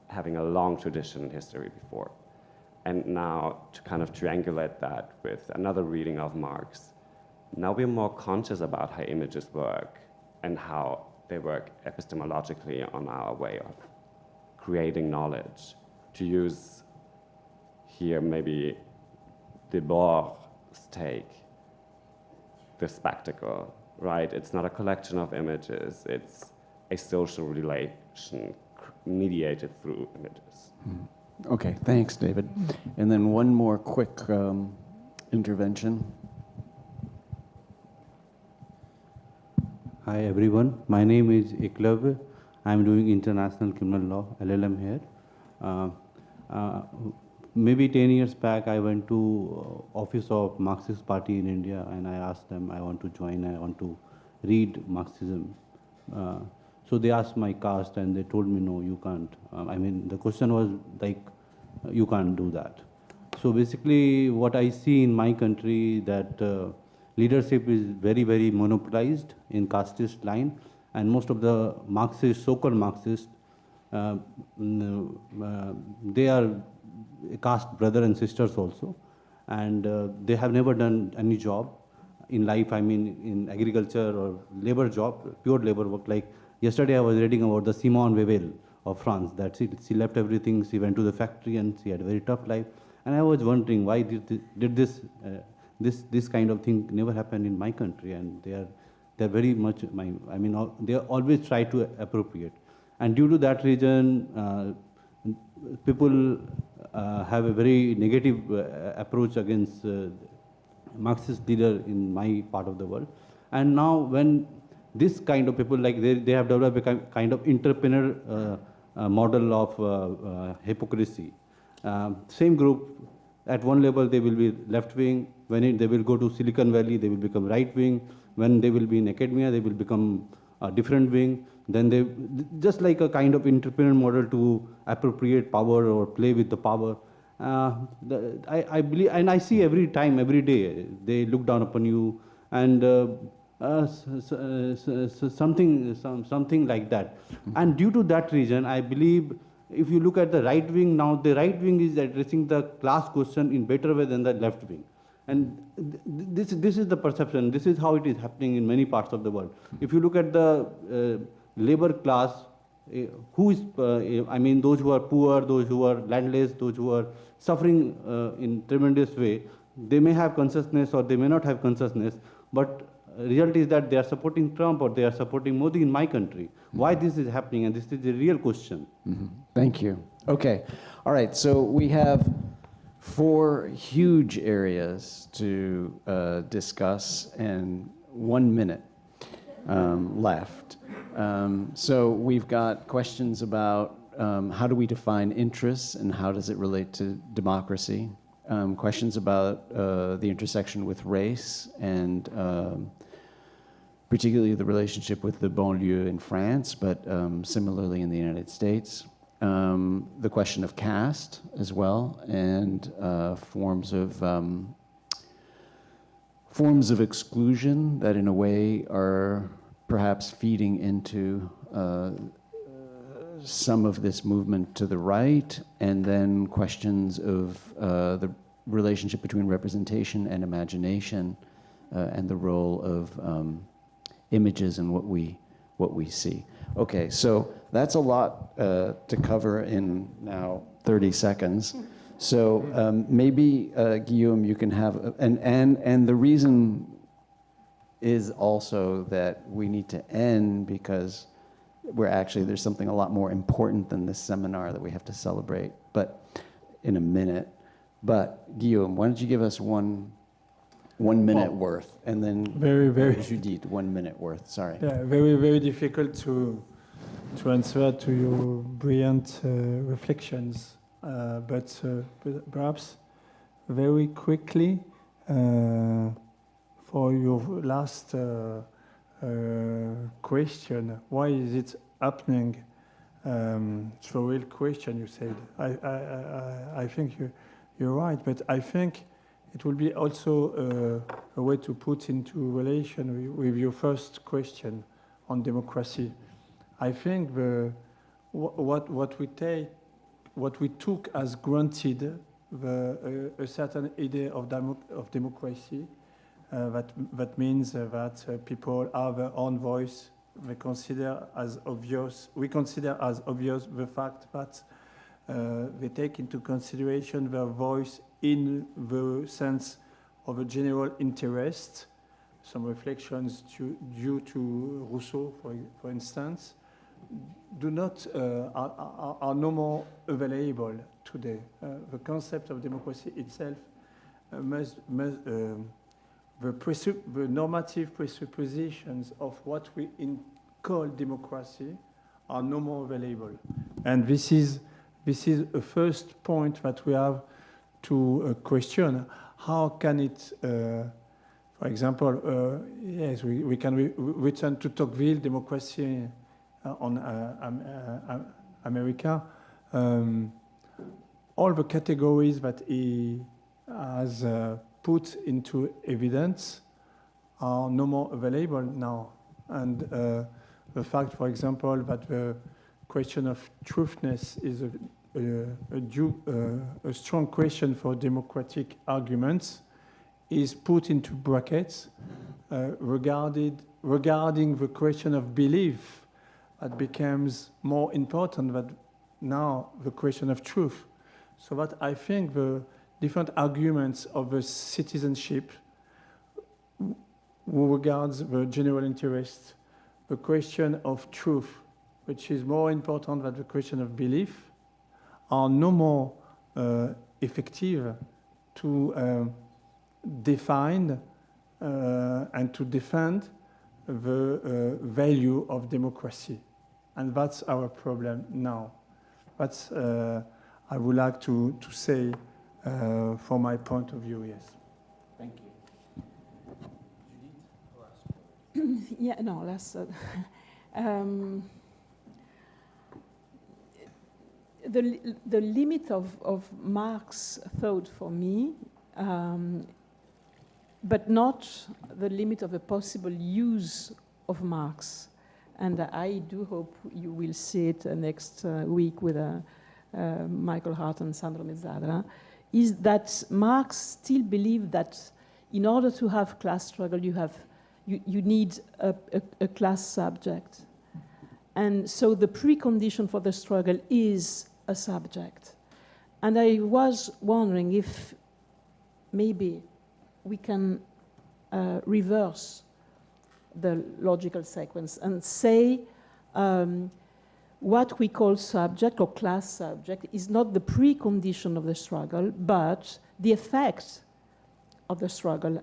having a long tradition in history before. And now to kind of triangulate that with another reading of Marx, now we're more conscious about how images work and how they work epistemologically on our way of creating knowledge. To use here maybe Debord's take, the spectacle, right? It's not a collection of images, it's a social relation mediated through images. Okay, thanks, David. And then one more quick intervention. Hi everyone, my name is Eklav. I'm doing international criminal law, LLM here. Maybe 10 years back, I went to office of Marxist Party in India, and I asked them, I want to join, I want to read Marxism. So they asked my caste, and they told me, no, you can't. I mean, the question was like, you can't do that. So basically, what I see in my country, that leadership is very, very monopolized in casteist line, and most of the Marxists, so-called Marxists, they are caste brother and sisters also, and they have never done any job in life, I mean in agriculture or labor job, pure labor work. Like yesterday I was reading about the Simone Wevel of France, that she left everything, she went to the factory and she had a very tough life. And I was wondering why did this kind of thing never happen in my country, and they're very much, they always try to appropriate. And due to that reason, people have a very negative approach against Marxist leader in my part of the world. And now when this kind of people, like they have developed a kind of entrepreneur model of hypocrisy. Same group, at one level they will be left wing, when they will go to Silicon Valley, they will become right wing, when they will be in academia, they will become a different wing. Then they, just like a kind of entrepreneur model to appropriate power or play with the power. I believe, and I see every time, every day, they look down upon you, and something like that. And due to that reason, I believe, if you look at the right wing now, the right wing is addressing the class question in better way than the left wing. And this is the perception, this is how it is happening in many parts of the world. If you look at the labor class, who is, those who are poor, those who are landless, those who are suffering in tremendous way, they may have consciousness or they may not have consciousness, but reality is that they are supporting Trump or they are supporting Modi in my country. Why this is happening, and this is the real question. Thank you. Okay, all right, so we have 4 huge areas to discuss and 1 minute left. So we've got questions about how do we define interests and how does it relate to democracy? Questions about the intersection with race and particularly the relationship with the banlieue in France, but similarly in the United States. The question of caste as well, and forms of exclusion that in a way are perhaps feeding into some of this movement to the right, and then questions of the relationship between representation and imagination, and the role of images and what we see. Okay, so that's a lot to cover in now 30 seconds. So maybe Guillaume, you can have, and the reason is also that we need to end because there's something a lot more important than this seminar that we have to celebrate, but in a minute. But Guillaume, why don't you give us one minute worth, and then very Judith, 1 minute worth. Sorry. Yeah, very difficult to answer to your brilliant reflections, but perhaps very quickly for your last question, why is it happening? It's a real question. You said. I think you're right, but I think it will be also a way to put into relation with your first question on democracy. I think what we took as granted, a certain idea of democracy, that means that people have their own voice. We consider as obvious the fact that they take into consideration their voice in the sense of a general interest. Some reflections due to Rousseau, for instance, are no more available today. The concept of democracy itself the normative presuppositions of what we call democracy are no more available, and this is a first point that we have to question. How can it, for example, yes, we can return to Tocqueville, democracy on America. All the categories that he has put into evidence are no more available now. And the fact, for example, that the question of truthness is a strong question for democratic arguments is put into brackets regarding the question of belief that becomes more important than now the question of truth. So that I think the different arguments of the citizenship who regards the general interest, the question of truth, which is more important than the question of belief, are no more effective to define and to defend the value of democracy. And that's our problem now. That's I would like to say from my point of view, yes. Thank you. Judith? Yeah, no, last. The limit of Marx's thought for me, but not the limit of a possible use of Marx. And I do hope you will see it next week with Michael Hart and Sandro Mezzadra, is that Marx still believed that in order to have class struggle, you need a class subject. And so the precondition for the struggle is a subject. And I was wondering if maybe we can reverse the logical sequence and say what we call subject or class subject is not the precondition of the struggle, but the effect of the struggle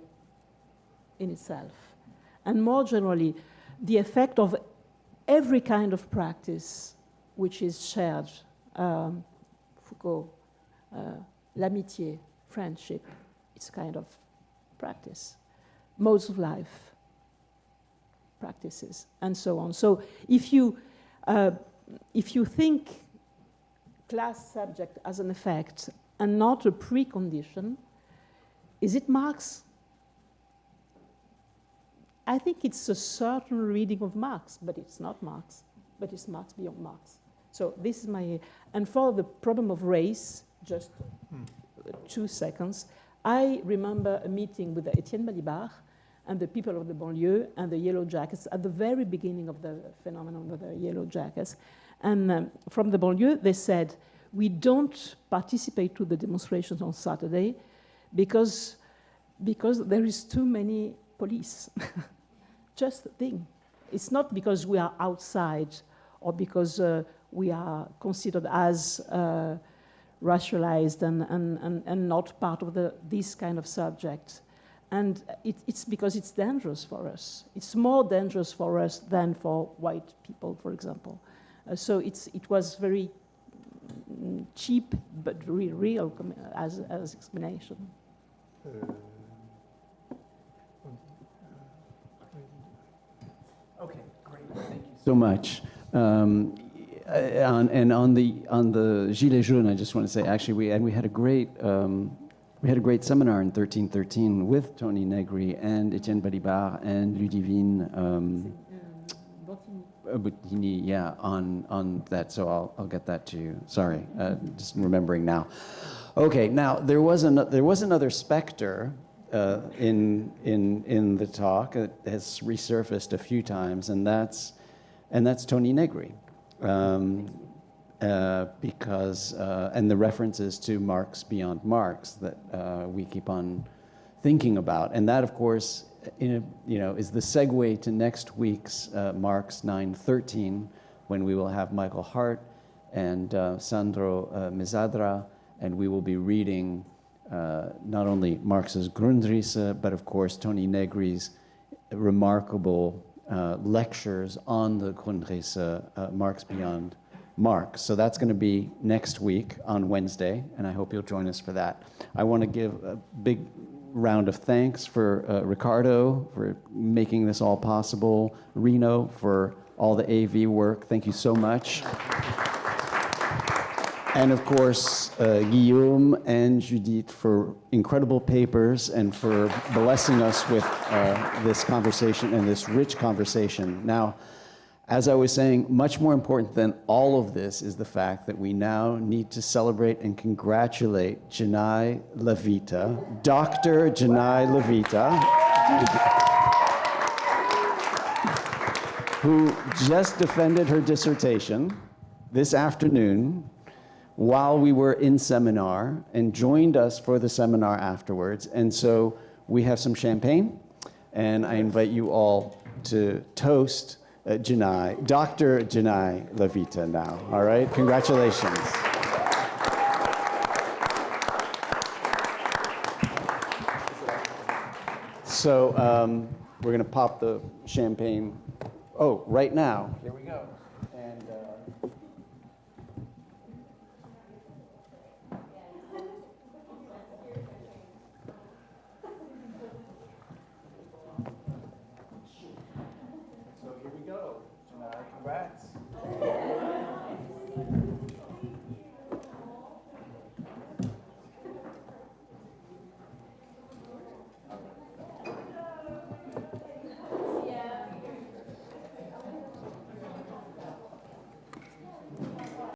in itself. And more generally, the effect of every kind of practice which is shared. Foucault, l'amitié, friendship, it's a kind of practice. Modes of life, practices, and so on. So if you think class subject as an effect and not a precondition, is it Marx? I think it's a certain reading of Marx, but it's not Marx, but it's Marx beyond Marx. So this is my, and for the problem of race, just 2 seconds, I remember a meeting with Etienne Balibar and the people of the banlieue and the yellow jackets at the very beginning of the phenomenon of the yellow jackets. And from the banlieue, they said, we don't participate to the demonstrations on Saturday because there is too many police. Just the thing. It's not because we are outside or because we are considered as racialized and not part of this kind of subject. And it's because it's dangerous for us. It's more dangerous for us than for white people, for example. So it was very cheap, but real as explanation. Okay, great. Thank you so much. And on the Gilets jaunes, I just want to say, actually, we had a great seminar in 1313 with Tony Negri and Etienne Balibar and Ludivine Bottini, yeah, on that. So I'll get that to you. Sorry, just remembering now. Okay, now there was another specter in the talk. It has resurfaced a few times, and that's Tony Negri. Because and the references to Marx beyond Marx that we keep on thinking about, and that, of course, is the segue to next week's Marx 9:13, when we will have Michael Hart and Sandro Mezzadra, and we will be reading not only Marx's Grundrisse, but of course Tony Negri's remarkable lectures on the Grundrisse, Marx beyond Marx. So that's going to be next week on Wednesday, and I hope you'll join us for that. I want to give a big round of thanks for Ricardo for making this all possible, Reno for all the AV work. Thank you so much. And of course, Guillaume and Judith for incredible papers and for blessing us with this conversation and this rich conversation. Now, as I was saying, much more important than all of this is the fact that we now need to celebrate and congratulate Janai Levita, Dr. Janai Levita, who just defended her dissertation this afternoon while we were in seminar and joined us for the seminar afterwards. And so we have some champagne, and I invite you all to toast Janai, Dr. Janai Levita now, all right? Congratulations. So we're gonna pop the champagne, right now. Here we go. And